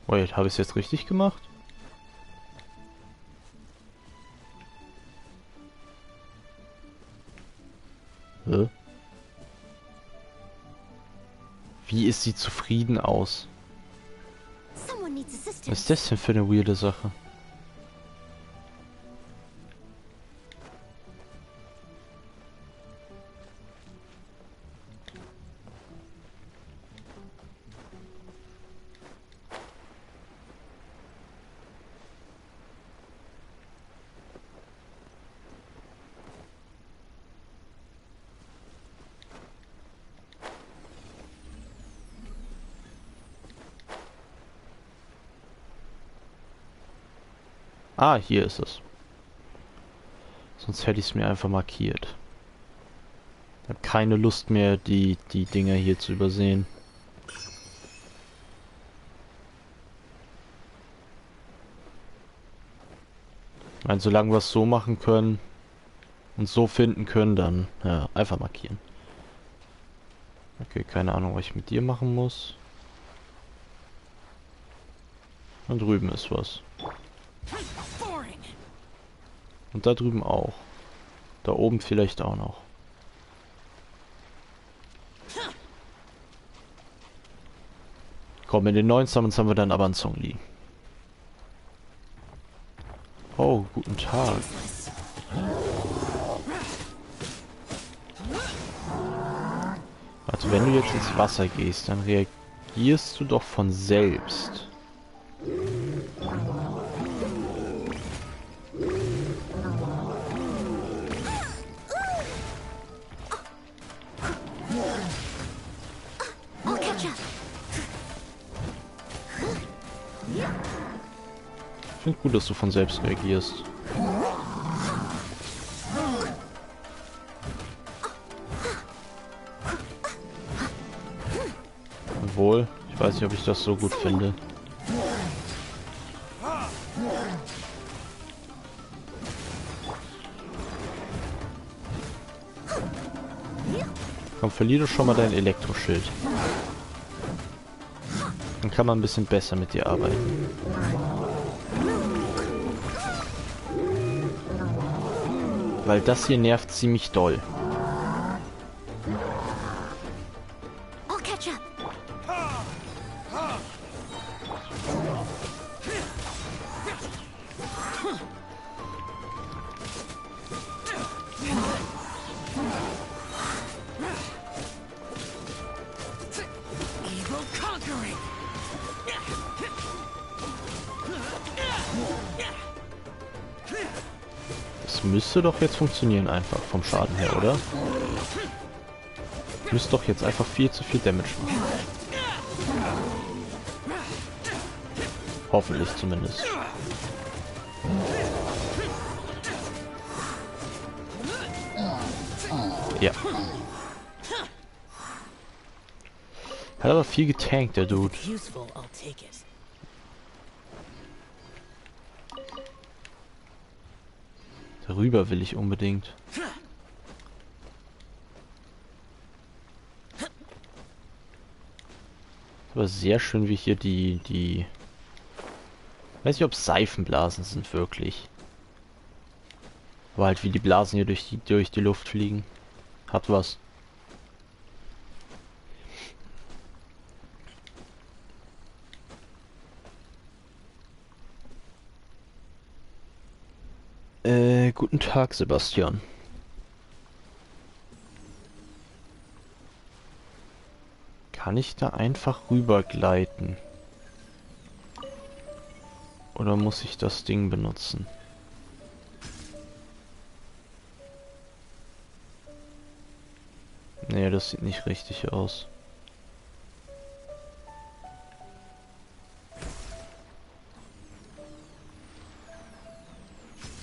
Wait, habe ich es jetzt richtig gemacht? Hä? Wie ist sie zufrieden aus? Was ist das denn für eine weirde Sache? Ah, hier ist es. Sonst hätte ich es mir einfach markiert. Ich habe keine Lust mehr, die Dinger hier zu übersehen. Ich meine, solange wir es so machen können und so finden können, dann ja, einfach markieren. Okay, keine Ahnung, was ich mit dir machen muss. Und drüben ist was. Und da drüben auch. Da oben vielleicht auch noch. Komm, in den neuen Summons haben wir dann aber einen Song liegen. Oh, guten Tag. Also wenn du jetzt ins Wasser gehst, dann reagierst du doch von selbst. Ich finde gut, dass du von selbst reagierst. Obwohl, ich weiß nicht, ob ich das so gut finde. Komm, verliere schon mal dein Elektroschild. Dann kann man ein bisschen besser mit dir arbeiten. Weil das hier nervt ziemlich doll. Das müsste doch jetzt funktionieren einfach vom Schaden her, oder? Müsste doch jetzt einfach viel zu viel Damage machen. Hoffentlich zumindest. Ja. Hat aber viel getankt, der Dude. Darüber will ich unbedingt. Aber sehr schön, wie hier die... Weiß nicht, ob Seifenblasen sind wirklich. Aber halt, wie die Blasen hier durch die Luft fliegen. Hat was. Guten Tag, Sebastian. Kann ich da einfach rübergleiten? Oder muss ich das Ding benutzen? Nee, das sieht nicht richtig aus.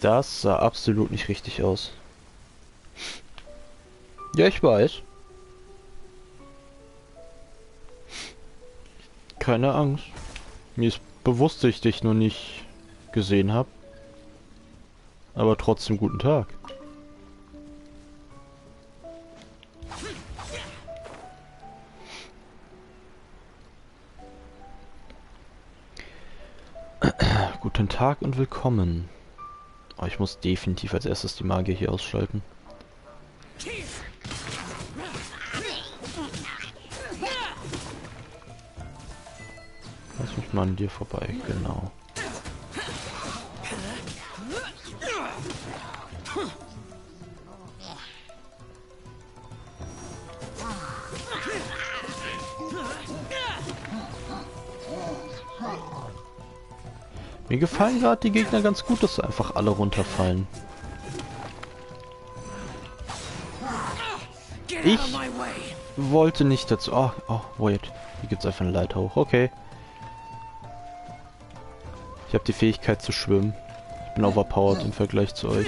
Das sah absolut nicht richtig aus. Ja, ich weiß. Keine Angst. Mir ist bewusst, dass ich dich noch nicht gesehen habe. Aber trotzdem guten Tag. Guten Tag und willkommen. Oh, ich muss definitiv als erstes die Magie hier ausschalten. Lass mich mal an dir vorbei, genau. Mir gefallen gerade die Gegner ganz gut, dass sie einfach alle runterfallen. Ich wollte nicht dazu... Oh, wait. Hier gibt's einfach eine Leiter hoch. Okay. Ich habe die Fähigkeit zu schwimmen. Ich bin overpowered im Vergleich zu euch.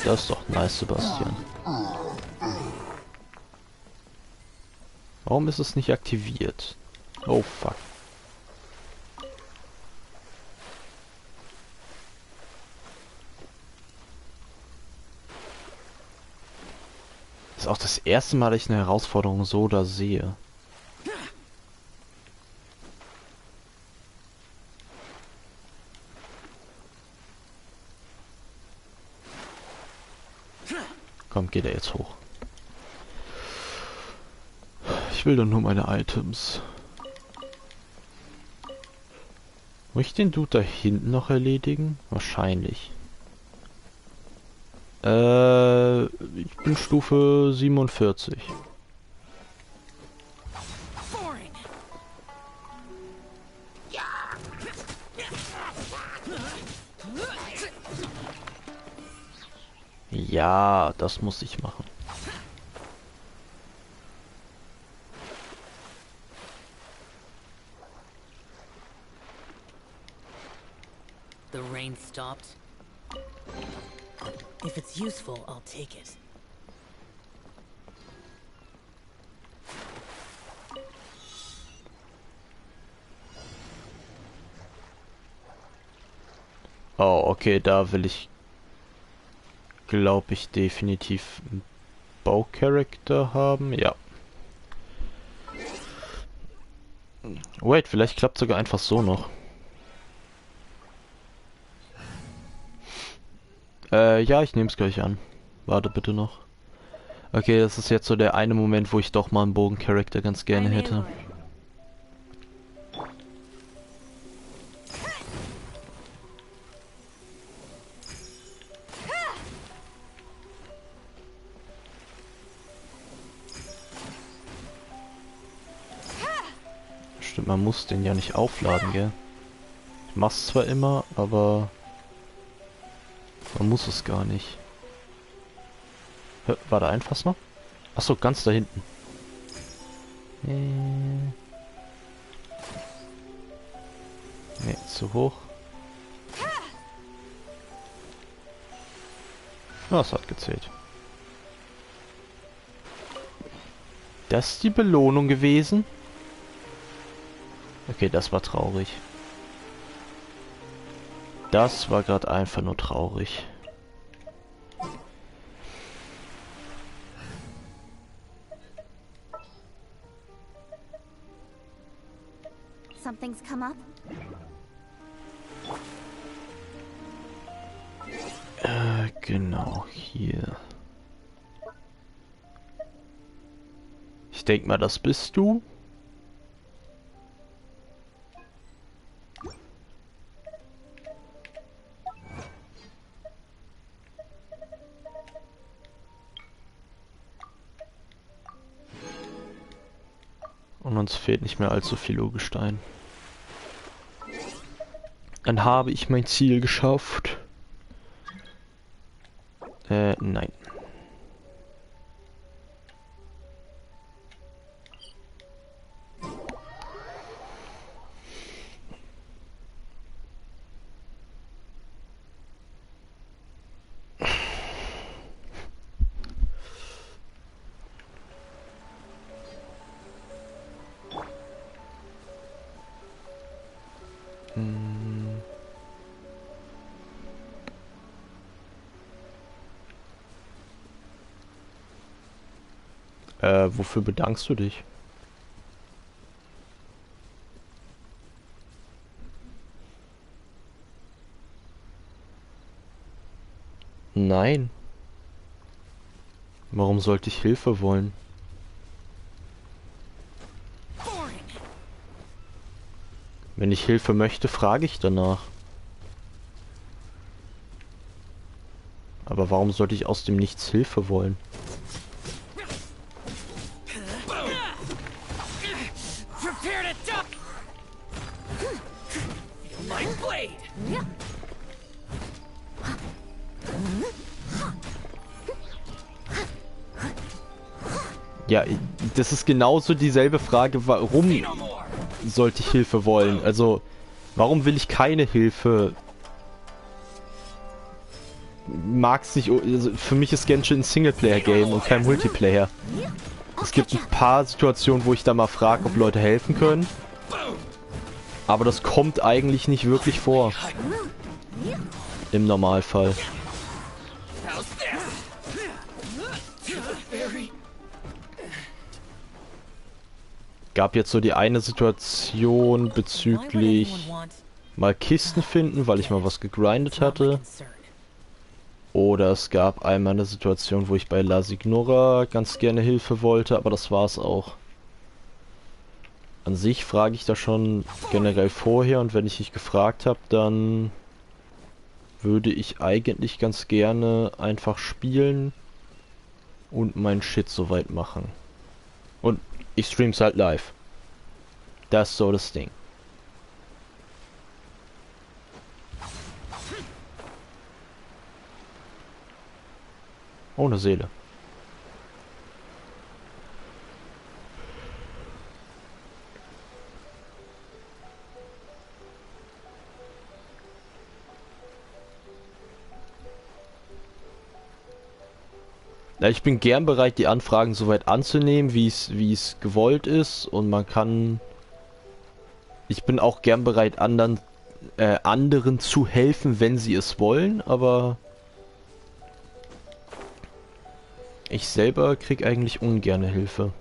Das ist doch nice, Sebastian. Warum ist es nicht aktiviert? Oh, fuck. Das ist auch das erste Mal, dass ich eine Herausforderung so da sehe. Komm, geht er jetzt hoch. Ich will doch nur meine Items. Muss ich den Dude da hinten noch erledigen? Wahrscheinlich. Ich bin Stufe 47. Ja, das muss ich machen. The rain stopped. If it's useful, I'll take it. Oh, okay, da will ich, glaube ich, definitiv einen Baucharakter haben. Ja. Wait, vielleicht klappt sogar einfach so noch. Ja, ich nehme es gleich an. Warte bitte noch. Okay, das ist jetzt so der eine Moment, wo ich doch mal einen Bogencharakter ganz gerne hätte. Stimmt, man muss den ja nicht aufladen, gell? Ich mach's zwar immer, aber man muss es gar nicht. War da ein Fass noch? Achso, ganz da hinten. Ne, zu hoch. Das hat gezählt. Das ist die Belohnung gewesen? Okay, das war traurig. Das war gerade einfach nur traurig. Something's come up? Genau, hier. Ich denke mal, das bist du. Und uns fehlt nicht mehr allzu viel Urgestein. Dann habe ich mein Ziel geschafft. Nein. Wofür bedankst du dich? Nein. Warum sollte ich Hilfe wollen? Wenn ich Hilfe möchte, frage ich danach. Aber warum sollte ich aus dem Nichts Hilfe wollen? Ja, das ist genauso dieselbe Frage, warum sollte ich Hilfe wollen? Also, warum will ich keine Hilfe? Mag's nicht, also für mich ist Genshin ein Singleplayer-Game und kein Multiplayer. Es gibt ein paar Situationen, wo ich da mal frage, ob Leute helfen können. Aber das kommt eigentlich nicht wirklich vor. Im Normalfall. Gab jetzt so die eine Situation bezüglich mal Kisten finden, weil ich mal was gegrindet hatte. Oder es gab einmal eine Situation, wo ich bei La Signora ganz gerne Hilfe wollte, aber das war's auch. An sich frage ich da schon generell vorher und wenn ich nicht gefragt habe, dann würde ich eigentlich ganz gerne einfach spielen und mein Shit soweit machen. Und ich stream's halt live. Das ist so das Ding. Ohne Seele. Ja, ich bin gern bereit, die Anfragen soweit anzunehmen, wie es gewollt ist, und man kann. Ich bin auch gern bereit, anderen zu helfen, wenn sie es wollen, aber ich selber krieg eigentlich ungerne Hilfe.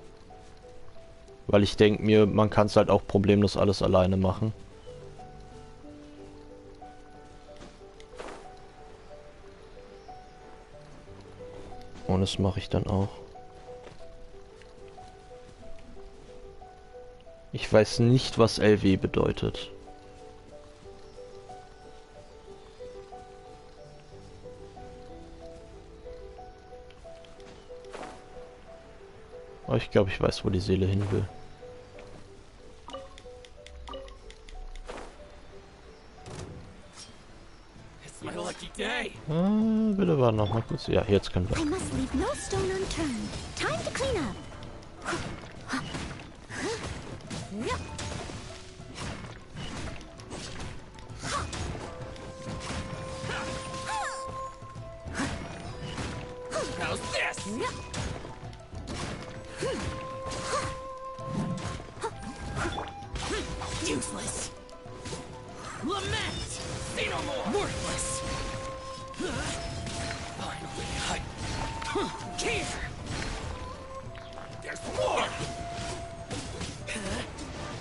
Weil ich denke mir, man kann es halt auch problemlos alles alleine machen. Und das mache ich dann auch. Ich weiß nicht, was LW bedeutet. Aber ich glaube, ich weiß, wo die Seele hin will. Bitte warten noch mal kurz. Ja, jetzt können wir. Useless. Lament. Say no more. Worthless. Finally, here. There's more.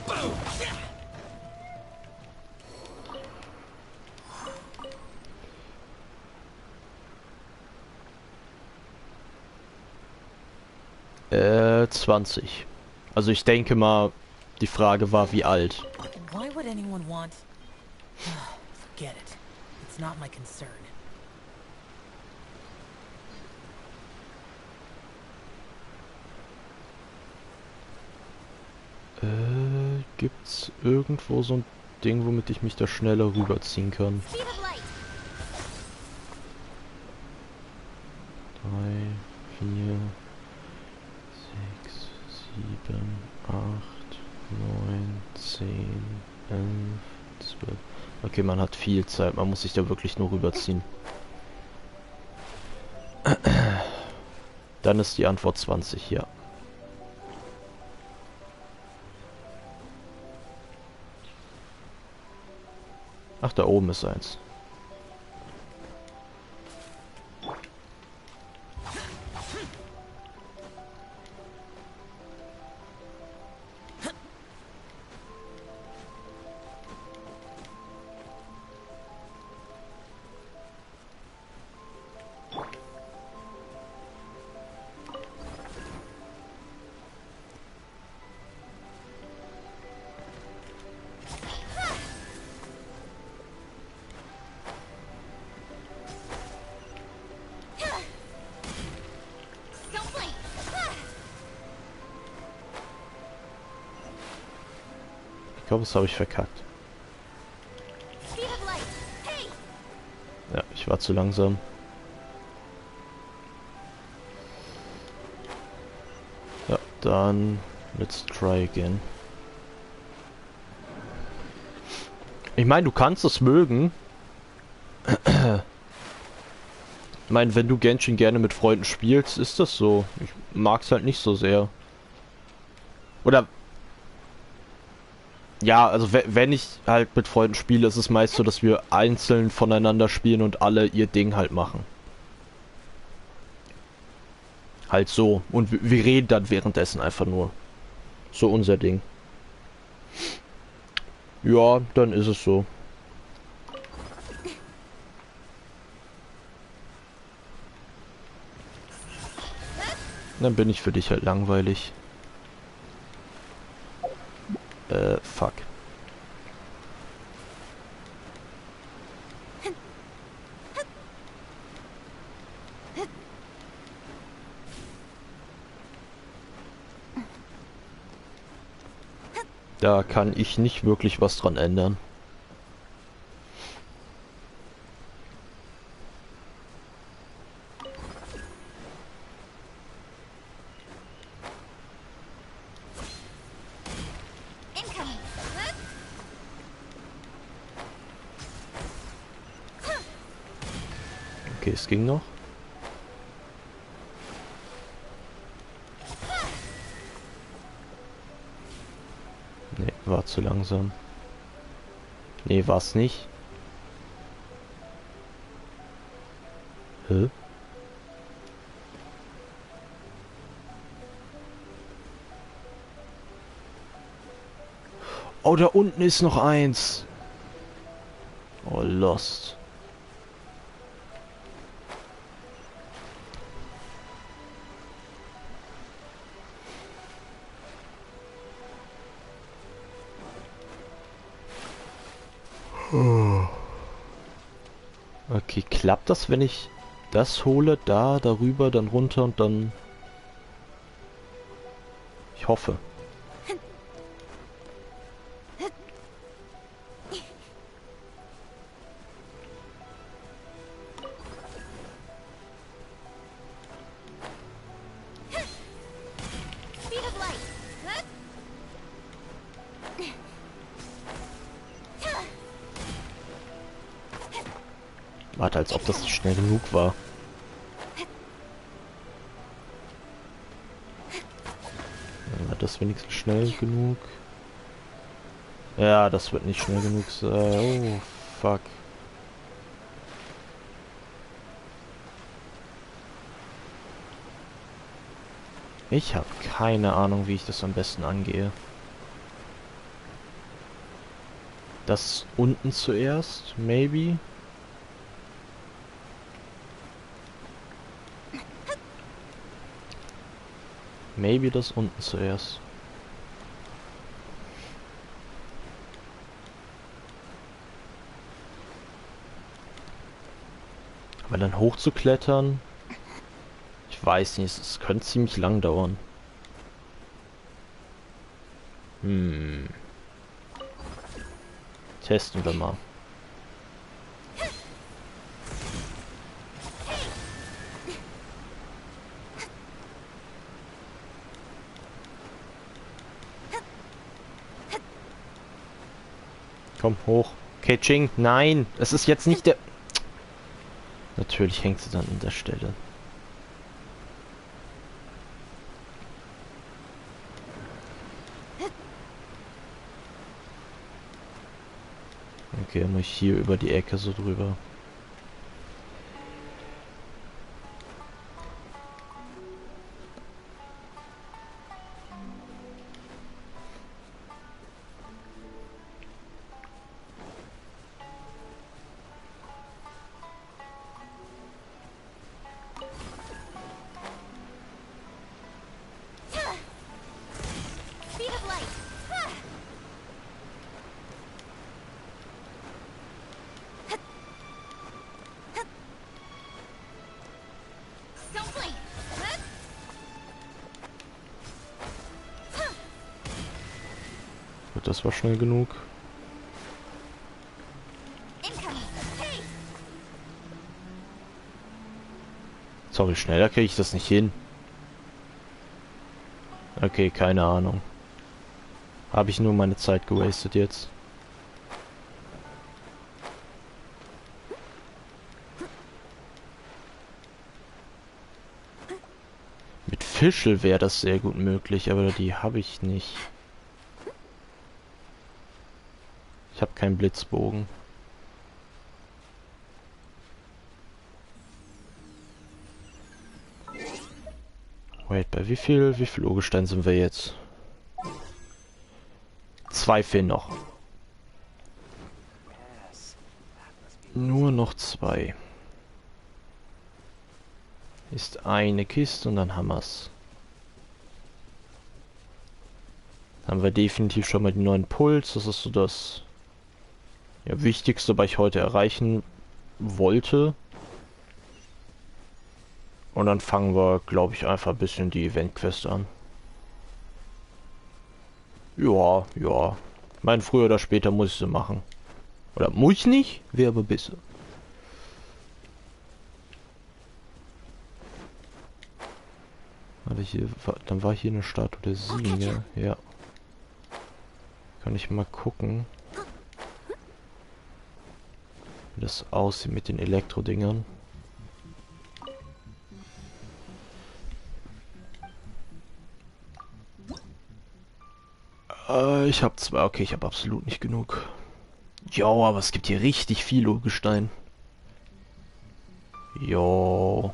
Boom. Äh, 20. Also ich denke mal, die Frage war, wie alt. Why would anyone want? Forget it. It's not my concern. Gibt's irgendwo so ein Ding, womit ich mich da schneller rüberziehen kann? 3, 4, 6, 7, 8, 9, 10, 11, 12. Okay, man hat viel Zeit, man muss sich da wirklich nur rüberziehen. Dann ist die Antwort 20, ja. Ach, da oben ist eins. Ich glaube, das habe ich verkackt. Ja, ich war zu langsam. Ja, dann let's try again. Ich meine, du kannst es mögen. Ich meine, wenn du Genshin gerne mit Freunden spielst, ist das so. Ich mag es halt nicht so sehr. Oder... Ja, also wenn ich halt mit Freunden spiele, ist es meist so, dass wir einzeln voneinander spielen und alle ihr Ding halt machen. Halt so. Und wir reden dann währenddessen einfach nur. So unser Ding. Ja, dann ist es so. Dann bin ich für dich halt langweilig. Fuck. Da kann ich nicht wirklich was dran ändern. Okay, es ging noch. Nee, war zu langsam. Nee, war's nicht. Hä? Oh, da unten ist noch eins. Oh, lost. Okay, klappt das, wenn ich das hole, darüber, dann runter und dann... Ich hoffe. Warte, als ob das nicht schnell genug war. War das wenigstens schnell genug? Ja, das wird nicht schnell genug sein. Oh, fuck. Ich habe keine Ahnung, wie ich das am besten angehe. Das unten zuerst, maybe? Maybe das unten zuerst. Aber dann hochzuklettern, ich weiß nicht, es könnte ziemlich lang dauern. Testen wir mal. Komm, hoch. Okay, Ching, nein, es ist jetzt nicht der... Natürlich hängt sie dann an der Stelle. Okay, muss ich hier über die Ecke so drüber. Gut, das war schnell genug. Sorry, schneller kriege ich das nicht hin. Okay, keine Ahnung. Habe ich nur meine Zeit gewastet jetzt. Mit Fischl wäre das sehr gut möglich, aber die habe ich nicht. Ich habe keinen Blitzbogen. Wait, bei wie viel Urgestein sind wir jetzt? 2 fehlen noch. Nur noch 2. Ist eine Kiste und dann haben wir's. Haben wir definitiv schon mal den neuen Puls. Das ist so das Wichtigste, was ich heute erreichen wollte. Und dann fangen wir, glaube ich, einfach ein bisschen die Event-Quest an. Ja. Mein früher oder später muss ich sie machen. Oder muss ich nicht? Wäre aber besser. Dann war hier eine Statue der Sieger. Ja. Kann ich mal gucken, wie das aussieht mit den Elektrodingern. Ich habe 2. Okay, ich habe absolut nicht genug. Jo, aber es gibt hier richtig viel Urgestein. Jo.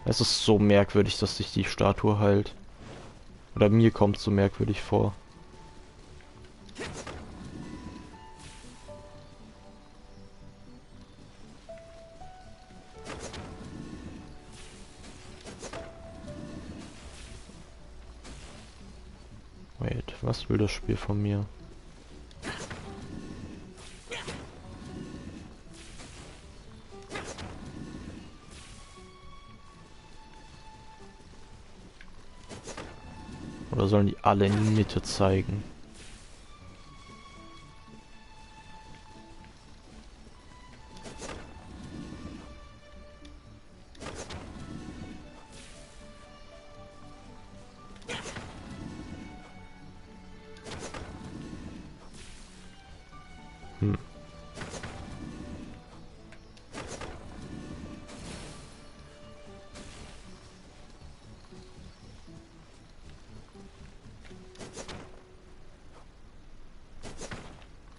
Es ist so merkwürdig, dass sich die Statue heilt. Oder mir kommt es so merkwürdig vor. Wait, was will das Spiel von mir? Oder sollen die alle in die Mitte zeigen?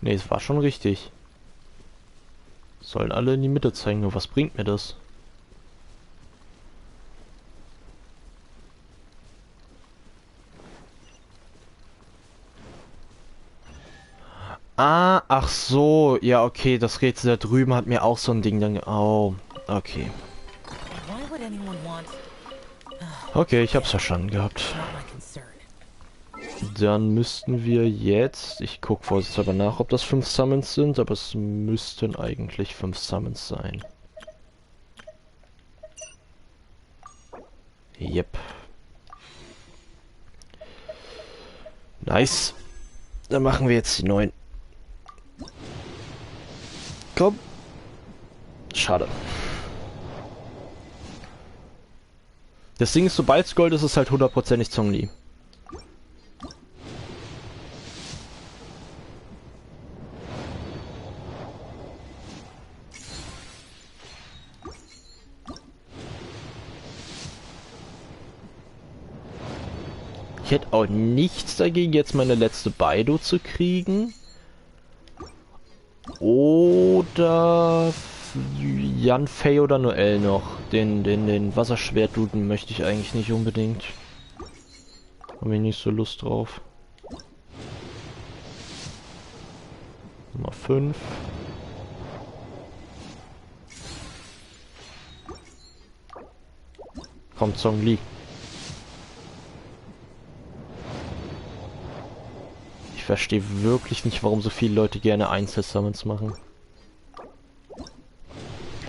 Ne, es war schon richtig. Sollen alle in die Mitte zeigen, nur was bringt mir das? Ah, ach so. Ja, okay, das Rätsel da drüben hat mir auch so ein Ding dann... Oh, okay. Okay, ich hab's verstanden gehabt. Dann müssten wir jetzt... Ich gucke vorsichtshalber nach, ob das 5 Summons sind, aber es müssten eigentlich 5 Summons sein. Yep. Nice. Dann machen wir jetzt die 9. Komm. Schade. Das Ding ist, sobald es Gold ist, ist es halt 100%ig Zhongli. Ich hätte auch nichts dagegen, jetzt meine letzte Baido zu kriegen. Oder Yan Fei oder Noel noch. Den Wasserschwert-Duden möchte ich eigentlich nicht unbedingt. Habe ich nicht so Lust drauf. Nummer 5. Kommt Zhongli. Ich verstehe wirklich nicht, warum so viele Leute gerne Einzelsummons machen.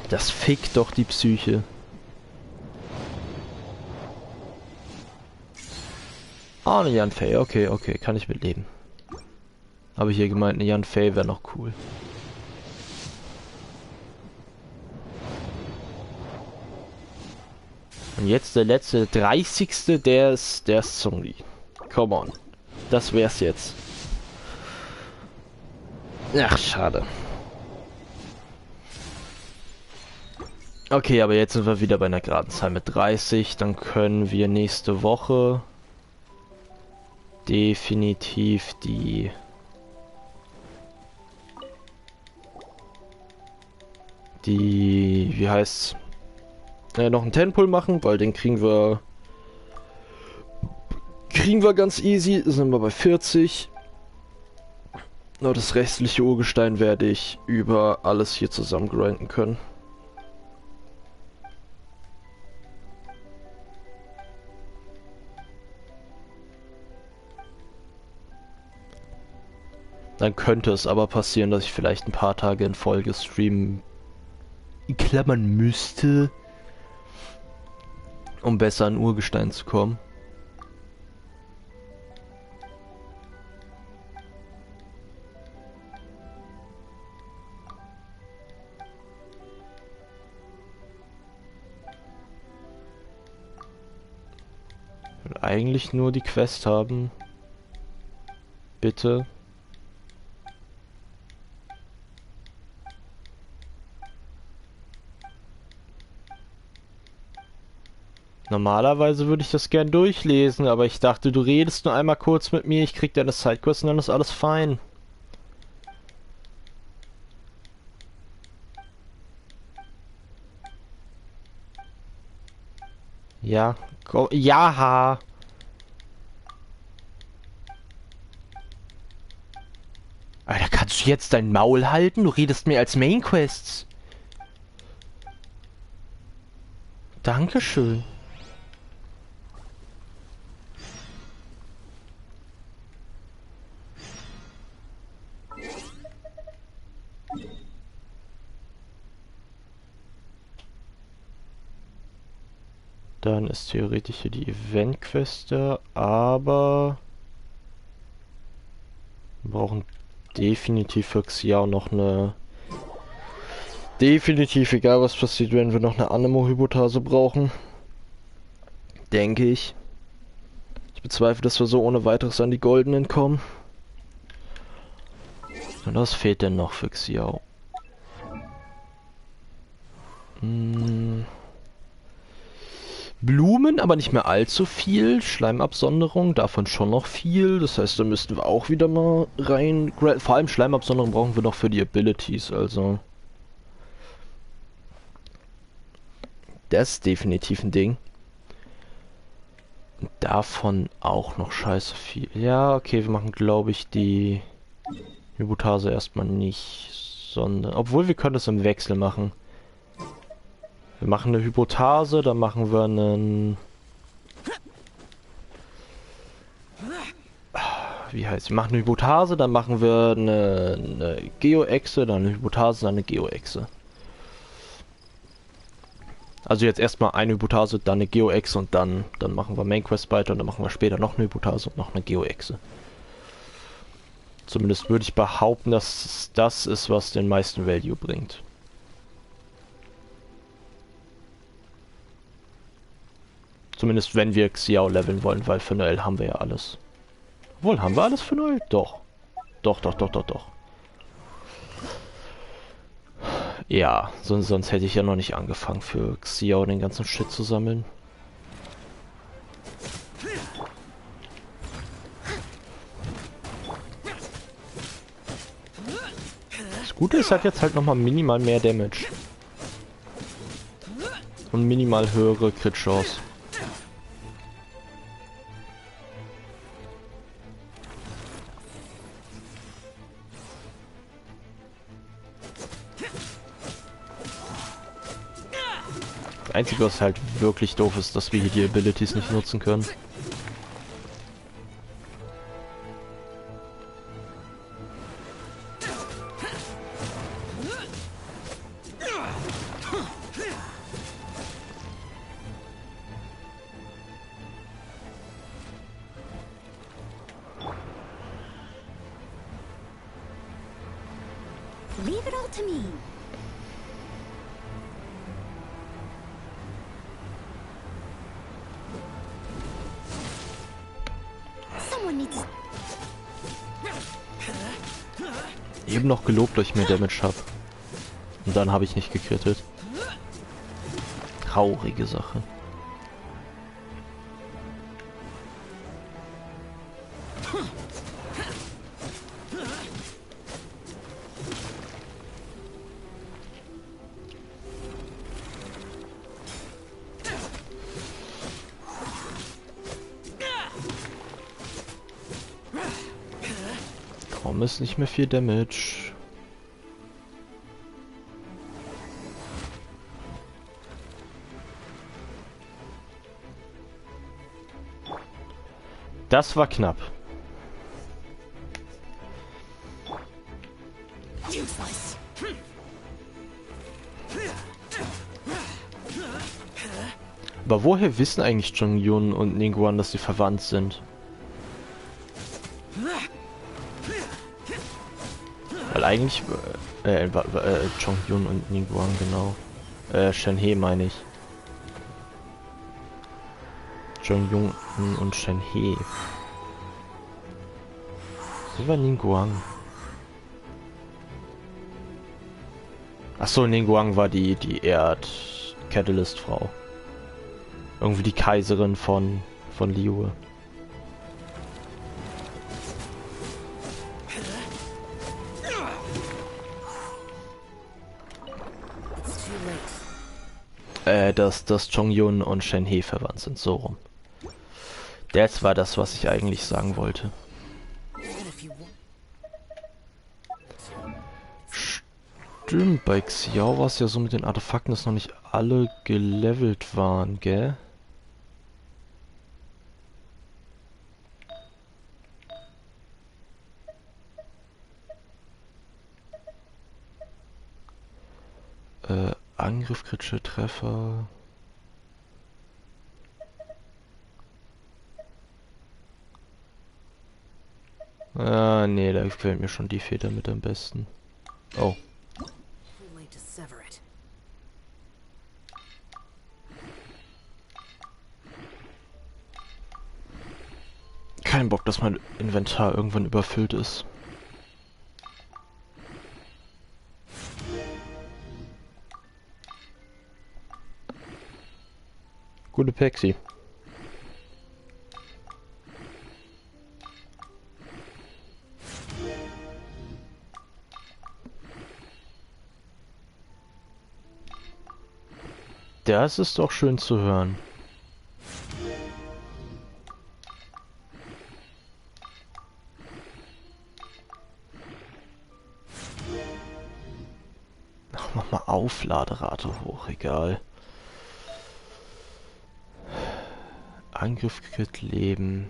Das fickt doch die Psyche. Ah, eine Jan Fei. Okay, okay, kann ich mitleben. Habe ich hier gemeint, eine Jan Fei wäre noch cool. Und jetzt der letzte, 30. Der ist Zungli. Come on. Das wär's jetzt. Ach, schade. Okay, aber jetzt sind wir wieder bei einer geraden Zahl mit 30. Dann können wir nächste Woche definitiv wie heißt's? Noch einen Tenpool machen, weil den kriegen wir ganz easy. Sind wir bei 40. Nur das restliche Urgestein werde ich über alles hier zusammen grinden können. Dann könnte es aber passieren, dass ich vielleicht ein paar Tage in Folge streamen in Klammern müsste, um besser an Urgestein zu kommen. Ich will eigentlich nur die Quest haben. Bitte. Normalerweise würde ich das gern durchlesen, aber ich dachte, du redest nur einmal kurz mit mir, ich krieg deine Sidequest und dann ist alles fein. Ja, ja. Alter, kannst du jetzt dein Maul halten? Du redest mir als Main Quests. Dankeschön. Dann ist theoretisch hier die Event-Quest da, aber wir brauchen definitiv für Xiao noch eine... Definitiv, egal was passiert, werden wir noch eine Anemo-Hypothese brauchen. Denke ich. Ich bezweifle, dass wir so ohne weiteres an die Goldenen kommen. Und was fehlt denn noch für Xiao? Blumen, aber nicht mehr allzu viel. Schleimabsonderung, davon schon noch viel. Das heißt, da müssten wir auch wieder mal rein... Vor allem Schleimabsonderung brauchen wir noch für die Abilities, also... Das ist definitiv ein Ding. Davon auch noch scheiße viel. Ja, okay, wir machen, glaube ich, die Hypothese erstmal nicht, sondern... Obwohl, wir können das im Wechsel machen. Wir machen eine Hypothese, dann machen wir einen... Wie heißt es? Wir machen eine Hypothese, dann machen wir eine Geo-Echse, dann eine Hypothese, dann eine Geo-Echse. Also jetzt erstmal eine Hypothese, dann eine Geo-Echse und dann machen wir Main Quest weiter und dann machen wir später noch eine Hypothese und noch eine Geo-Echse. Zumindest würde ich behaupten, dass das ist, was den meisten Value bringt. Zumindest wenn wir Xiao leveln wollen, weil für Noel haben wir ja alles. Obwohl, haben wir alles für Noel? Doch. Doch. Ja, sonst hätte ich ja noch nicht angefangen für Xiao den ganzen Shit zu sammeln. Das Gute ist, hat jetzt halt nochmal minimal mehr Damage. Und minimal höhere Crit-Chance. Das Einzige, was halt wirklich doof ist, dass wir hier die Abilities nicht nutzen können. Leave it all to me. Someone needs. Eben noch gelobt, dass ich mehr Damage habe. Und dann habe ich nicht gekrittet. Traurige Sache. Kaum ist nicht mehr viel Damage. Das war knapp. Aber woher wissen eigentlich Chongyun und Ningguang, dass sie verwandt sind? Weil eigentlich Chongyun und Ningguang, genau. Shenhe meine ich. Chongyun und Shenhe. Wie war Ningguang? Achso, Ningguang war die Erd-Catalyst-Frau. Irgendwie die Kaiserin von Liyue. Dass Chongyun und Shenhe verwandt sind, so rum. Das war das, was ich eigentlich sagen wollte. Stimmt, bei Xiao war es ja so mit den Artefakten, dass noch nicht alle gelevelt waren, gell? Angriff, kritische Treffer. Ah, nee, da gefällt mir schon die Feder mit am besten. Oh. Kein Bock, dass mein Inventar irgendwann überfüllt ist. Gute Pexi. Das ist doch schön zu hören. Ach, mach mal Aufladerate hoch, egal. Angriff, Crit, Leben.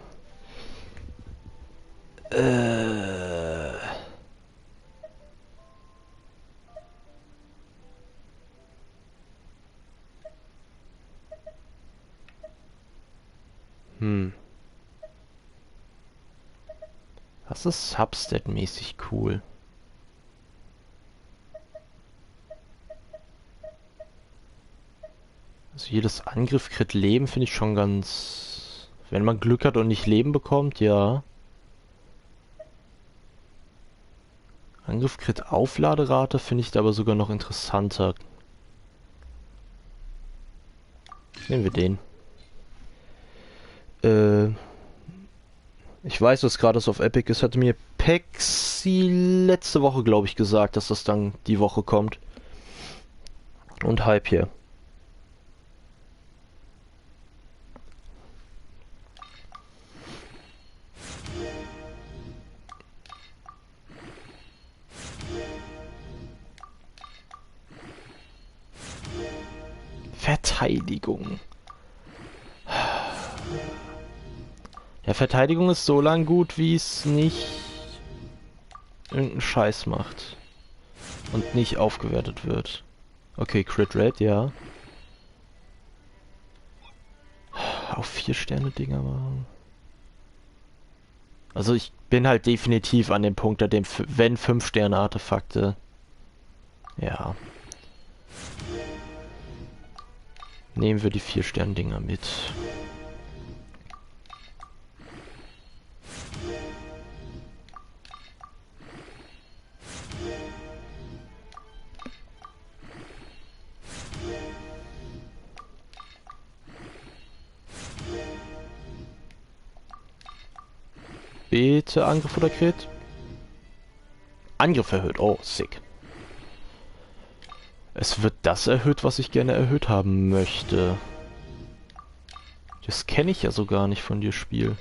Das ist Substat-mäßig cool. Also jedes Angriff, Crit, Leben finde ich schon ganz... Wenn man Glück hat und nicht Leben bekommt, ja. Angriff, Crit, Aufladerate finde ich aber sogar noch interessanter. Nehmen wir den. Ich weiß, was gerade auf Epic ist. Hatte mir Pexi letzte Woche, glaube ich, gesagt, dass das dann die Woche kommt. Und Hype hier. Verteidigung. Ja, Verteidigung ist so lang gut, wie es nicht irgendeinen Scheiß macht. Und nicht aufgewertet wird. Okay, Crit Rate, ja. Auf 4 Sterne Dinger machen. Also ich bin halt definitiv an dem Punkt, an dem, wenn 5 Sterne Artefakte Ja. Nehmen wir die 4-Stern-Dinger mit. Bitte Angriff oder Crit? Angriff erhöht. Oh, sick. Es wird das erhöht, was ich gerne erhöht haben möchte. Das kenne ich ja so gar nicht von dir, Spiel.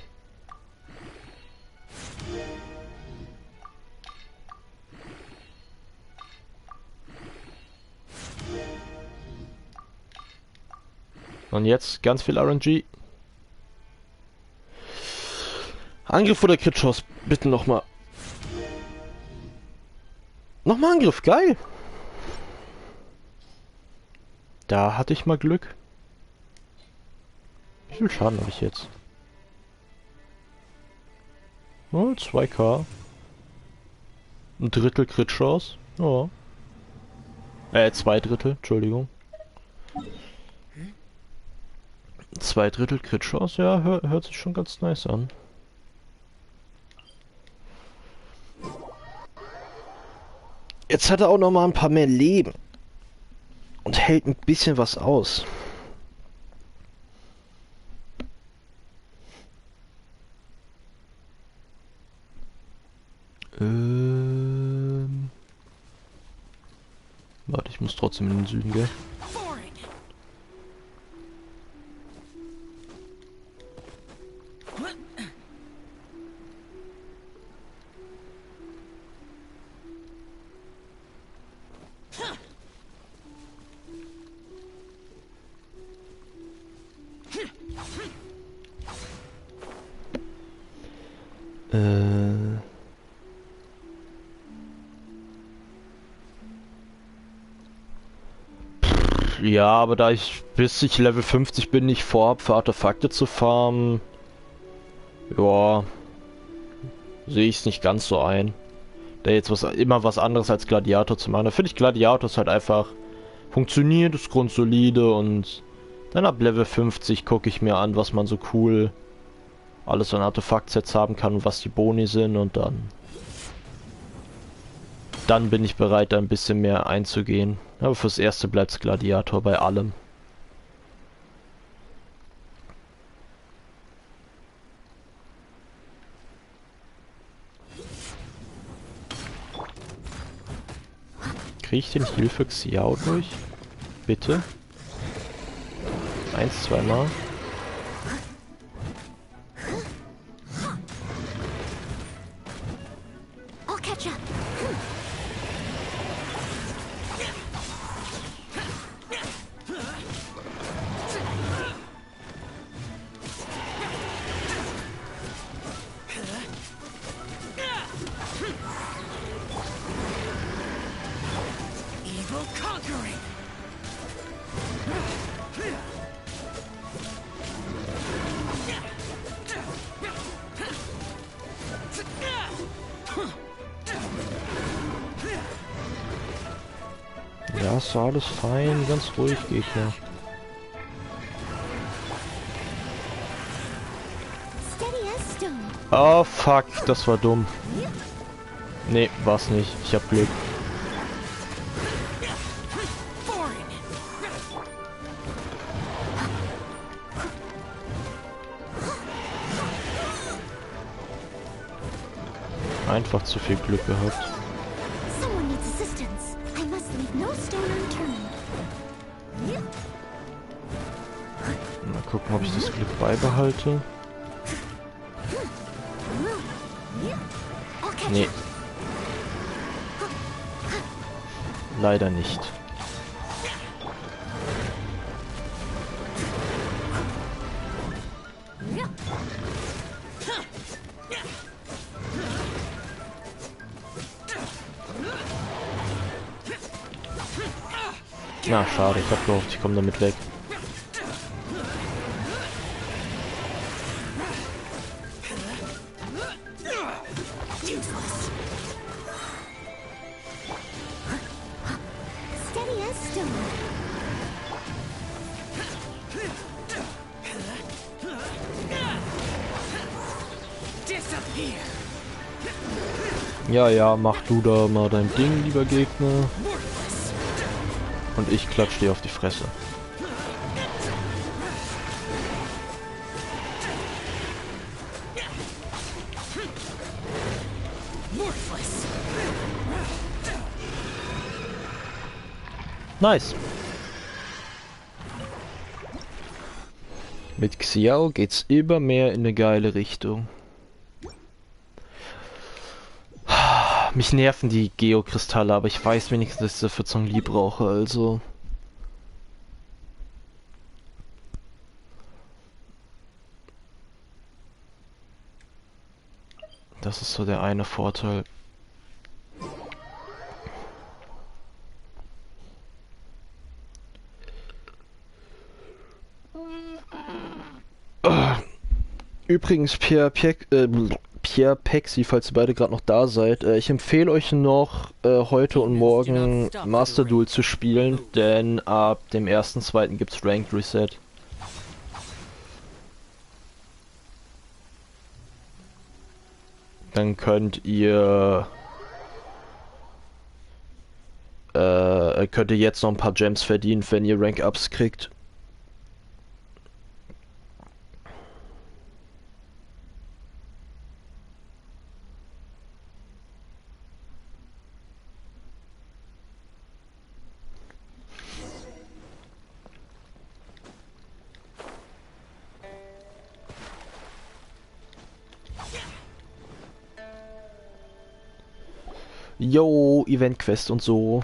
Und jetzt ganz viel RNG. Angriff oder Crit-Chance? Bitte nochmal. Nochmal Angriff, geil. Da hatte ich mal Glück. Wie viel Schaden habe ich jetzt? Oh, 2k. Ein Drittel Crit-Chance. Ja. 2 Drittel, Entschuldigung. 2 Drittel Crit-Chance, ja, hört sich schon ganz nice an. Jetzt hat er auch noch mal ein paar mehr Leben. Und hält ein bisschen was aus. Warte, ich muss trotzdem in den Süden, gell? Ja, aber da ich bis ich Level 50 bin nicht vorhab, für Artefakte zu farmen, ja, sehe ich es nicht ganz so ein. Da jetzt immer was anderes als Gladiator zu machen. Da finde ich Gladiator ist halt einfach funktioniert, ist grundsolide und dann ab Level 50 gucke ich mir an, was man so cool alles an Artefakt-Sets haben kann und was die Boni sind und dann bin ich bereit, da ein bisschen mehr einzugehen. Aber fürs Erste bleibt's Gladiator bei allem. Kriege ich den Heal für Xiao durch? Bitte? 1, 2 Mal. Ja, ist doch alles fein, ganz ruhig, Gegner. Oh fuck, das war dumm. Nee, war's nicht. Ich hab Glück. Einfach zu viel Glück gehabt. Mal gucken, ob ich das Glück beibehalte. Nee. Leider nicht. Na, schade, ich hab gehofft, ich komme damit weg. Ja, ja, mach du da mal dein Ding, lieber Gegner. Und ich klatsch dir auf die Fresse. Nice. Mit Xiao geht's immer mehr in eine geile Richtung. Mich nerven die Geokristalle, aber ich weiß wenigstens, dass ich sie für Zhongli brauche, also. Das ist so der eine Vorteil. Übrigens, Pierre Pexi, falls ihr beide gerade noch da seid, ich empfehle euch noch heute und morgen Master Duel zu spielen, denn ab dem 1.2. gibt's Ranked Reset. Dann könnt ihr jetzt noch ein paar Gems verdienen, wenn ihr Rank-Ups kriegt. Yo, Event-Quest und so.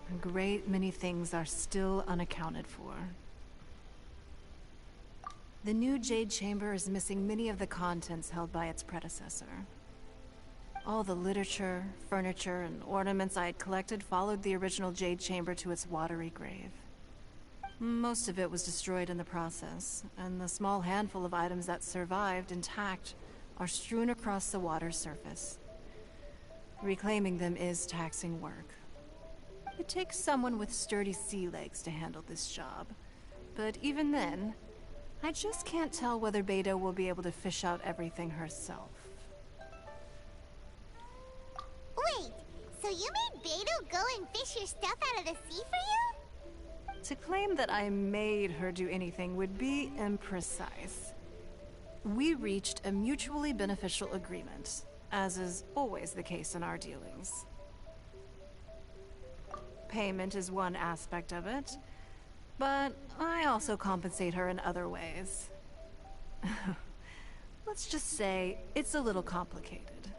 A great many things are still unaccounted for. The new Jade Chamber is missing many of the contents held by its predecessor. All the literature, furniture, and ornaments I had collected followed the original Jade Chamber to its watery grave. Most of it was destroyed in the process, and the small handful of items that survived intact are strewn across the water's surface. Reclaiming them is taxing work. It takes someone with sturdy sea legs to handle this job. But even then, I just can't tell whether Beidou will be able to fish out everything herself. Wait, so you made Beidou go and fish your stuff out of the sea for you? To claim that I made her do anything would be imprecise. We reached a mutually beneficial agreement, as is always the case in our dealings. Payment is one aspect of it, but I also compensate her in other ways. Let's just say it's a little complicated.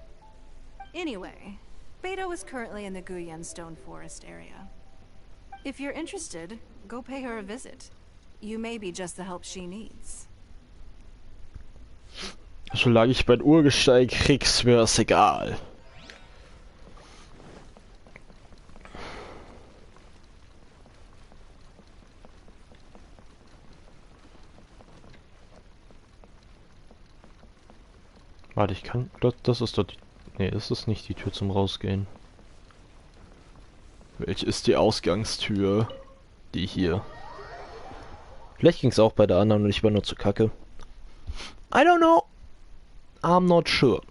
Anyway, Beidou is currently in the Guyan Stone Forest area. If you're interested, go pay her a visit. You may be just the help she needs. Solange ich mein Urgestein krieg's mir ist egal. Warte, ich kann. Das ist doch die. Nee, das ist nicht die Tür zum Rausgehen. Welche ist die Ausgangstür? Die hier. Vielleicht ging's auch bei der anderen und ich war nur zu kacke. I don't know. I'm not sure.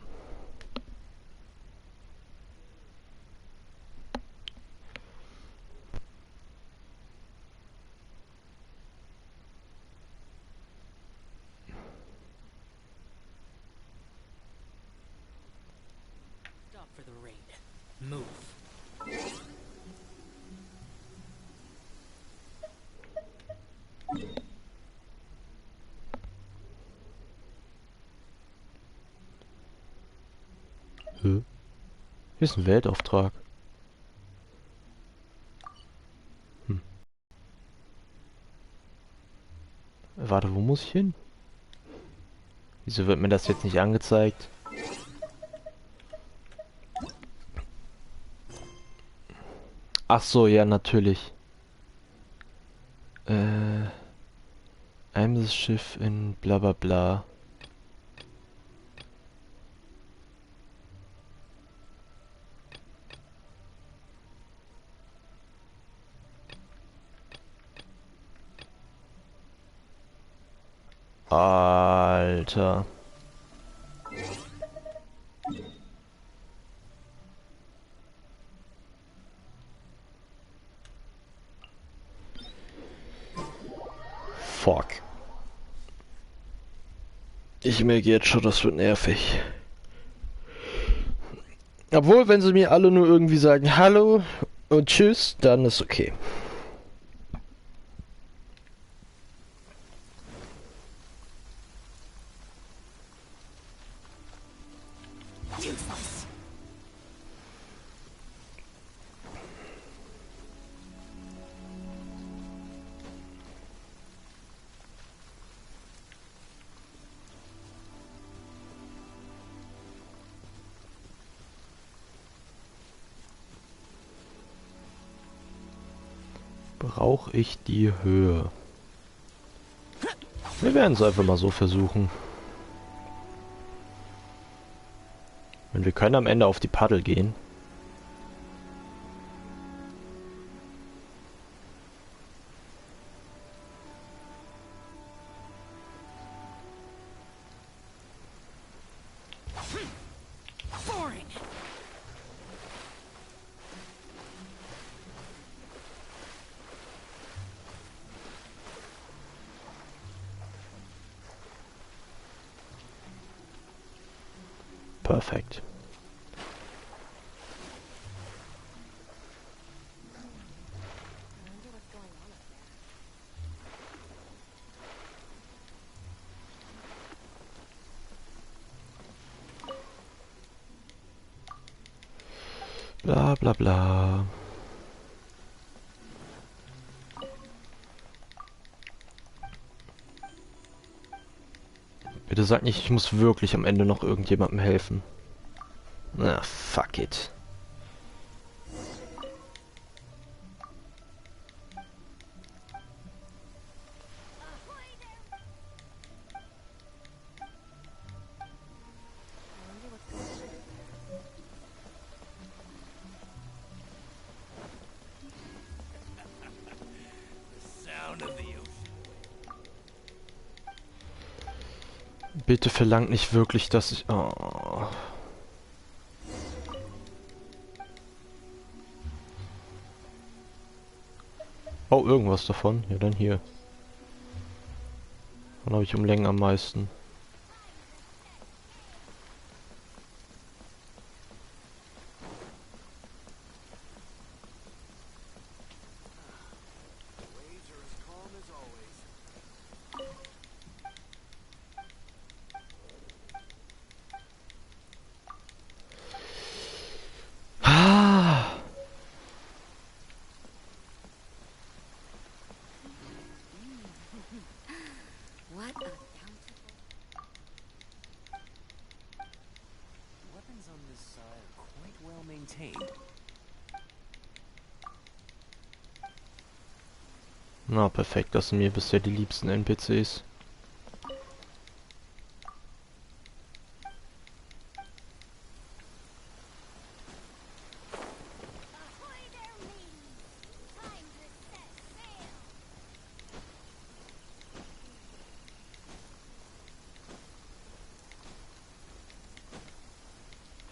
Stop for the raid. Move. Hier ist ein Weltauftrag. Warte, wo muss ich hin? Wieso wird mir das jetzt nicht angezeigt? Ach so, ja, natürlich. Einem das Schiff in bla bla bla. Alter. Ich merke jetzt schon, das wird nervig. Obwohl, wenn sie mir alle nur irgendwie sagen Hallo und Tschüss, dann ist okay. Brauche ich die Höhe? Wir werden es einfach mal so versuchen. Und wir können am Ende auf die Paddel gehen. Perfekt. Bla bla bla. Bitte sag nicht, ich muss wirklich am Ende noch irgendjemandem helfen. Na, fuck it. Bitte verlangt nicht wirklich, dass ich... Oh. Oh, irgendwas davon. Ja, dann hier. Dann habe ich um Längen am meisten. Na, perfekt. Das sind mir bisher die liebsten NPCs.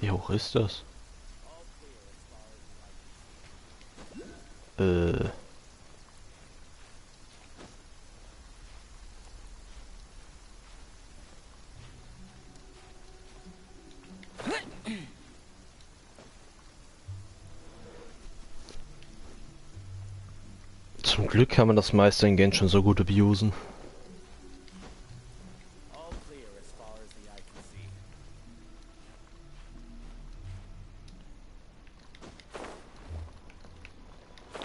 Wie hoch ist das? Zum Glück kann man das meiste in Genshin so gut abusen.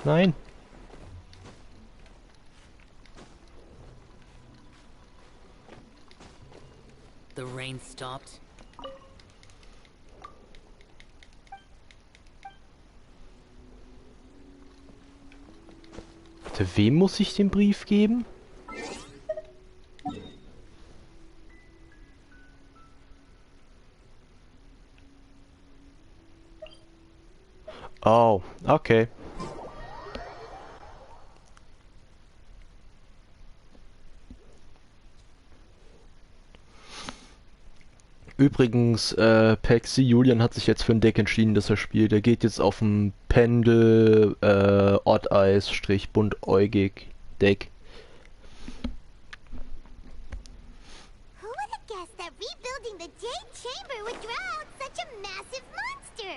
Nein. The rain stopped. Wem muss ich den Brief geben? Oh, okay. Übrigens, Pexi Julian hat sich jetzt für ein Deck entschieden, das er spielt. Er geht jetzt auf ein Pendel, Odd Eyes, Buntäugig Deck. Who would have guess that rebuilding the Jade Chamber would draw out such a massive monster.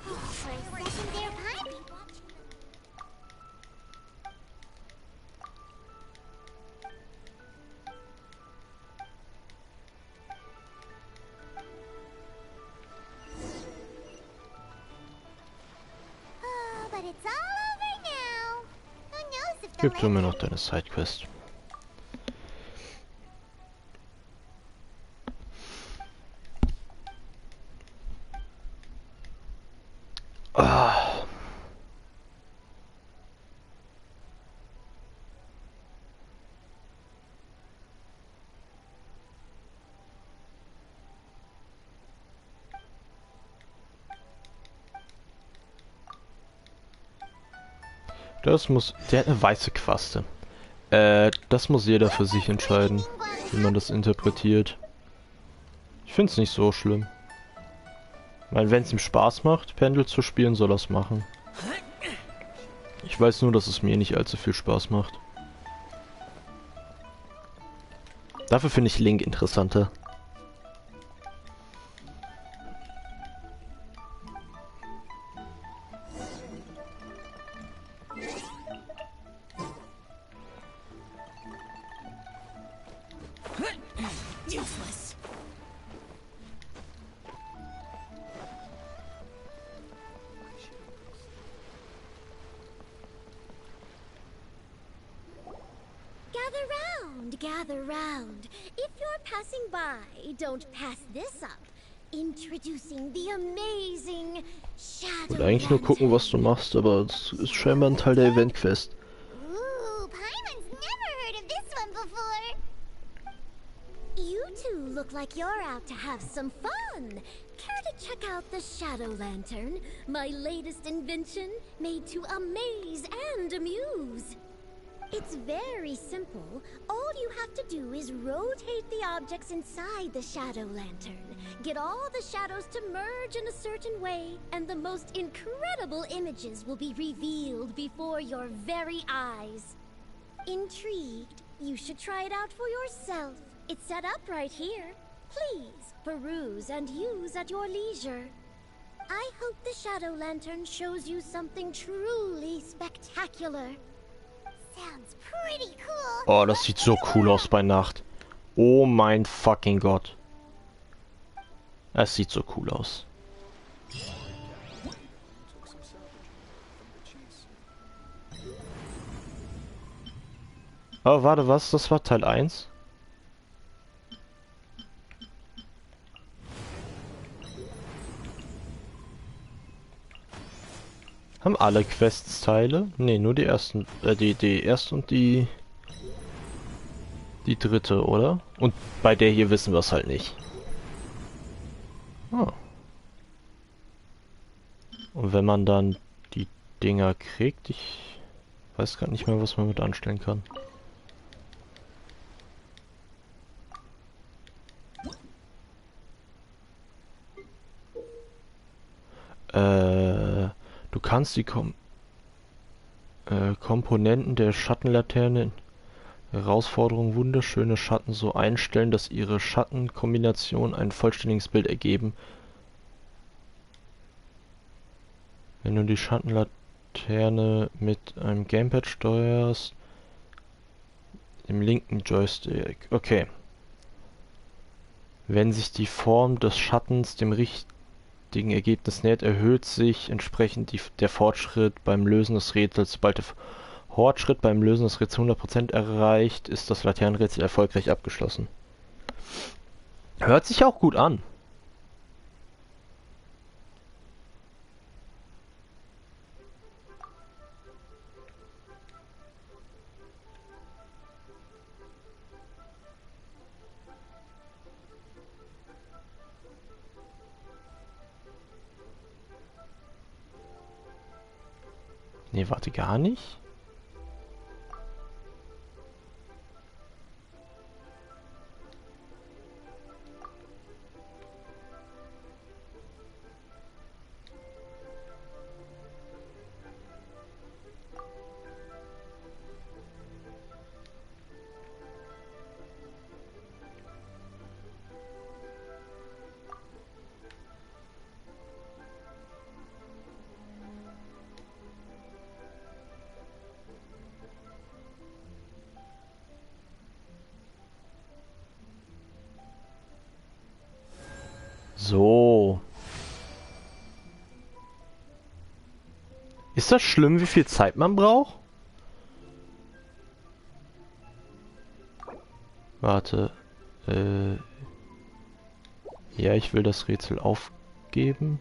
For a second there, Pine. Oh, but it's all over now. Who knows if the Gib du mir noch deine Sidequest. Ah. Das muss... Der hat eine weiße Quaste. Das muss jeder für sich entscheiden, wie man das interpretiert. Ich finde es nicht so schlimm. Weil wenn es ihm Spaß macht, Pendel zu spielen, soll er es machen. Ich weiß nur, dass es mir nicht allzu viel Spaß macht. Dafür finde ich Link interessanter. Useless. Gather round. If you're passing by, don't pass this up. Introducing the amazing Ich will eigentlich nur gucken, was du machst, aber es ist scheinbar ein Teil der Event-Quest. Ooh, Paimon's never heard of this one before. You two look like you're out to have some fun. Care to check out the Shadow Lantern, my latest invention, made to amaze and amuse? It's very simple. All you have to do is rotate the objects inside the Shadow Lantern. Get all the shadows to merge in a certain way, and the most incredible images will be revealed before your very eyes. Intrigued? You should try it out for yourself. It's set up right here. Please, peruse and use at your leisure. I hope the Shadow Lantern shows you something truly spectacular. Sounds pretty cool. Oh, das sieht so cool aus bei Nacht. Oh mein fucking Gott. Es sieht so cool aus. Aber warte, was? Das war Teil 1? Haben alle Quests Teile? Ne, nur die ersten, die erste und die dritte, oder? Und bei der hier wissen wir es halt nicht. Oh. Und wenn man dann die Dinger kriegt, ich weiß gerade nicht mehr, was man mit anstellen kann. Du kannst die Komponenten der Schattenlaterne, Herausforderung wunderschöne Schatten so einstellen, dass ihre Schattenkombination ein vollständiges Bild ergeben. Wenn du die Schattenlaterne mit einem Gamepad steuerst, im linken Joystick. Okay. Wenn sich die Form des Schattens dem richtigen Ergebnis nähert, erhöht sich entsprechend der Fortschritt beim Lösen des Rätsels. Sobald der Fortschritt beim Lösen des Rätsels 100% erreicht, ist das Laternenrätsel erfolgreich abgeschlossen. Hört sich auch gut an. Nee, warte, gar nicht. So. Ist das schlimm, wie viel Zeit man braucht? Warte. Ja, ich will das Rätsel aufgeben.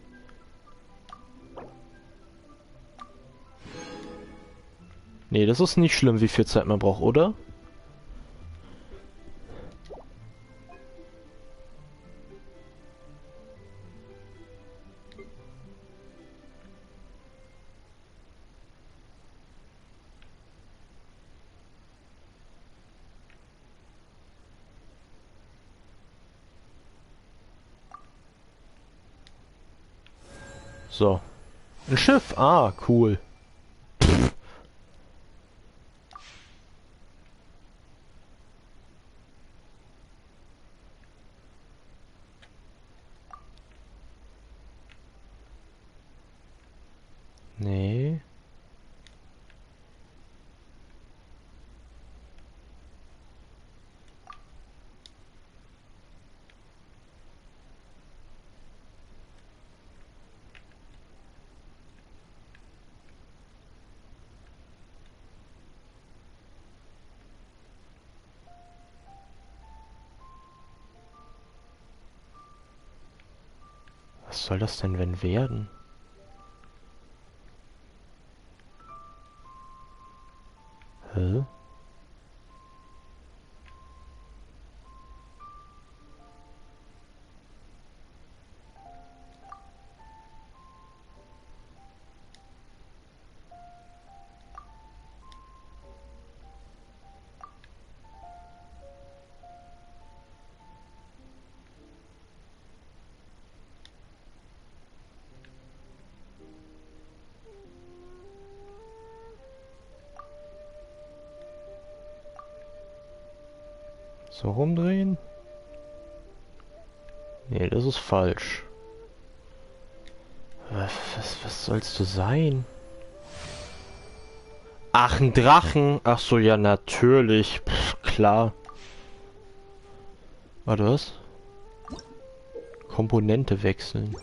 Nee, das ist nicht schlimm, wie viel Zeit man braucht, oder? So. Ein Schiff. Ah, cool. Nee. Was soll das denn wenn werden? Hä? So rumdrehen? Nee, das ist falsch. Was sollst du sein? Ach, ein Drachen. Ach so, ja, natürlich. Pff, klar. Warte, was? Komponente wechseln.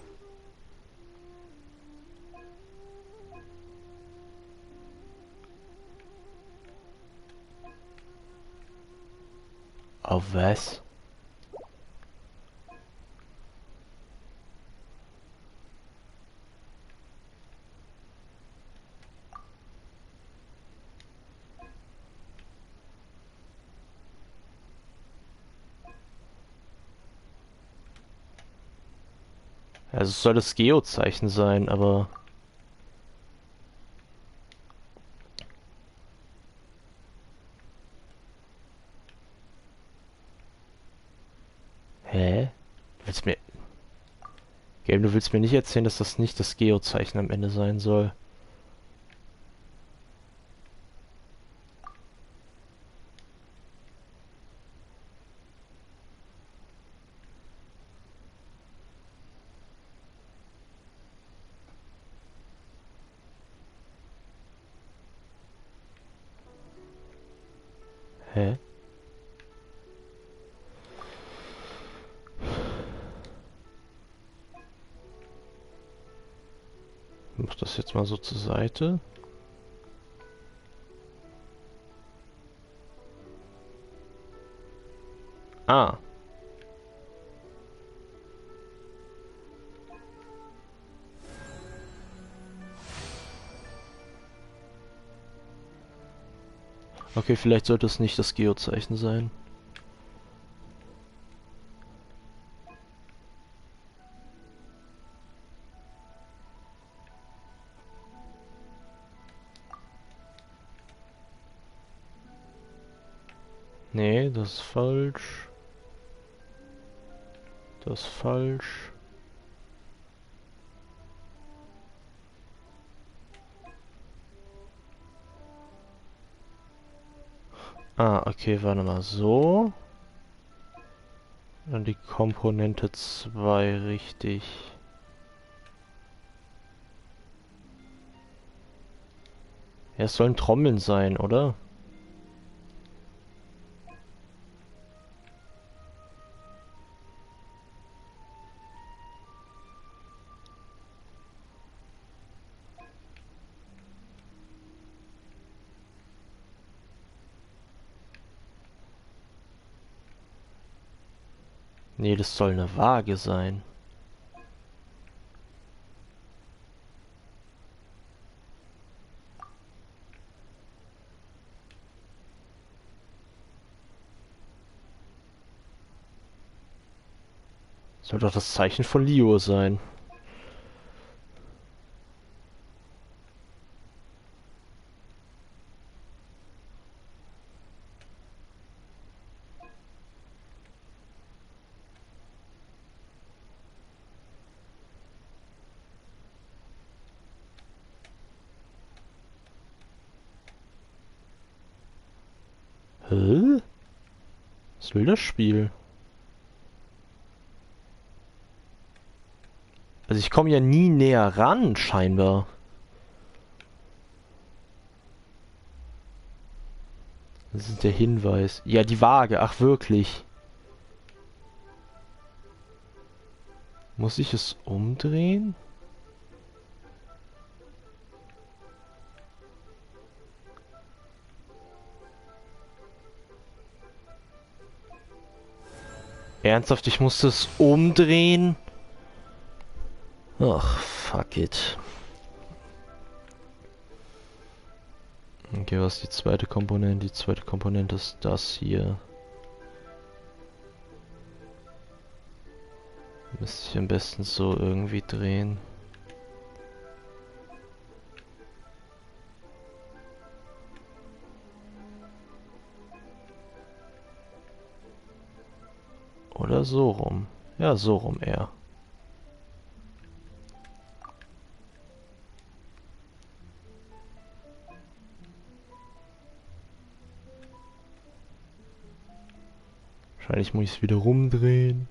Auf was? Also es soll das Geozeichen sein, aber... Hä? Willst mir... Game, du willst mir nicht erzählen, dass das nicht das Geozeichen am Ende sein soll. Hä? Ich mach das jetzt mal so zur Seite. Ah. Okay, vielleicht sollte es nicht das Geozeichen sein. Nee, das ist falsch. Das ist falsch. Ah, okay, warte mal, so. Dann die Komponente 2 richtig. Ja, es sollen Trommeln sein, oder? Nee, das soll eine Waage sein. Soll doch das Zeichen von Leo sein. Hä? Was will das Spiel? Also ich komme ja nie näher ran, scheinbar. Das ist der Hinweis. Ja, die Waage. Ach, wirklich. Muss ich es umdrehen? Ernsthaft, ich musste es umdrehen? Ach, fuck it. Okay, was ist die zweite Komponente? Die zweite Komponente ist das hier. Müsste ich am besten so irgendwie drehen. Oder so rum. Ja, so rum eher. Wahrscheinlich muss ich es wieder rumdrehen.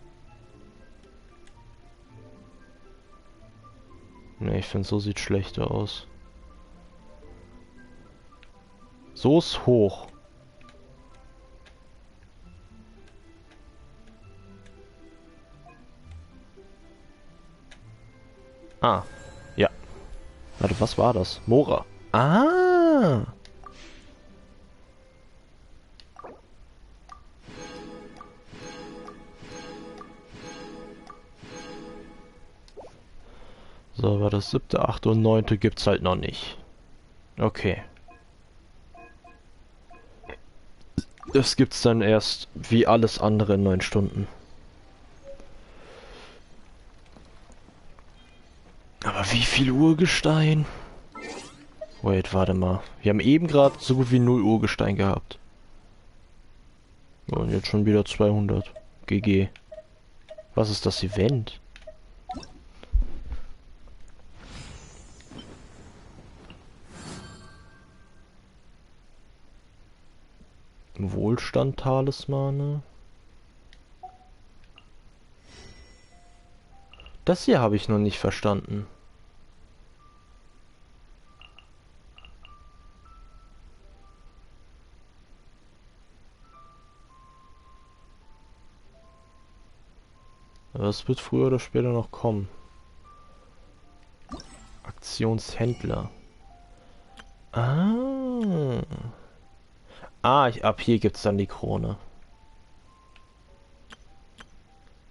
Ne, ich finde, so sieht schlechter aus. So ist hoch. Ah, ja. Warte, was war das? Mora. Ah! So, aber das 7., 8. und 9. gibt's halt noch nicht. Okay. Das gibt's dann erst wie alles andere in 9 Stunden. Aber wie viel Urgestein? Wait, warte mal. Wir haben eben gerade so gut wie 0 Urgestein gehabt. Und jetzt schon wieder 200. GG. Was ist das Event? Wohlstand-Talismane. Das hier habe ich noch nicht verstanden. Aber es wird früher oder später noch kommen. Aktionshändler. Ah. Ab hier gibt's dann die Krone.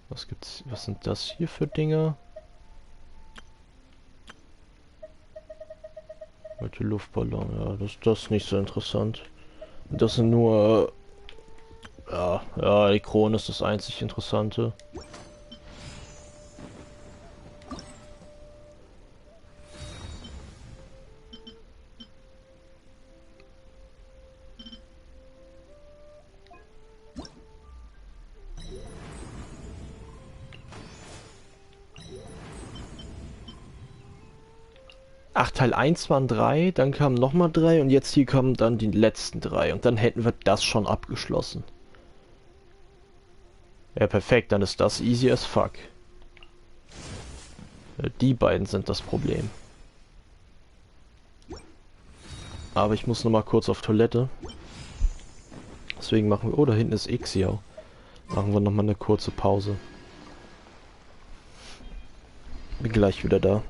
Was gibt's? Was sind das hier für Dinge? Mit dem Luftballon, ja, das ist nicht so interessant. Das sind nur... ja, die Krone ist das einzig Interessante. Ach, Teil 1 waren 3, dann kamen nochmal 3 und jetzt hier kommen dann die letzten 3 und dann hätten wir das schon abgeschlossen. Ja, perfekt, dann ist das easy as fuck. Die beiden sind das Problem. Aber ich muss nochmal kurz auf Toilette. Deswegen machen wir... Oh, da hinten ist Ixiao. Machen wir nochmal eine kurze Pause. Bin gleich wieder da.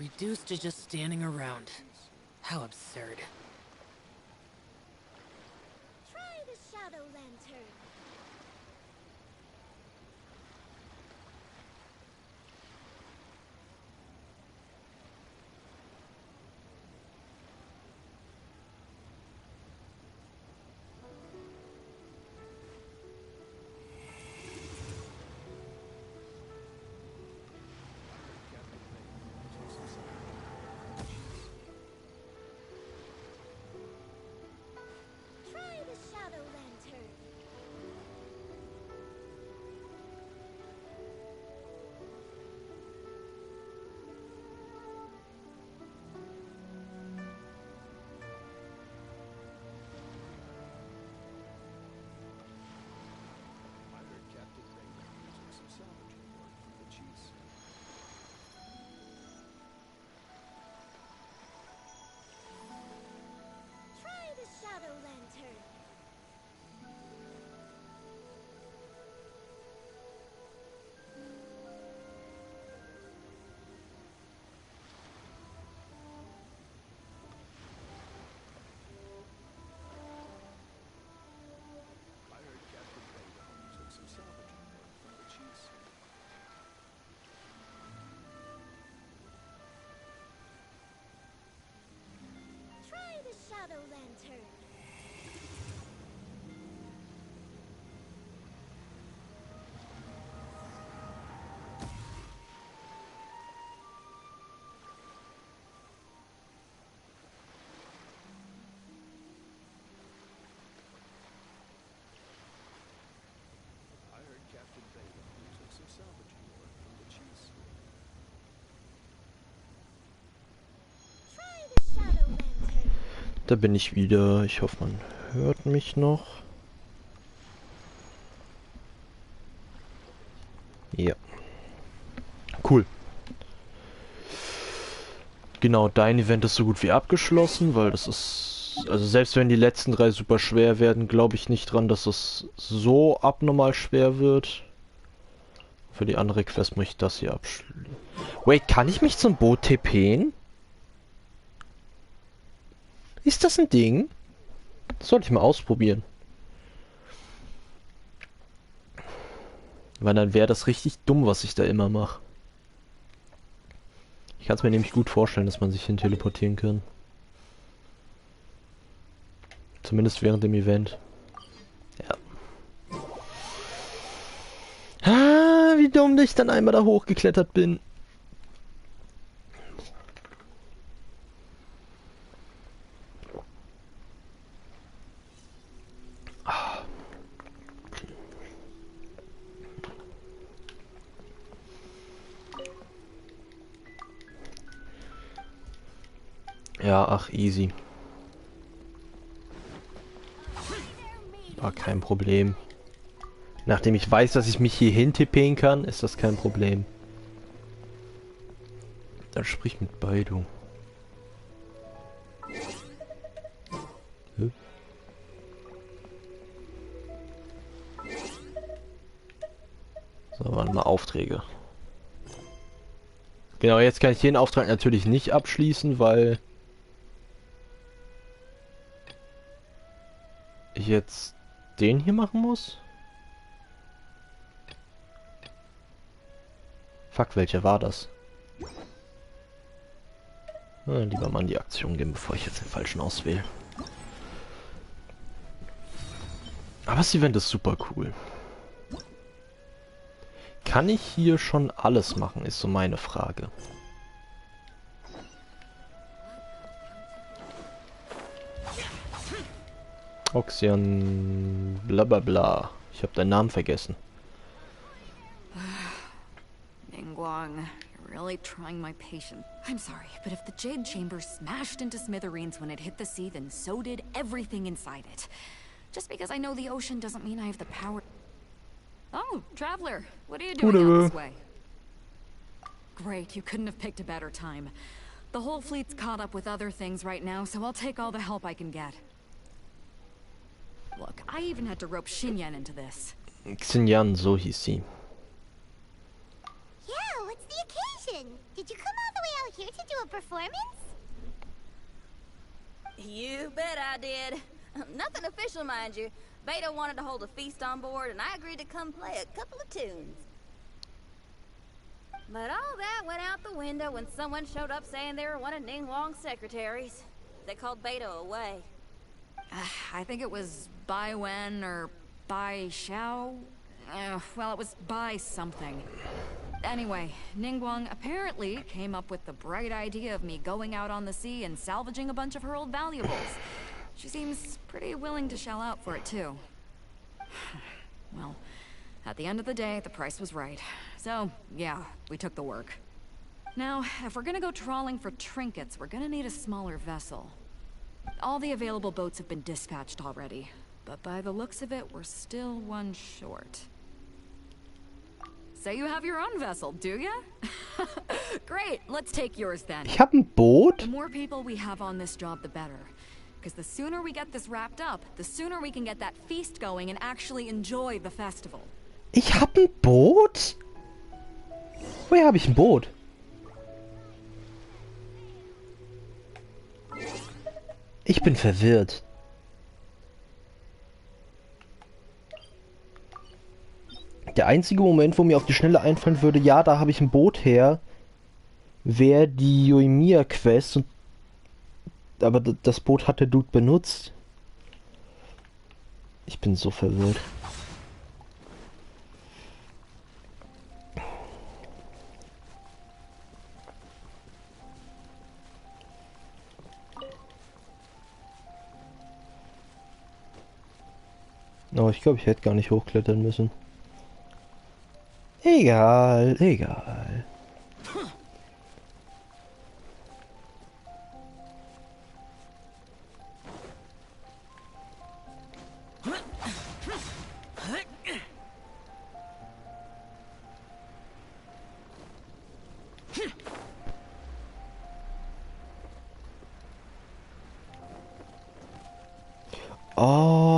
Reduced to just standing around. How absurd. Try the shadow lantern. Try the shadow lantern. I heard Captain Baker using some salvaging work from the Chiefs. Try the shadow lantern. I heard Captain Baker using some salvaging work from the Chiefs. Try the shadow lantern. I heard Captain Baker using some salvaging work from the Chiefs. Try the shadow lantern. Da bin ich wieder. Ich hoffe, man hört mich noch. Ja. Cool. Genau, dein Event ist so gut wie abgeschlossen, weil das ist... Also selbst wenn die letzten 3 super schwer werden, glaube ich nicht dran, dass es so abnormal schwer wird. Für die andere Quest muss ich das hier abschließen. Wait, kann ich mich zum Boot TPen? Ist das ein Ding? Das sollte ich mal ausprobieren. Weil dann wäre das richtig dumm, was ich da immer mache. Ich kann es mir nämlich gut vorstellen, dass man sich hin teleportieren kann. Zumindest während dem Event. Ja. Ah, wie dumm, dass ich dann einmal da hochgeklettert bin. Ja, ach, easy. War kein Problem. Nachdem ich weiß, dass ich mich hier hin tippen kann, ist das kein Problem. Dann sprich mit Baidu. Hä? So, warte mal, Aufträge. Genau, jetzt kann ich den Auftrag natürlich nicht abschließen, weil ich jetzt den hier machen muss. Fuck, welcher war das? Lieber mal in die Aktion gehen, bevor ich jetzt den falschen auswähle. Aber das Event ist super cool. Kann ich hier schon alles machen, ist so meine Frage. Oxian, bla bla bla. Ich habe deinen Namen vergessen. Ningguang, you're really trying my patience. I'm sorry, but if the Jade Chamber smashed into smithereens when it hit the sea, then so did everything inside it. Just because I know the ocean doesn't mean I have the power. Oh, Traveler, what are you doing out this way? Great, you couldn't have picked a better time. The whole fleet's caught up with other things right now, so I'll take all the help I can get. Look, I even had to rope Xinyan into this. Xinyan, so hieß sie. Yeah, what's the occasion? Did you come all the way out here to do a performance? You bet I did. Nothing official, mind you. Beta wanted to hold a feast on board, and I agreed to come play a couple of tunes. But all that went out the window when someone showed up saying they were one of Ning Wong's secretaries. They called Beta away. I think it was Bai Wen or Bai Xiao. Well, it was Bai something. Anyway, Ningguang apparently came up with the bright idea of me going out on the sea and salvaging a bunch of her old valuables. She seems pretty willing to shell out for it, too. Well, at the end of the day, the price was right. So, yeah, we took the work. Now, if we're gonna go trawling for trinkets, we're gonna need a smaller vessel. All the available boats have been dispatched already, but by the looks of it, we're still one short. So you have your own vessel, do ya? Great, let's take yours then. Ich hab ein Boot? The more people we have on this job, the better. Because the sooner we get this wrapped up, the sooner we can get that feast going and actually enjoy the festival. Ich hab ein Boot? Woher habe ich ein Boot? Ich bin verwirrt. Der einzige Moment, wo mir auf die Schnelle einfallen würde, ja, da habe ich ein Boot her, wäre die Yoimiya-Quest. Aber das Boot hat der Dude benutzt. Ich bin so verwirrt. Oh, ich glaube, ich hätte gar nicht hochklettern müssen. Egal, egal. Oh.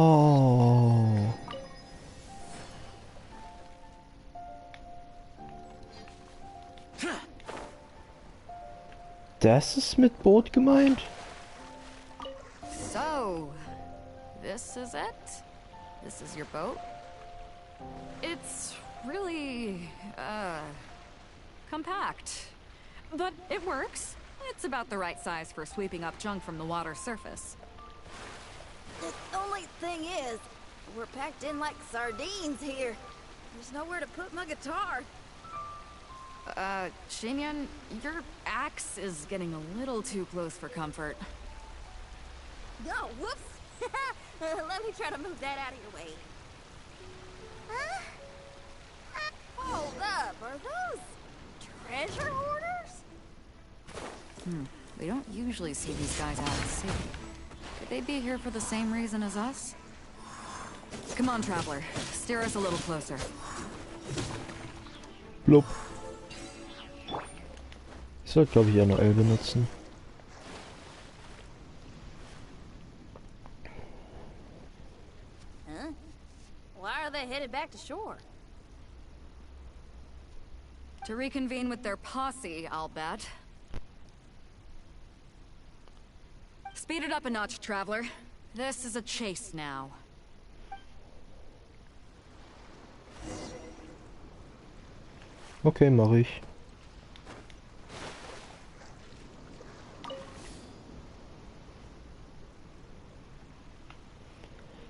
Das ist mit Boot gemeint? So, this is it? This is your boat? It's really, compact. But it works. It's about the right size for sweeping up junk from the water's surface. The only thing is, we're packed in like sardines here. There's nowhere to put my guitar. Xinyan, your axe is getting a little too close for comfort. Oh, whoops! Let me try to move that out of your way. Huh? Hold up, are those treasure hoarders? We don't usually see these guys out at sea. Could they be here for the same reason as us? Come on, traveler. Steer us a little closer. Blub. Ich sollte, glaube ich, eine L benutzen. Huh? Why are they headed back to shore? To reconvene with their posse, I'll bet. Speed it up a notch, traveler. This is a chase now. Okay, mache ich.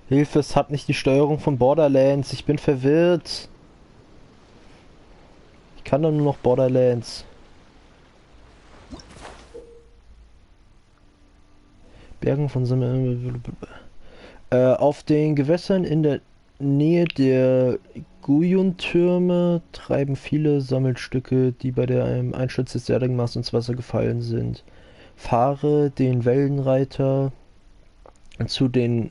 Hilfe, es hat nicht die Steuerung von Borderlands. Ich bin verwirrt. Ich kann doch nur noch Borderlands. Bergen von auf den Gewässern in der Nähe der Guyun-Türme treiben viele Sammelstücke, die bei dem Einsturz des Erdingmaß ins Wasser gefallen sind. Fahre den Wellenreiter zu den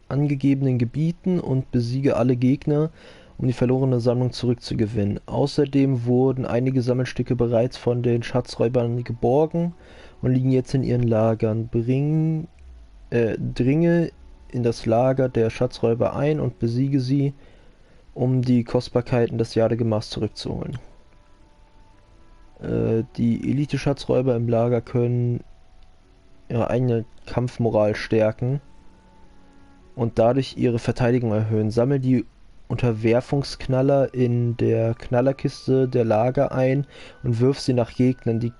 angegebenen Gebieten und besiege alle Gegner, um die verlorene Sammlung zurückzugewinnen. Außerdem wurden einige Sammelstücke bereits von den Schatzräubern geborgen und liegen jetzt in ihren Lagern. Dringe in das Lager der Schatzräuber ein und besiege sie, um die Kostbarkeiten des Jadegemachs zurückzuholen. Die Elite-Schatzräuber im Lager können ihre eigene Kampfmoral stärken und dadurch ihre Verteidigung erhöhen. Sammel die Unterwerfungsknaller in der Knallerkiste der Lager ein und wirf sie nach Gegnern.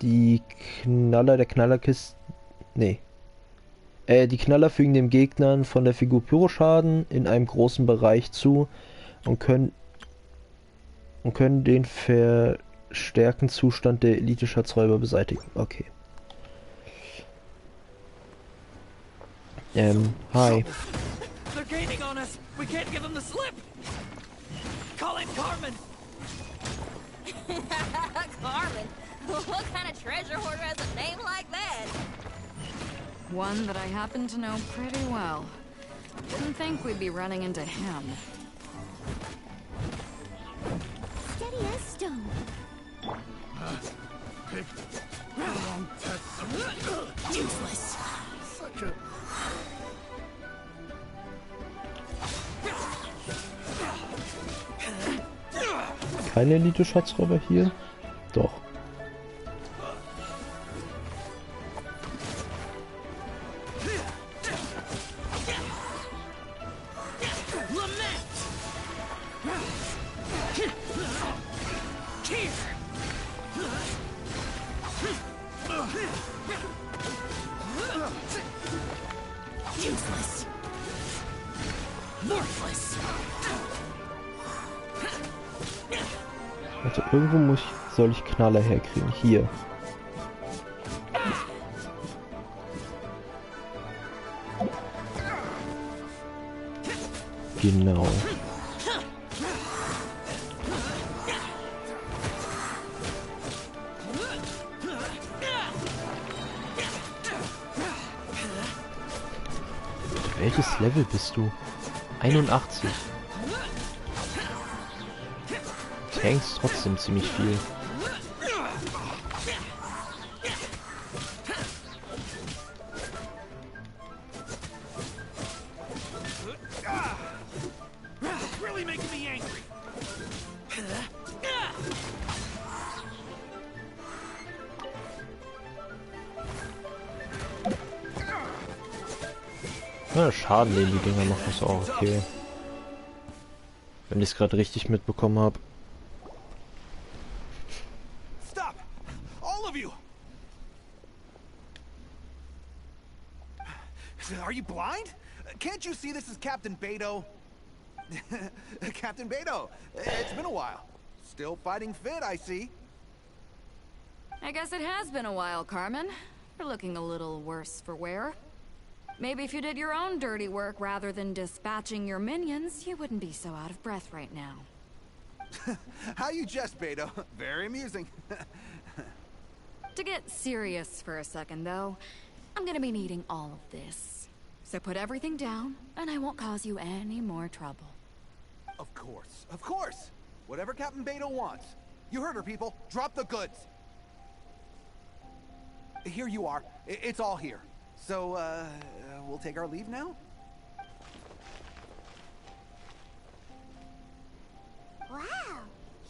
Die Knaller der Knallerkiste... Nee. Die Knaller fügen den Gegnern von der Figur Pyroschaden in einem großen Bereich zu und können den verstärkten Zustand der Elite-Schatzräuber beseitigen. Okay. Hi. They're gaining on us. We can't give them the slip. Calling Carmen. Carmen? What kind of treasure hoarder has a name like that? One that I happen to know pretty well. Didn't think we'd be running into him. Steady as stone. Useless. Such a... Keine Elite-Schatzräuber hier? Doch. Useless. Worthless. Also irgendwo soll ich Knaller herkriegen. Hier. Genau. Welches Level bist du? 81. Tankst trotzdem ziemlich viel. Really making me angry. Ja, Schaden, den die Dinger machen, ist auch okay. Wenn ich es gerade richtig mitbekommen habe. Stop! All of you! Are you blind? Can't you see this is Captain Beto? Captain Beto, it's been a while. Still fighting fit, I see. I guess it has been a while, Carmen. You're looking a little worse for wear. Maybe if you did your own dirty work rather than dispatching your minions, you wouldn't be so out of breath right now. How you jest, Beto? Very amusing. To get serious for a second, though, I'm gonna be needing all of this. So put everything down, and I won't cause you any more trouble. Of course, of course. Whatever Captain Beto wants. You heard her, people. Drop the goods. Here you are. It's all here. So, we'll take our leave now? Wow,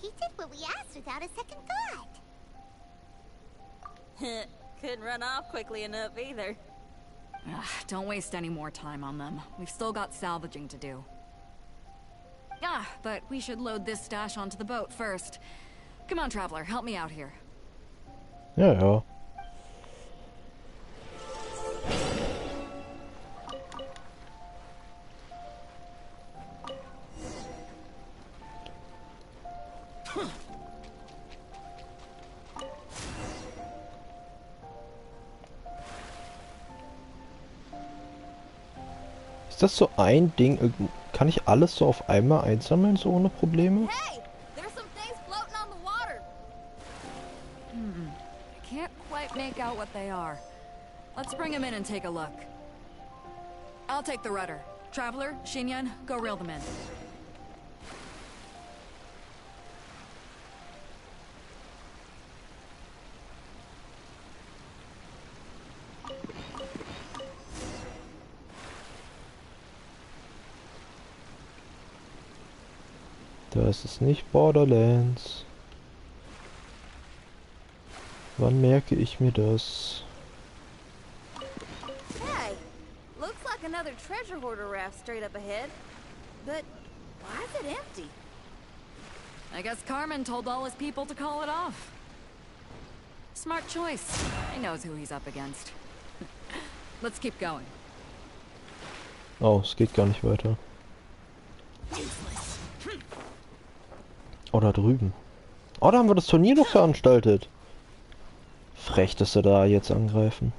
he did what we asked without a second thought. Couldn't run off quickly enough either. Ugh, don't waste any more time on them. We've still got salvaging to do. Ah, but we should load this stash onto the boat first. Come on, Traveler, help me out here. Ja, ja. Ist das so ein Ding? Kann ich alles so auf einmal einsammeln, so ohne Probleme? Hey, there's some things floating on the water. I can't quite make out what they are. Let's bring them in and take a look. I'll take the rudder. Traveler, Xinyan, go reel them in. Das ist nicht Borderlands. Wann merke ich mir das? Hey, looks like another treasure hoarder raft straight up ahead. But why is it empty? I guess Carmen told all his people to call it off. Smart choice. He knows who he's up against. Let's keep going. Oh, es geht gar nicht weiter. Oh, da drüben. Oh, da haben wir das Turnier noch veranstaltet. Frech, dass sie da jetzt angreifen.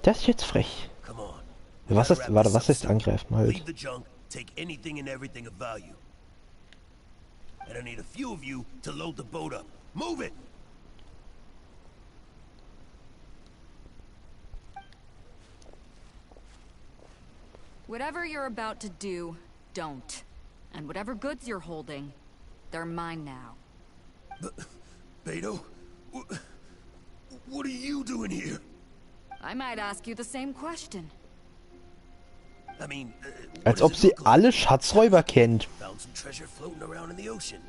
Das ist jetzt frech. Was ist, warte, was ist angreifen halt? Leave the junk, take anything and everything of value. And I need a few of you to load the boat up. Move it! Whatever you're about to do, don't. And whatever goods you're holding, they're mine now. Beto? What are you doing here? I might ask you the same question. I mean, Als ob sie alle Schatzräuber kennt. Found some treasure floating around in the ocean.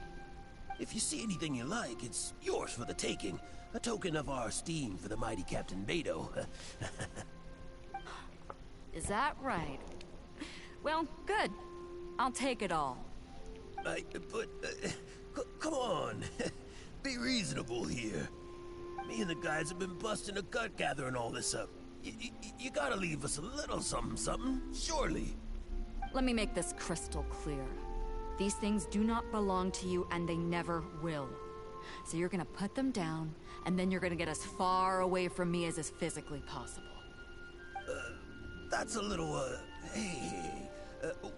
If you see anything you like, it's yours for the taking. A token of our esteem for the mighty Captain Beto. Is that right? Well, good. I'll take it all. Come on. Be reasonable here. Me and the guys have been busting a gut gathering all this up. You gotta leave us a little something, surely. Let me make this crystal clear. These things do not belong to you, and they never will. So you're gonna put them down, and then you're gonna get as far away from me as is physically possible. That's a little, hey,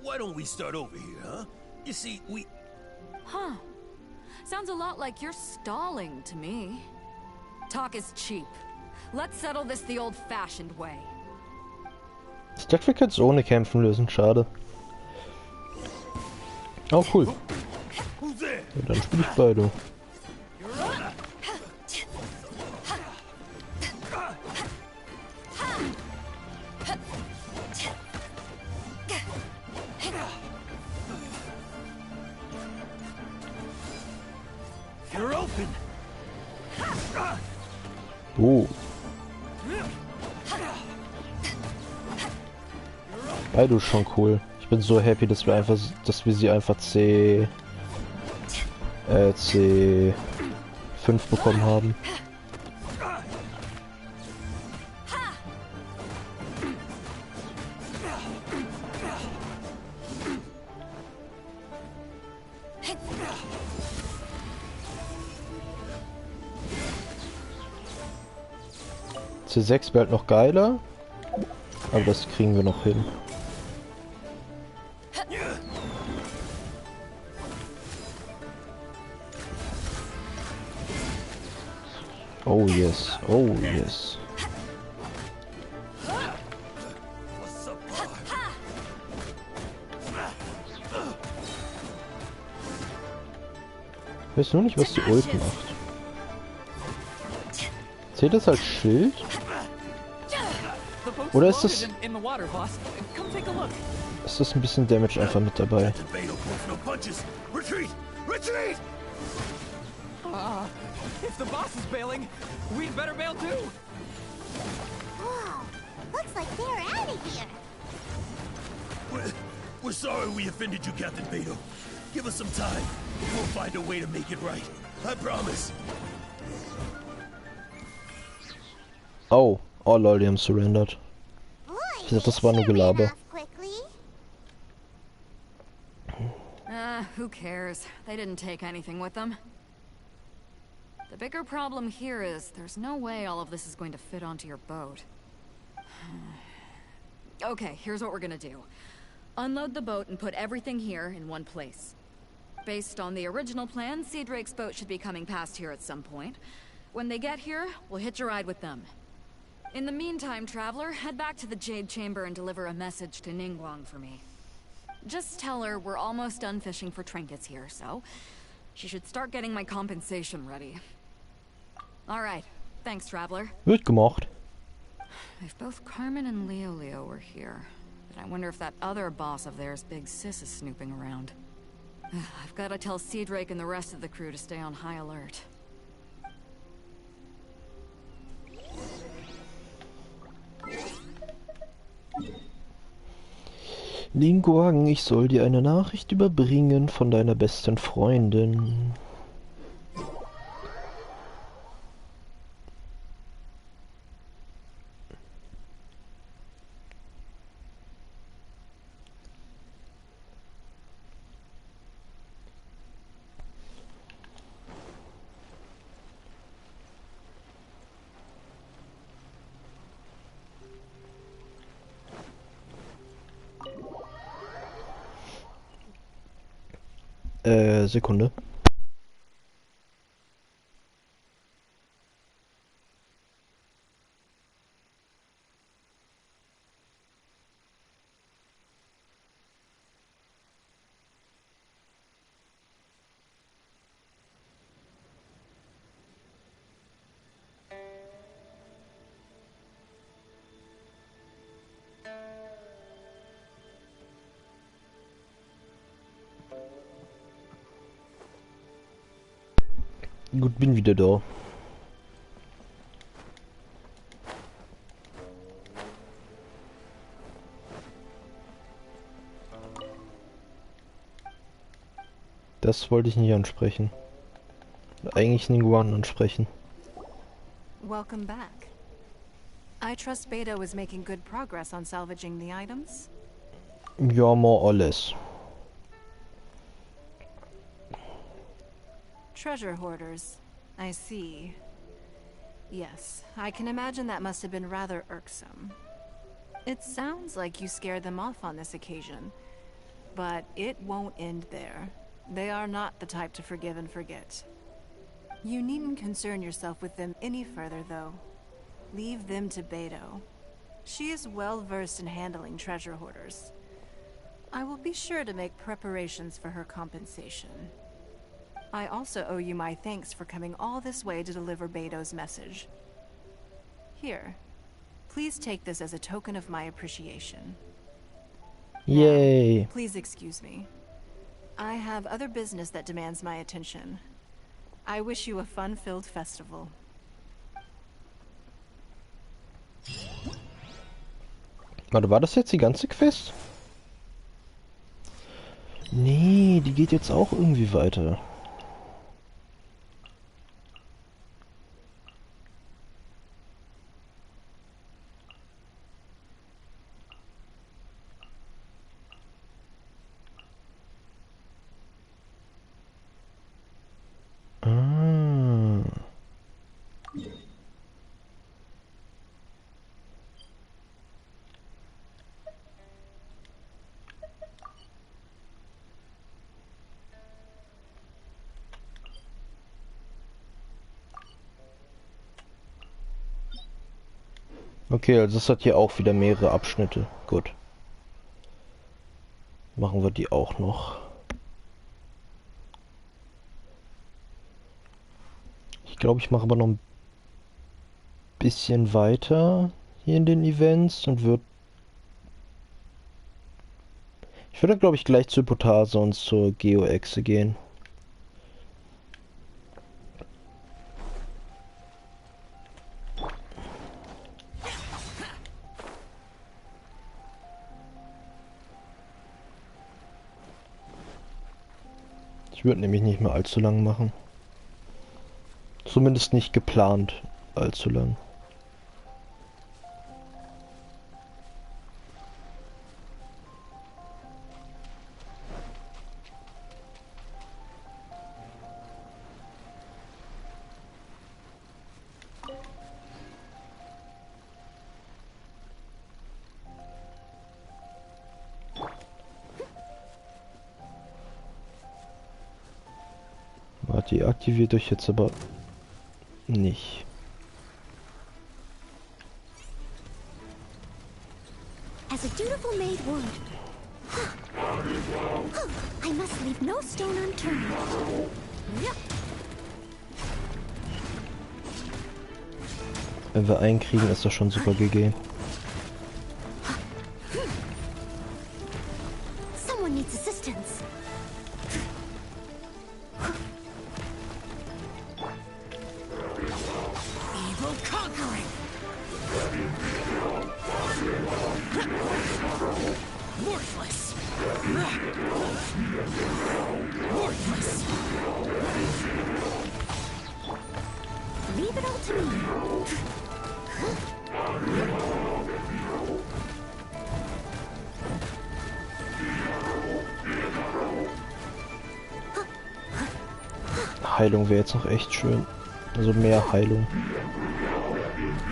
why don't we start over here, huh? You see, we... Huh. Sounds a lot like you're stalling to me. Talk is cheap. Let's settle this the old-fashioned way. Ich dachte, wir können es ohne Kämpfen lösen. Schade. Oh, cool. Ja, dann spiele ich beide. You're open. Oh. Beide ist schon cool. Ich bin so happy, dass wir sie einfach C5 bekommen haben. C6 wäre halt noch geiler, aber das kriegen wir noch hin. Oh yes, oh yes. Ich weiß nur nicht, was die Ult macht. Zählt das als Schild? Oder ist das... Ist das ein bisschen Damage einfach mit dabei? If the boss is bailing, we'd better bail too. Whoa, looks like they're out of here. We're sorry we offended you, Captain Beto. Give us some time. We'll find a way to make it right. I promise. Oh, oh lol, die haben surrendered. Ich dachte, das war nur Gelaber. Who cares? They didn't take anything with them. The bigger problem here is there's no way all of this is going to fit onto your boat. Okay, here's what we're gonna do. Unload the boat and put everything here in one place. Based on the original plan, Sea Drake's boat should be coming past here at some point. When they get here, we'll hitch a ride with them. In the meantime, Traveler, head back to the Jade Chamber and deliver a message to Ningguang for me. Just tell her we're almost done fishing for trinkets here, so she should start getting my compensation ready. Alright, thanks, Traveler. Wird gemacht. If both Carmen and Leo were here, I wonder if that other boss of theirs, Big Sis, is snooping around. I've got to tell Sea Drake and the rest of the crew to stay on high alert. Linguang, ich soll dir eine Nachricht überbringen von deiner besten Freundin. Sekunde. Gut, bin wieder da. Das wollte ich nicht ansprechen. Eigentlich Ningguang ansprechen. Welcome back. I trust Beidou is making good progress on salvaging the items? Ja, more or less. Treasure hoarders. I see. Yes, I can imagine that must have been rather irksome. It sounds like you scared them off on this occasion, but it won't end there. They are not the type to forgive and forget. You needn't concern yourself with them any further, though. Leave them to Beidou. She is well versed in handling treasure hoarders. I will be sure to make preparations for her compensation. I also owe you my thanks for coming all this way to deliver Beidou's message. Here, please take this as a token of my appreciation. Yay! Now, please excuse me. I have other business that demands my attention. I wish you a fun-filled festival. Warte, war das jetzt die ganze Quest? Nee, die geht jetzt auch irgendwie weiter. Okay, also es hat hier auch wieder mehrere Abschnitte. Gut. Machen wir die auch noch. Ich glaube, ich mache aber noch ein bisschen weiter hier in den Events und ich würde, glaube ich, gleich zur Hypothese und zur Geo-Echse gehen. Ich würde nämlich nicht mehr allzu lang machen. Zumindest nicht geplant allzu lang. Die aktiviert euch jetzt aber nicht. As a dutiful maid would. I must leave no stone unturned. Yep. Wenn wir einen kriegen, ist das schon super GG. Leave it all to me. Heilung wäre jetzt noch echt schön. Also mehr Heilung.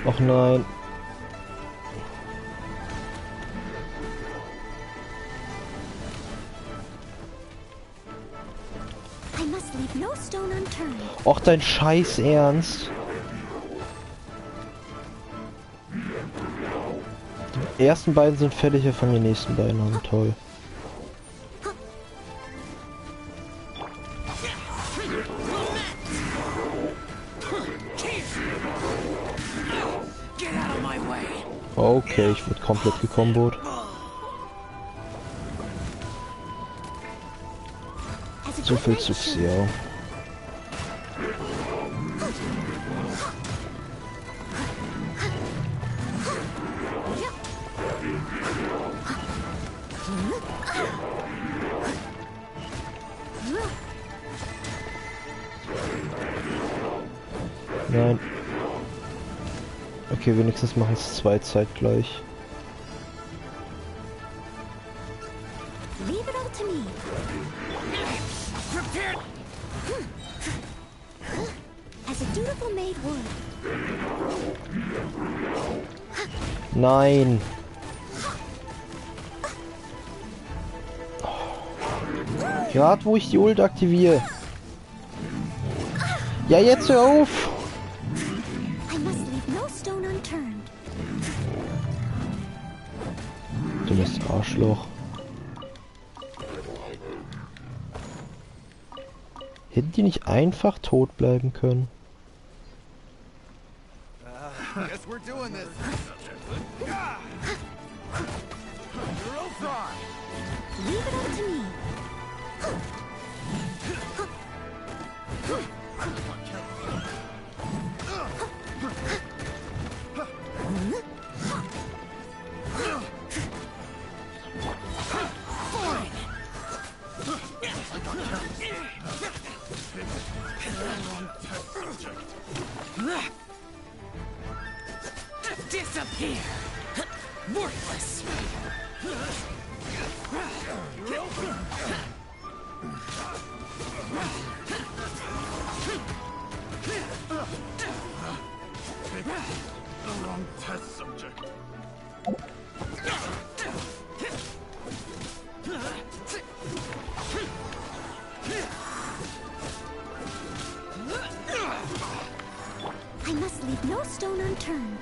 Ach nein. I must leave no stone unturned. Och, dein Scheiß Ernst. Die ersten beiden sind fertig, wir fangen die nächsten beiden an. Toll. Okay, ich wurde komplett gekombot. So viel zu Xiao. Nein. Okay, wenigstens machen es zwei zeitgleich. Leave it all to me. As a dutiful maid would. Nein. Gerade wo ich die Ult aktiviere. Ja, jetzt hör auf. Dummes Arschloch. Hätten die nicht einfach tot bleiben können? Guess we're doing this. Leave it all to me. Disappear! Worthless! The wrong test subject. I must leave no stone unturned.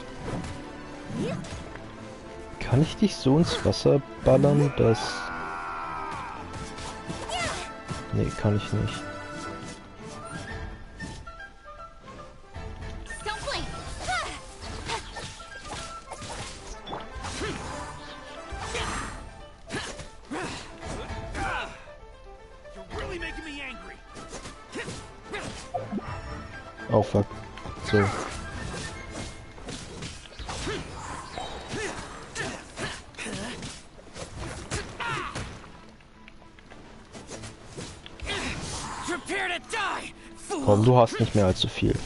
Kann ich dich so ins Wasser ballern, dass... Nee, kann ich nicht. Oh fuck. So. Komm, du hast nicht mehr allzu viel.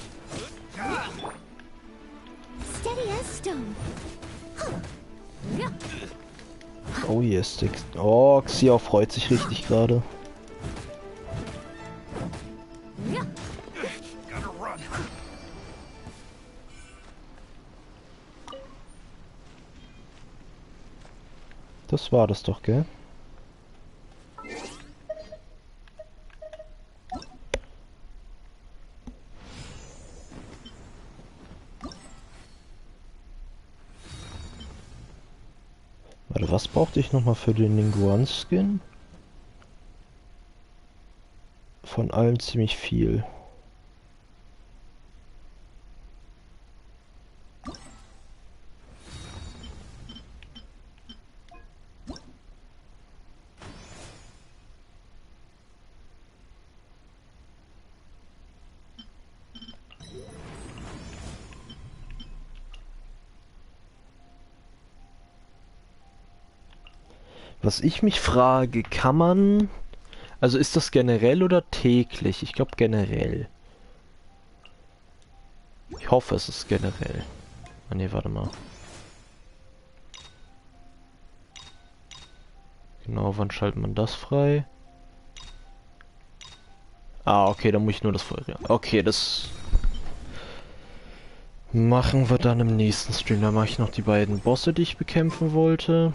Oh yes, Sticks. Oh, Xiao freut sich richtig gerade. Das war das doch, gell? Warte, was brauchte ich nochmal für den Ningguang-Skin? Von allen ziemlich viel. Was ich mich frage, kann man... Also ist das generell oder täglich? Ich glaube generell. Ich hoffe, es ist generell. Ah ne, warte mal. Genau, wann schaltet man das frei? Ah, okay, dann muss ich nur das vorher. Okay, das machen wir dann im nächsten Stream. Da mache ich noch die beiden Bosse, die ich bekämpfen wollte.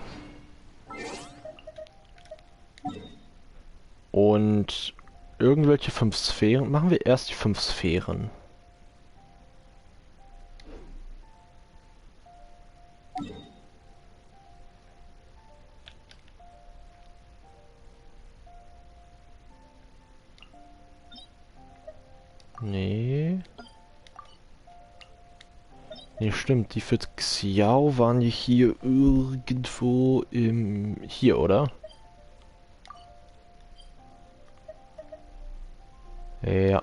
Und irgendwelche 5 Sphären. Machen wir erst die 5 Sphären. Nee. Nee, stimmt. Die für Xiao waren die hier irgendwo im... Hier, oder? Ja.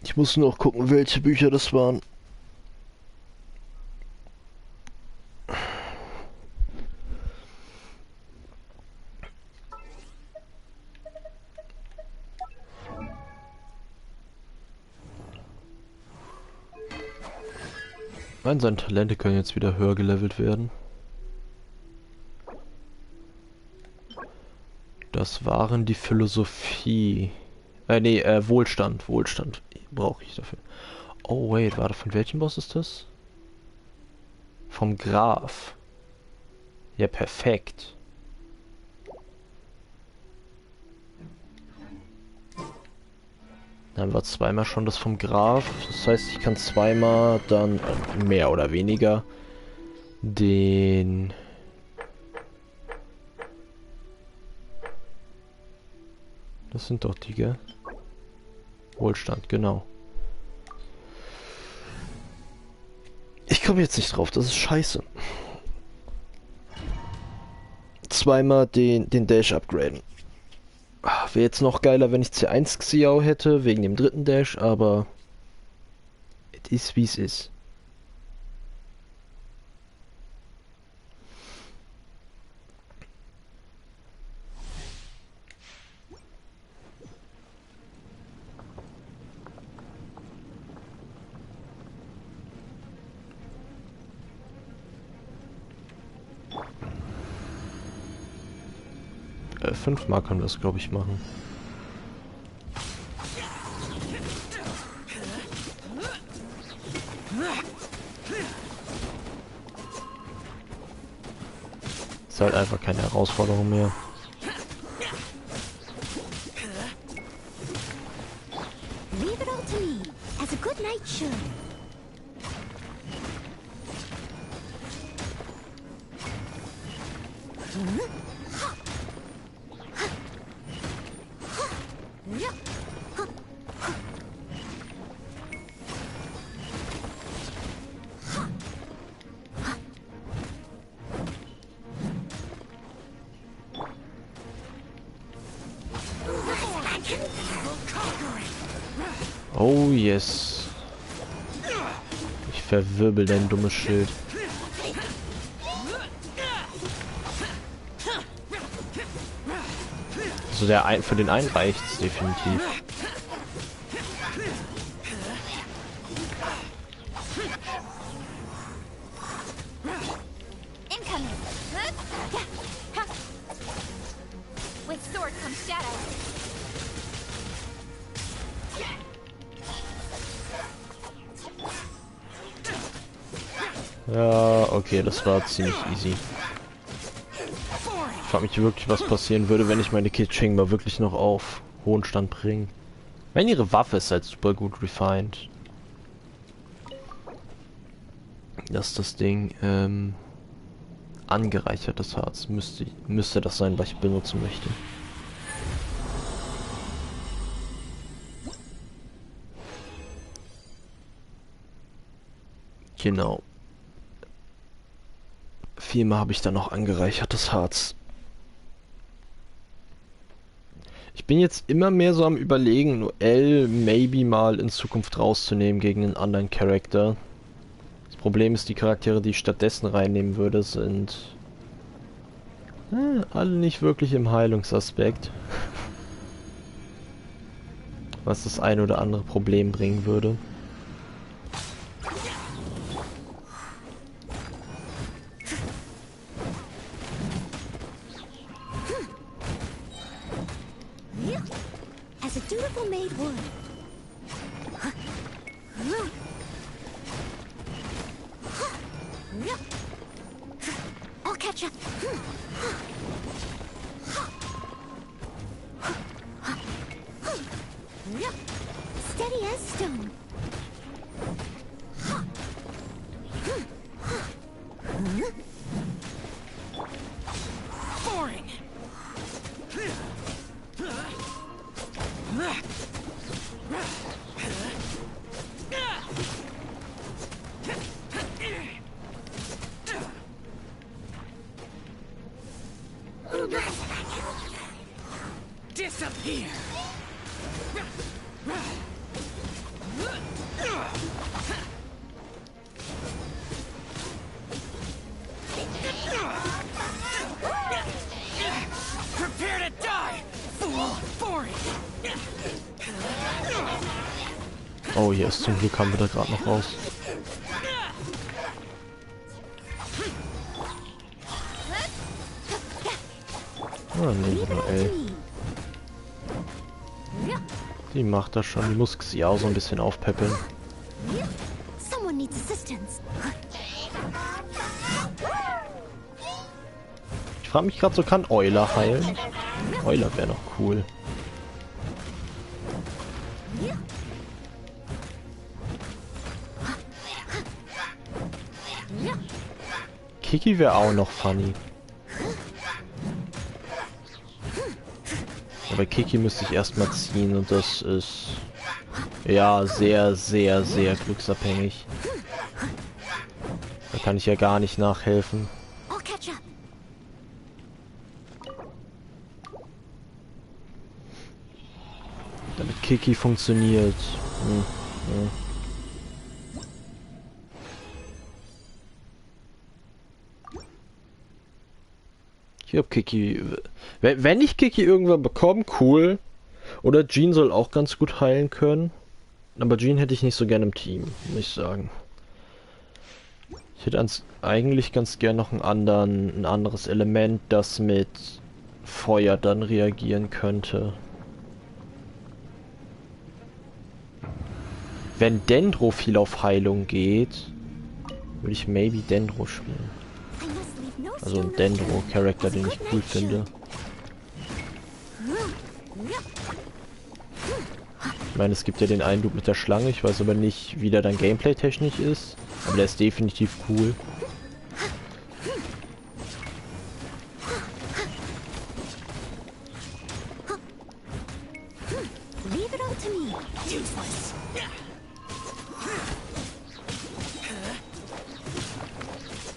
Ich muss noch gucken, welche Bücher das waren. Nein, seine Talente können jetzt wieder höher gelevelt werden. Das waren die Philosophie. Nee, Wohlstand. Wohlstand brauche ich dafür. Oh, wait, warte, von welchem Boss ist das? Vom Graf. Ja, perfekt. Dann haben wir zweimal schon das vom Graf. Das heißt, ich kann zweimal dann mehr oder weniger den... Das sind doch die, gell? Wohlstand, genau. Ich komme jetzt nicht drauf, das ist scheiße. Zweimal den Dash upgraden. Wäre jetzt noch geiler, wenn ich C1 Xiao hätte, wegen dem dritten Dash, aber... Es ist, wie es ist. Fünfmal können wir das, glaube ich, machen. Ist halt einfach keine Herausforderung mehr. Leave it all to me, as a good knight should. Oh yes. Ich verwirbel dein dummes Schild. Also für den einen reicht's definitiv. Incoming. With sword comes shadow. Ja, okay, das war ziemlich easy. Ich frage mich wirklich, was passieren würde, wenn ich meine Keqing mal wirklich noch auf hohen Stand bringe. Wenn ihre Waffe ist halt super gut refined. Das ist das Ding, angereichertes Harz. Müsste das sein, was ich benutzen möchte. Genau. Viermal habe ich dann noch angereichertes Harz. Ich bin jetzt immer mehr so am Überlegen, Noel maybe mal in Zukunft rauszunehmen gegen einen anderen Charakter. Das Problem ist, die Charaktere, die ich stattdessen reinnehmen würde, sind Alle nicht wirklich im Heilungsaspekt. Was das ein oder andere Problem bringen würde. As a dutiful maid would. I'll catch up. Steady as stone. Boring. Disappear. Prepare to die, fool! Boring. Oh, hier ist zum Glück kamen wir da gerade noch raus. Ah, nee, ey. Die macht das schon. Die muss sie auch so ein bisschen aufpäppeln. Someone needs assistance. Ich frage mich gerade so, kann Euler heilen? Euler wäre noch cool. Kiki wäre auch noch funny. Aber Kiki müsste ich erstmal ziehen und das ist ja sehr, sehr, sehr glücksabhängig. Da kann ich ja gar nicht nachhelfen. Damit Kiki funktioniert. Ich hab Kiki. Wenn ich Kiki irgendwann bekomme, cool. Oder Jean soll auch ganz gut heilen können. Aber Jean hätte ich nicht so gerne im Team, muss ich sagen. Ich hätte eigentlich ganz gern noch ein anderes Element, das mit Feuer dann reagieren könnte. Wenn Dendro viel auf Heilung geht, würde ich maybe Dendro spielen. Also ein Dendro-Charakter, den ich cool finde. Ich meine, es gibt ja den einen Dude mit der Schlange, ich weiß aber nicht, wie der dann gameplay-technisch ist. Aber der ist definitiv cool.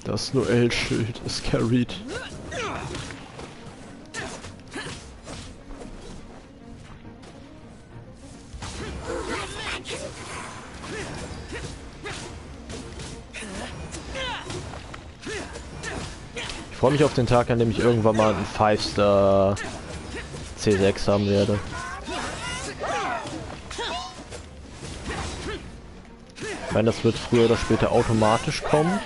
Das Noel-Schild ist carried. Ich freue mich auf den Tag, an dem ich irgendwann mal einen 5-Star C6 haben werde. Ich meine, das wird früher oder später automatisch kommen.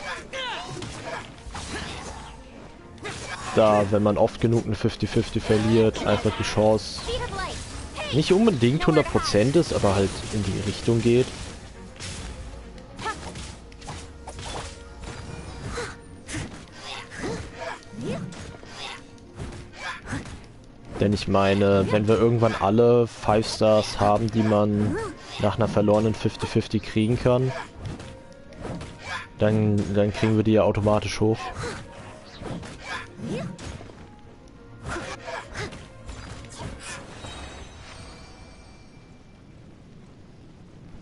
Da, wenn man oft genug eine 50-50 verliert, einfach die Chance nicht unbedingt 100% ist, aber halt in die Richtung geht. Denn ich meine, wenn wir irgendwann alle 5-Stars haben, die man nach einer verlorenen 50-50 kriegen kann, dann kriegen wir die ja automatisch hoch.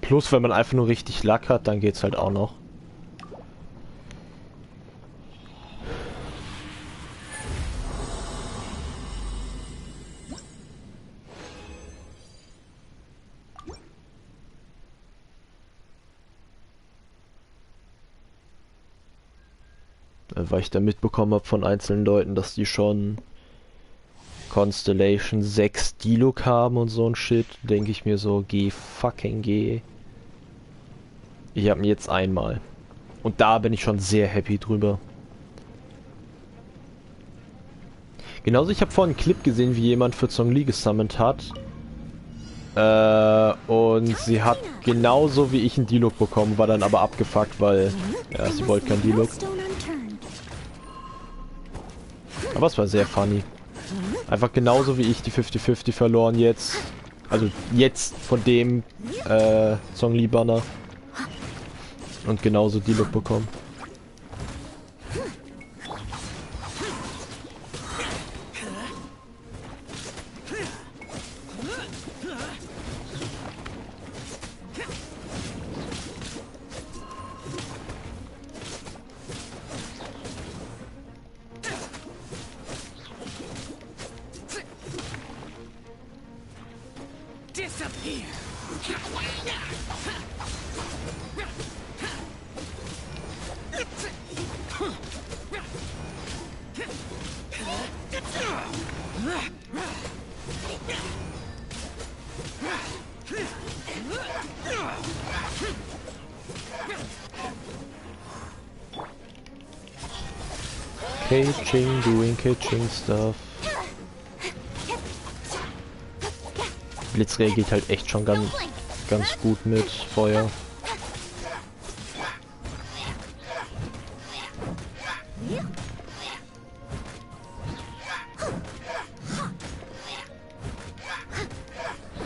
Plus, wenn man einfach nur richtig Luck hat, dann geht's halt auch noch. weil ich da mitbekommen habe von einzelnen Leuten, dass die schon Constellation 6 D-Look haben und so ein Shit, denke ich mir so, geh. Ich habe ihn jetzt einmal. Und da bin ich schon sehr happy drüber. Genauso, ich habe vorhin einen Clip gesehen, wie jemand für Zhongli gesummont hat. Und sie hat genauso wie ich einen D-Look bekommen, war dann aber abgefuckt, weil ja, sie wollte keinen D-Look. Aber es war sehr funny. Einfach genauso wie ich die 50-50 verloren jetzt. Also jetzt von dem Zhongli Banner. Und genauso D-Look bekommen. Caging, doing Caging stuff. Blitz reagiert halt echt schon ganz gut mit Feuer.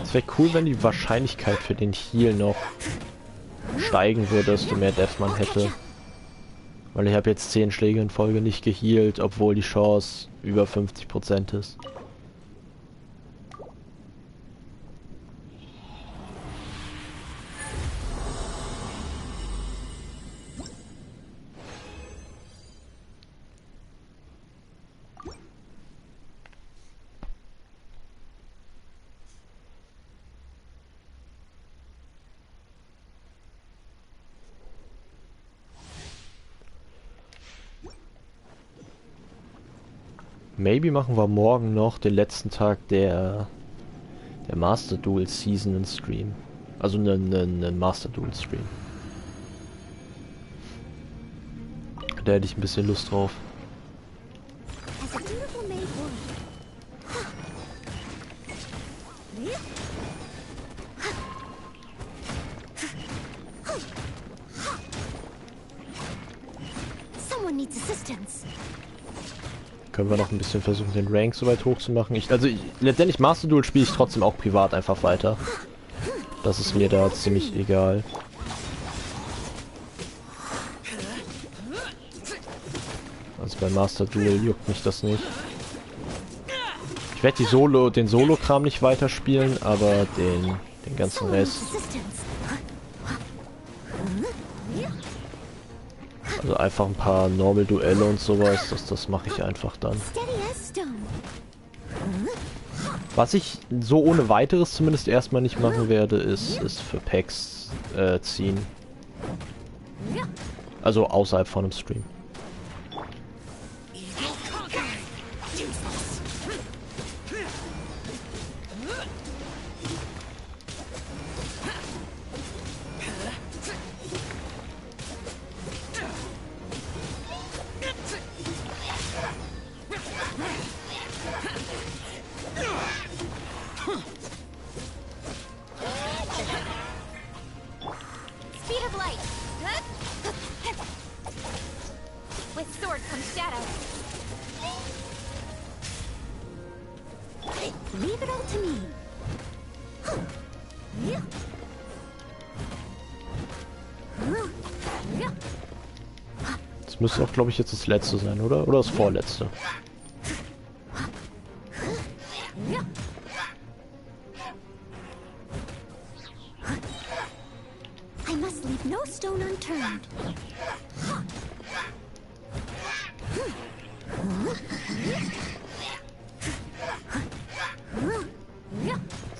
Es wäre cool, wenn die Wahrscheinlichkeit für den Heal noch steigen würde, desto mehr Death man hätte. Weil ich habe jetzt 10 Schläge in Folge nicht gehealt, obwohl die Chance über 50% ist. Maybe machen wir morgen noch den letzten Tag der Master Duel Season in Stream. Also einen Master Duel Stream. Da hätte ich ein bisschen Lust drauf. Someone needs assistance. Können wir noch ein bisschen versuchen, den Rank so weit hoch zu machen. Letztendlich Master Duel spiele ich trotzdem auch privat einfach weiter. Das ist mir da ziemlich egal. Also bei Master Duel juckt mich das nicht. Ich werde den Solo-Kram nicht weiterspielen, aber den ganzen Rest. Also einfach ein paar Normal-Duelle und sowas, das mache ich einfach dann. Was ich so ohne weiteres zumindest erstmal nicht machen werde, ist für Packs ziehen. Also außerhalb von einem Stream. Das müsste auch, glaube ich, jetzt das letzte sein, oder? Oder das vorletzte. I must leave no stone unturned.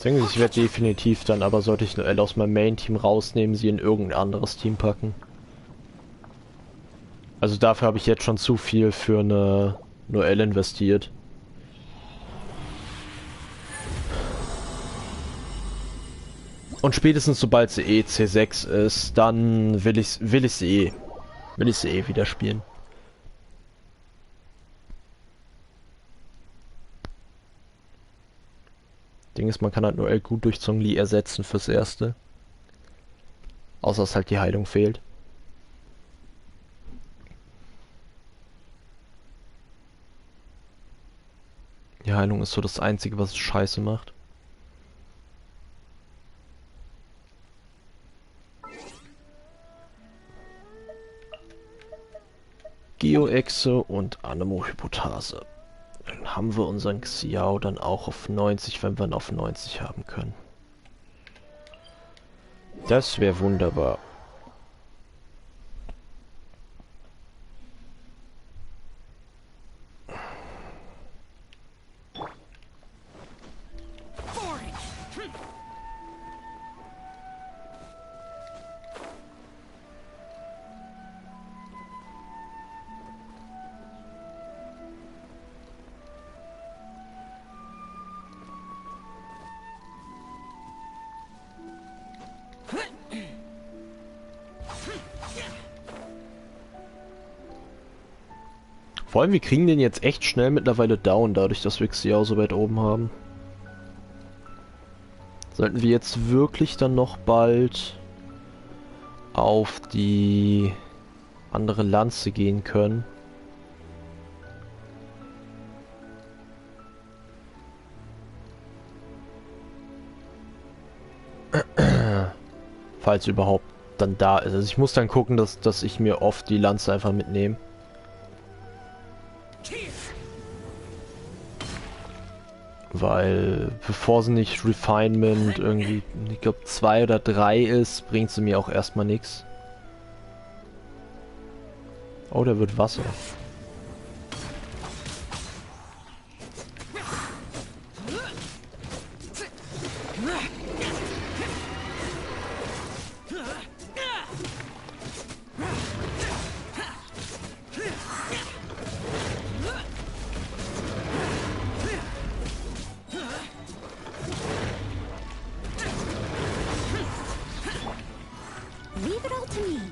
Ich werde definitiv dann, aber sollte ich Noelle aus meinem Main-Team rausnehmen, sie in irgendein anderes Team packen. Also dafür habe ich jetzt schon zu viel für eine Noelle investiert. Und spätestens sobald sie C6 ist, dann will ich sie wieder spielen. Ding ist, man kann halt Noelle gut durch Zhongli ersetzen fürs Erste. Außer dass halt die Heilung fehlt. Die Heilung ist so das Einzige, was Scheiße macht. Geoexe und Anemohypotase. Dann haben wir unseren Xiao dann auch auf 90, wenn wir ihn auf 90 haben können. Das wäre wunderbar. Vor allem, wir kriegen den jetzt echt schnell mittlerweile down, dadurch, dass wir Xiao so weit oben haben. Sollten wir jetzt wirklich dann noch bald auf die andere Lanze gehen können. Falls überhaupt dann da ist. Also ich muss dann gucken, dass ich mir oft die Lanze einfach mitnehme. Weil bevor sie nicht Refinement irgendwie, ich glaube 2 oder 3 ist, bringt sie mir auch erstmal nichts. Oh, da wird Wasser.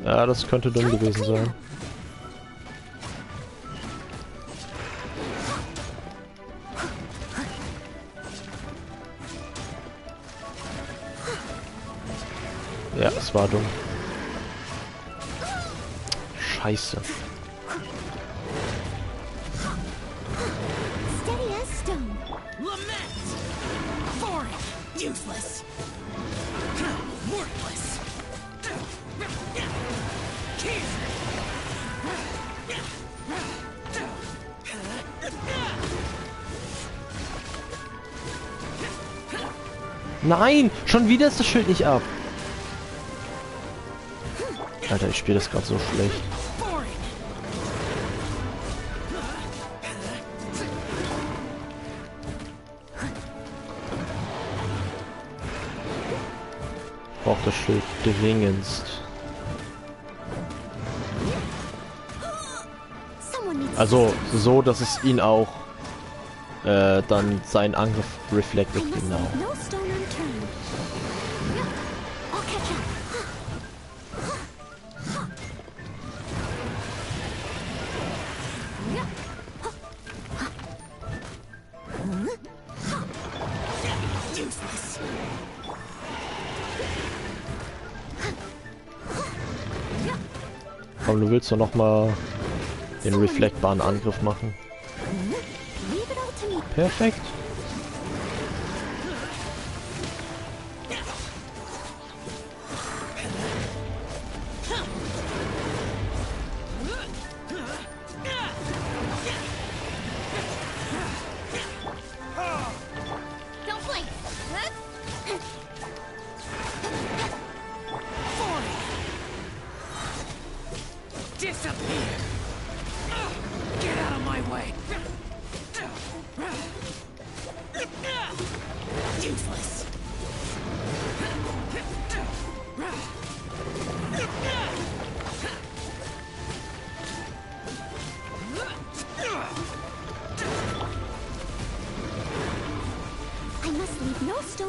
Ja, das könnte dumm gewesen sein. Ja, es war dumm. Scheiße. Nein! Schon wieder ist das Schild nicht ab. Alter, ich spiele das gerade so schlecht. Ich brauche das Schild dringendst. Also so, dass es ihn auch dann seinen Angriff reflektet, genau. Komm, du willst doch noch mal den reflektbaren Angriff machen. Perfekt.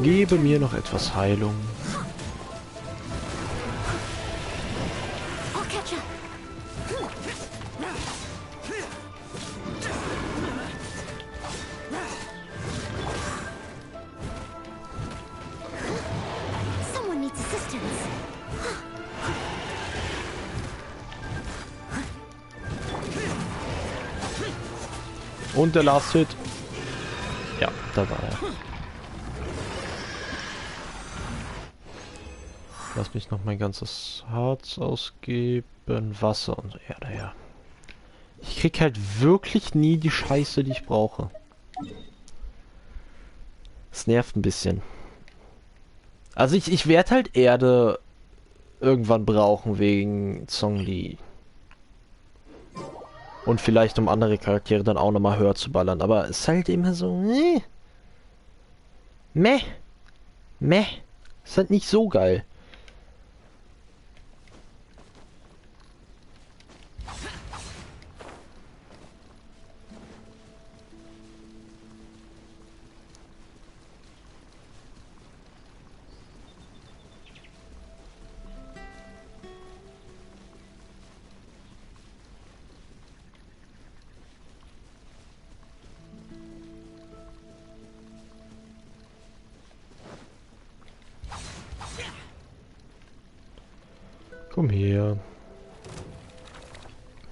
Gebe mir noch etwas Heilung. Und der Last Hit. Ja, da war er. Lass mich noch mein ganzes Harz ausgeben. Wasser und Erde her. Ich krieg halt wirklich nie die Scheiße, die ich brauche. Es nervt ein bisschen. Also ich werde halt Erde irgendwann brauchen wegen Zhongli. Und vielleicht um andere Charaktere dann auch nochmal höher zu ballern. Aber es ist halt immer so... Meh. Ist halt nicht so geil. Komm her.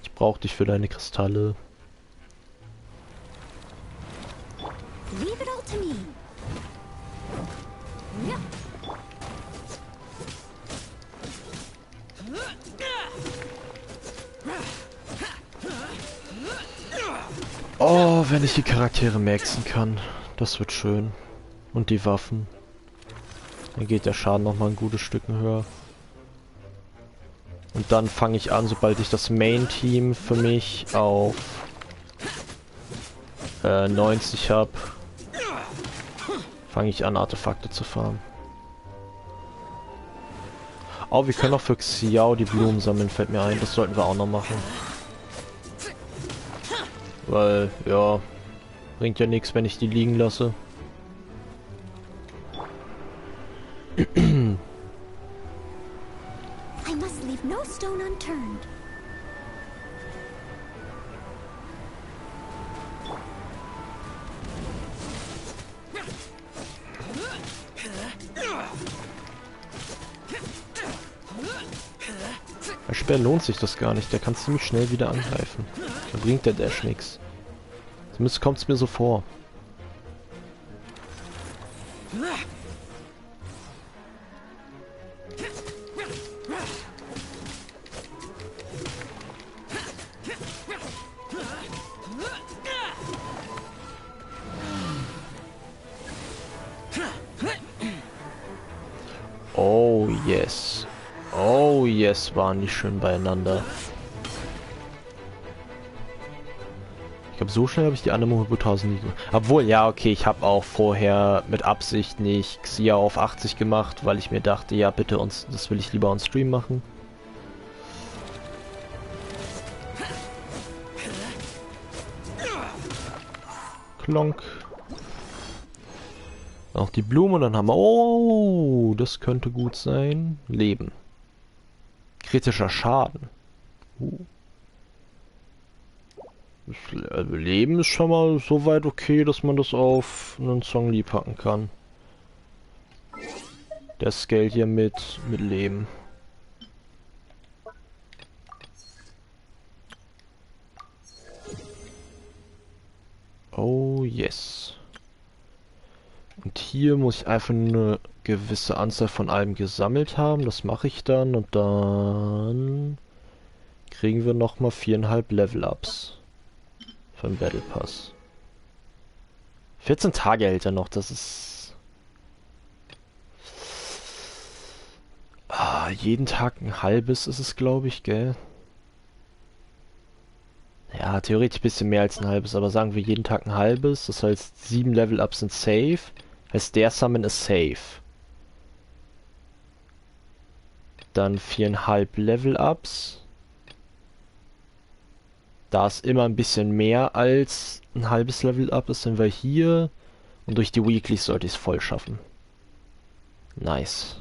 Ich brauche dich für deine Kristalle. Leave it all to me. Ja. Oh, wenn ich die Charaktere maxen kann. Das wird schön. Und die Waffen. Dann geht der Schaden noch mal ein gutes Stück höher. Und dann fange ich an, sobald ich das Main-Team für mich auf 90 habe, fange ich an, Artefakte zu farmen. Oh, wir können auch für Xiao die Blumen sammeln, fällt mir ein. Das sollten wir auch noch machen. Weil, ja, bringt ja nichts, wenn ich die liegen lasse. I must leave no stone unturned. Bei Speer lohnt sich das gar nicht, der kann ziemlich schnell wieder angreifen. Da bringt der Dash nichts. Zumindest kommt es mir so vor. Oh yes. Oh yes, waren die schön beieinander. Ich glaube, so schnell habe ich die Anemo-Hypothese nie gemacht. Obwohl, ja, okay, ich habe auch vorher mit Absicht nicht Xia auf 80 gemacht, weil ich mir dachte, ja bitte, uns, das will ich lieber on Stream machen. Klonk. Auch die Blume und dann haben wir... Oh, das könnte gut sein. Leben. Kritischer Schaden. Das Leben ist schon mal so weit okay, dass man das auf einen Zhongli packen kann. Der scaled hier mit Leben. Oh yes. Und hier muss ich einfach eine gewisse Anzahl von allem gesammelt haben. Das mache ich dann und dann kriegen wir nochmal 4,5 Level-Ups für den Battle Pass. 14 Tage hält er noch, das ist... jeden Tag ein halbes ist es, glaube ich, gell? Ja, theoretisch ein bisschen mehr als ein halbes, aber sagen wir jeden Tag ein halbes. Das heißt, 7 Level-Ups sind safe. Heißt, der Summon ist safe. Dann 4,5 Level-Ups. Da es immer ein bisschen mehr als ein halbes Level-Up ist, sind wir hier Und durch die Weeklies sollte ich es voll schaffen. Nice.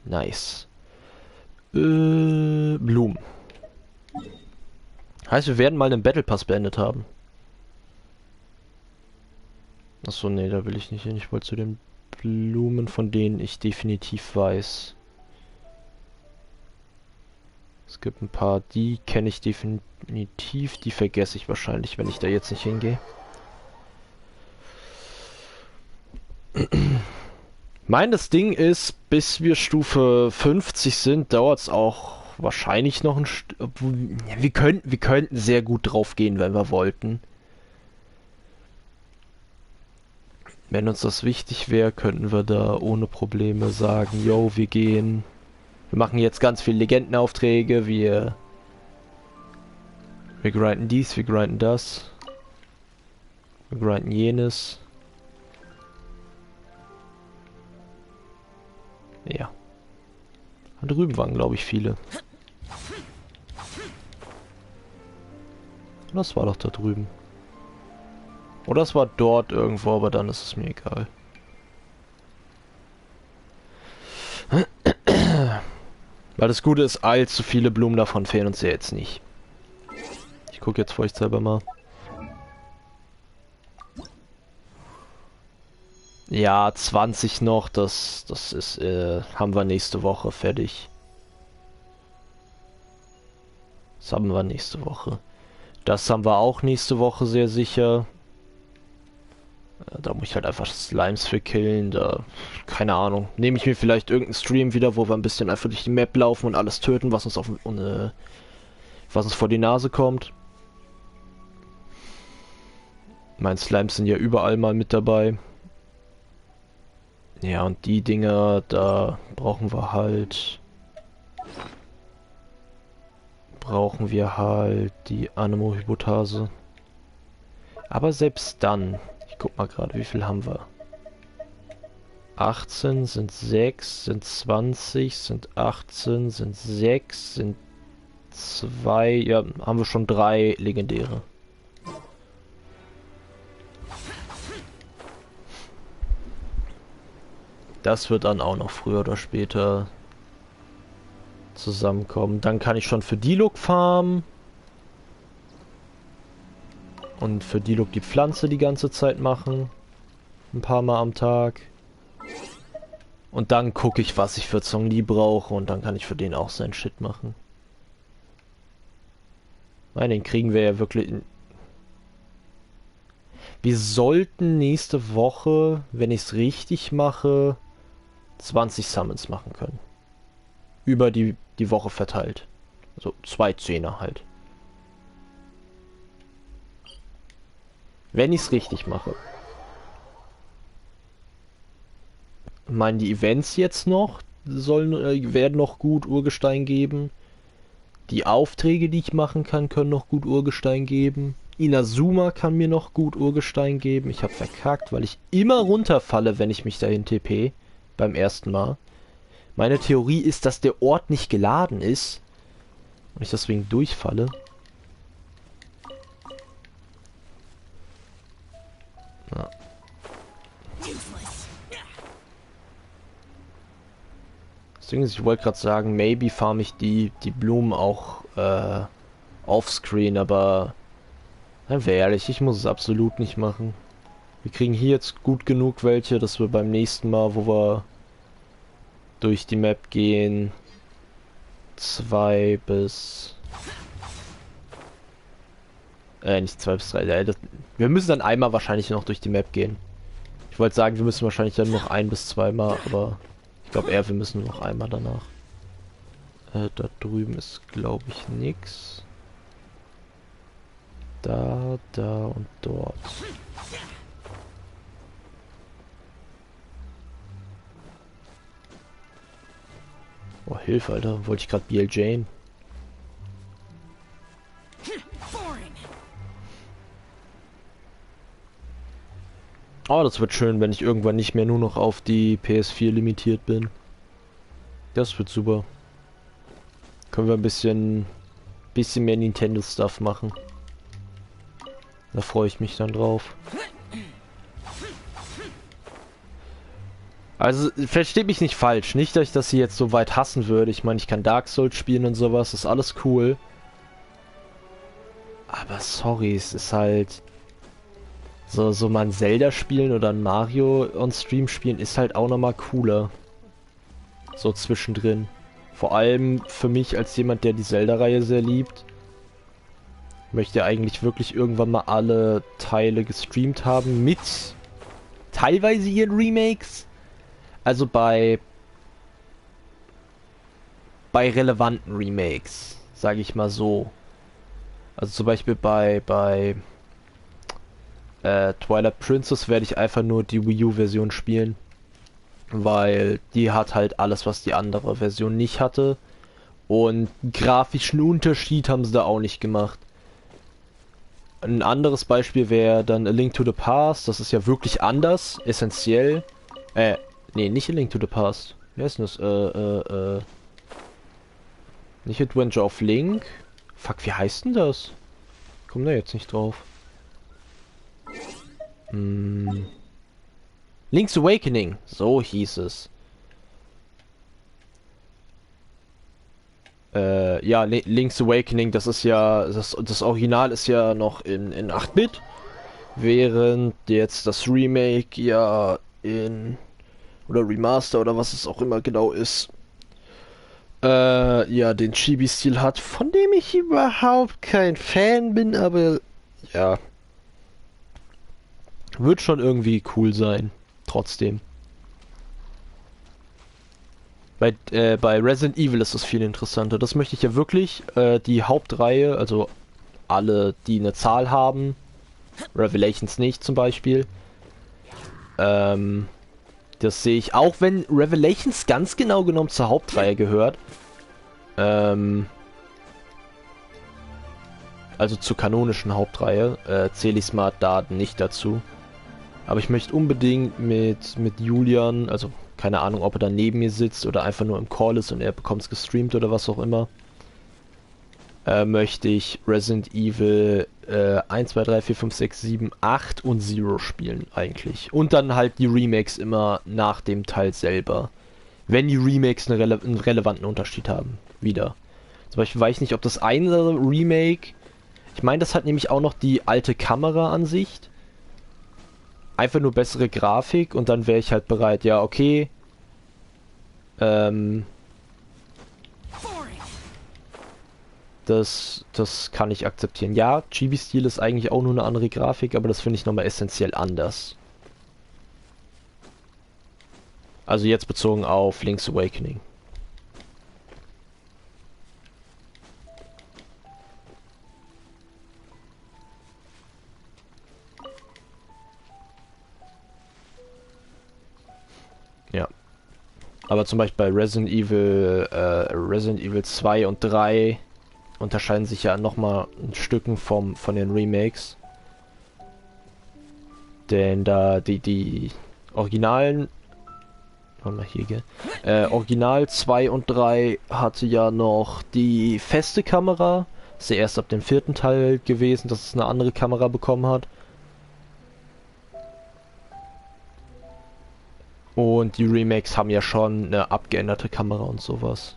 Nice. Blumen. Heißt, wir werden mal den Battle Pass beendet haben. Achso, nee, da will ich nicht hin. Ich wollte zu den Blumen, von denen ich definitiv weiß. Es gibt ein paar, die kenne ich definitiv, die vergesse ich wahrscheinlich, wenn ich da jetzt nicht hingehe. Das Ding ist, bis wir Stufe 50 sind, dauert es auch wahrscheinlich noch ein wir könnten sehr gut drauf gehen, wenn wir wollten. Wenn uns das wichtig wäre, könnten wir da ohne Probleme sagen, yo, wir gehen. Wir machen jetzt ganz viele Legendenaufträge, wir grinden dies, wir grinden das. Wir grinden jenes. Ja. Da drüben waren, glaube ich, viele. Das war doch da drüben. Oder es war dort irgendwo, aber dann ist es mir egal. Weil das Gute ist, allzu viele Blumen davon fehlen uns ja jetzt nicht. Ich gucke jetzt vorsichtshalber mal. Ja, 20 noch, das ist, haben wir nächste Woche fertig. Das haben wir nächste Woche. Das haben wir auch nächste Woche sehr sicher. Da muss ich halt einfach Slimes für killen, da, keine Ahnung. Nehme ich mir vielleicht irgendeinen Stream wieder, wo wir ein bisschen einfach durch die Map laufen und alles töten, was uns was uns vor die Nase kommt. Meine Slimes sind ja überall mal mit dabei. Ja, und die Dinger, da brauchen wir halt die Anemo-Hypothase. Aber selbst dann, ich guck mal gerade, wie viel haben wir? 18 sind 6, sind 20, sind 18, sind 6, sind 2, ja, haben wir schon 3 legendäre. Das wird dann auch noch früher oder später zusammenkommen. Dann kann ich schon für Diluc farmen. Und für Diluc die Pflanze die ganze Zeit machen. Ein paar Mal am Tag. Und dann gucke ich, was ich für Zhongli brauche. Und dann kann ich für den auch seinen Shit machen. Nein, den kriegen wir ja wirklich... Wir sollten nächste Woche, wenn ich es richtig mache, 20 Summons machen können. Über die Woche verteilt. Also 2 Zehner halt. Wenn ich es richtig mache. Ich meine, die Events jetzt noch werden noch gut Urgestein geben. Die Aufträge, die ich machen kann, können noch gut Urgestein geben. Inazuma kann mir noch gut Urgestein geben. Ich habe verkackt, weil ich immer runterfalle, wenn ich mich dahin TP. Beim ersten Mal. Meine Theorie ist, dass der Ort nicht geladen ist. Und ich deswegen durchfalle. Ja. Deswegen, ich wollte gerade sagen, maybe farme ich die Blumen auch offscreen, aber seien wir ehrlich, ich muss es absolut nicht machen. Wir kriegen hier jetzt gut genug welche, dass wir beim nächsten Mal, wo wir durch die Map gehen, 2 bis... nicht 2 bis 3. Wir müssen dann einmal wahrscheinlich noch durch die Map gehen. Ich wollte sagen, wir müssen wahrscheinlich dann noch 1 bis 2 Mal, aber ich glaube eher, wir müssen noch einmal danach. Da drüben ist, glaube ich, nix. Da und dort. Oh, Hilfe, Alter. Wollte ich gerade BL Jane. Oh, das wird schön, wenn ich irgendwann nicht mehr nur noch auf die PS4 limitiert bin. Das wird super. Können wir ein bisschen mehr Nintendo-Stuff machen. Da freue ich mich dann drauf. Also, versteht mich nicht falsch. Nicht, dass ich das hier jetzt so weit hassen würde. Ich meine, ich kann Dark Souls spielen und sowas. Ist alles cool. Aber sorry, es ist halt... So mal ein Zelda spielen oder ein Mario on Stream spielen ist halt auch nochmal cooler. So zwischendrin. Vor allem für mich als jemand, der die Zelda-Reihe sehr liebt. Möchte eigentlich wirklich irgendwann mal alle Teile gestreamt haben mit teilweise ihren Remakes. Also bei relevanten Remakes, sage ich mal so. Also zum Beispiel bei Twilight Princess werde ich einfach nur die Wii U-Version spielen. Weil die hat halt alles, was die andere Version nicht hatte. Und grafischen Unterschied haben sie da auch nicht gemacht. Ein anderes Beispiel wäre dann A Link to the Past. Das ist ja wirklich anders, essentiell. Nee, nicht A Link to the Past. Wer ist denn das? Nicht Adventure of Link. Fuck, wie heißt denn das? Komm da jetzt nicht drauf. Link's Awakening. So hieß es. Ja, Link's Awakening, das ist ja, das Original ist ja noch in 8-Bit, während jetzt das Remake ja oder Remaster oder was es auch immer genau ist, ja, den Chibi-Stil hat, von dem ich überhaupt kein Fan bin, aber ja, wird schon irgendwie cool sein, trotzdem. Bei Resident Evil ist das viel interessanter. Das möchte ich ja wirklich, die Hauptreihe, also alle, die eine Zahl haben, Revelations nicht zum Beispiel, das sehe ich, auch wenn Revelations ganz genau genommen zur Hauptreihe gehört, also zur kanonischen Hauptreihe, zähle ich Smart Daten nicht dazu. Aber ich möchte unbedingt mit Julian, also keine Ahnung, ob er da neben mir sitzt oder einfach nur im Call ist und er bekommt es gestreamt oder was auch immer, möchte ich Resident Evil 1, 2, 3, 4, 5, 6, 7, 8 und 0 spielen eigentlich. Und dann halt die Remakes immer nach dem Teil selber. Wenn die Remakes einen relevanten Unterschied haben. Wieder. Zum Beispiel weiß ich nicht, ob das eine Remake... Ich meine, das hat nämlich auch noch die alte Kameraansicht. Einfach nur bessere Grafik und dann wäre ich halt bereit, ja, okay. Das kann ich akzeptieren. Ja, Chibi-Stil ist eigentlich auch nur eine andere Grafik, aber das finde ich nochmal essentiell anders. Also jetzt bezogen auf Link's Awakening. Ja. Aber zum Beispiel bei Resident Evil 2 und 3 unterscheiden sich ja nochmal ein Stücken von den Remakes. Denn da die Originalen... Warte mal hier, gell? Original 2 und 3 hatte ja noch die feste Kamera. Ist ja erst ab dem 4. Teil gewesen, dass es eine andere Kamera bekommen hat. Und die Remakes haben ja schon eine abgeänderte Kamera und sowas.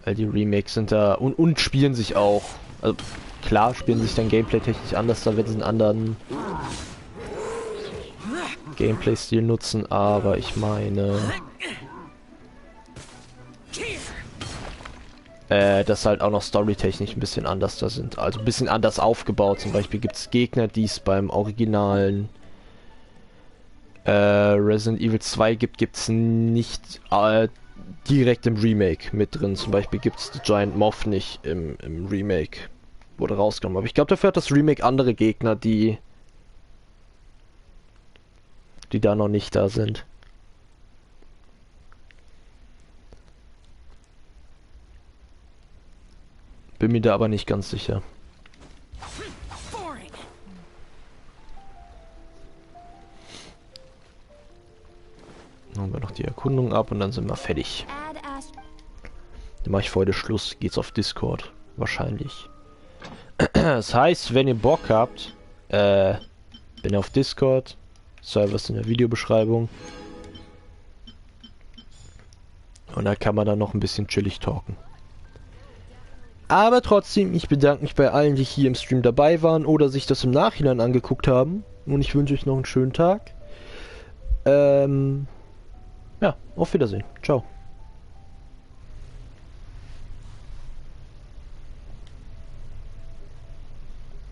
Weil die Remakes sind da und spielen sich auch. Also klar spielen sich dann gameplay-technisch anders, da wenn sie einen anderen Gameplay-Stil nutzen, aber ich meine... dass halt auch noch storytechnisch ein bisschen anders da sind. Also ein bisschen anders aufgebaut. Zum Beispiel gibt es Gegner, die es beim originalen Resident Evil 2 gibt es nicht direkt im Remake mit drin. Zum Beispiel gibt es The Giant Moth nicht im Remake. Wurde rausgenommen. Aber ich glaube, dafür hat das Remake andere Gegner, die da noch nicht da sind. Bin mir da aber nicht ganz sicher. Dann haben wir noch die Erkundung ab und dann sind wir fertig. Dann mache ich für heute Schluss. Geht's auf Discord. Wahrscheinlich. Das heißt, wenn ihr Bock habt, bin auf Discord, Server ist in der Videobeschreibung. Und da kann man dann noch ein bisschen chillig talken. Aber trotzdem, ich bedanke mich bei allen, die hier im Stream dabei waren oder sich das im Nachhinein angeguckt haben. Und ich wünsche euch noch einen schönen Tag. Ja, auf Wiedersehen. Ciao.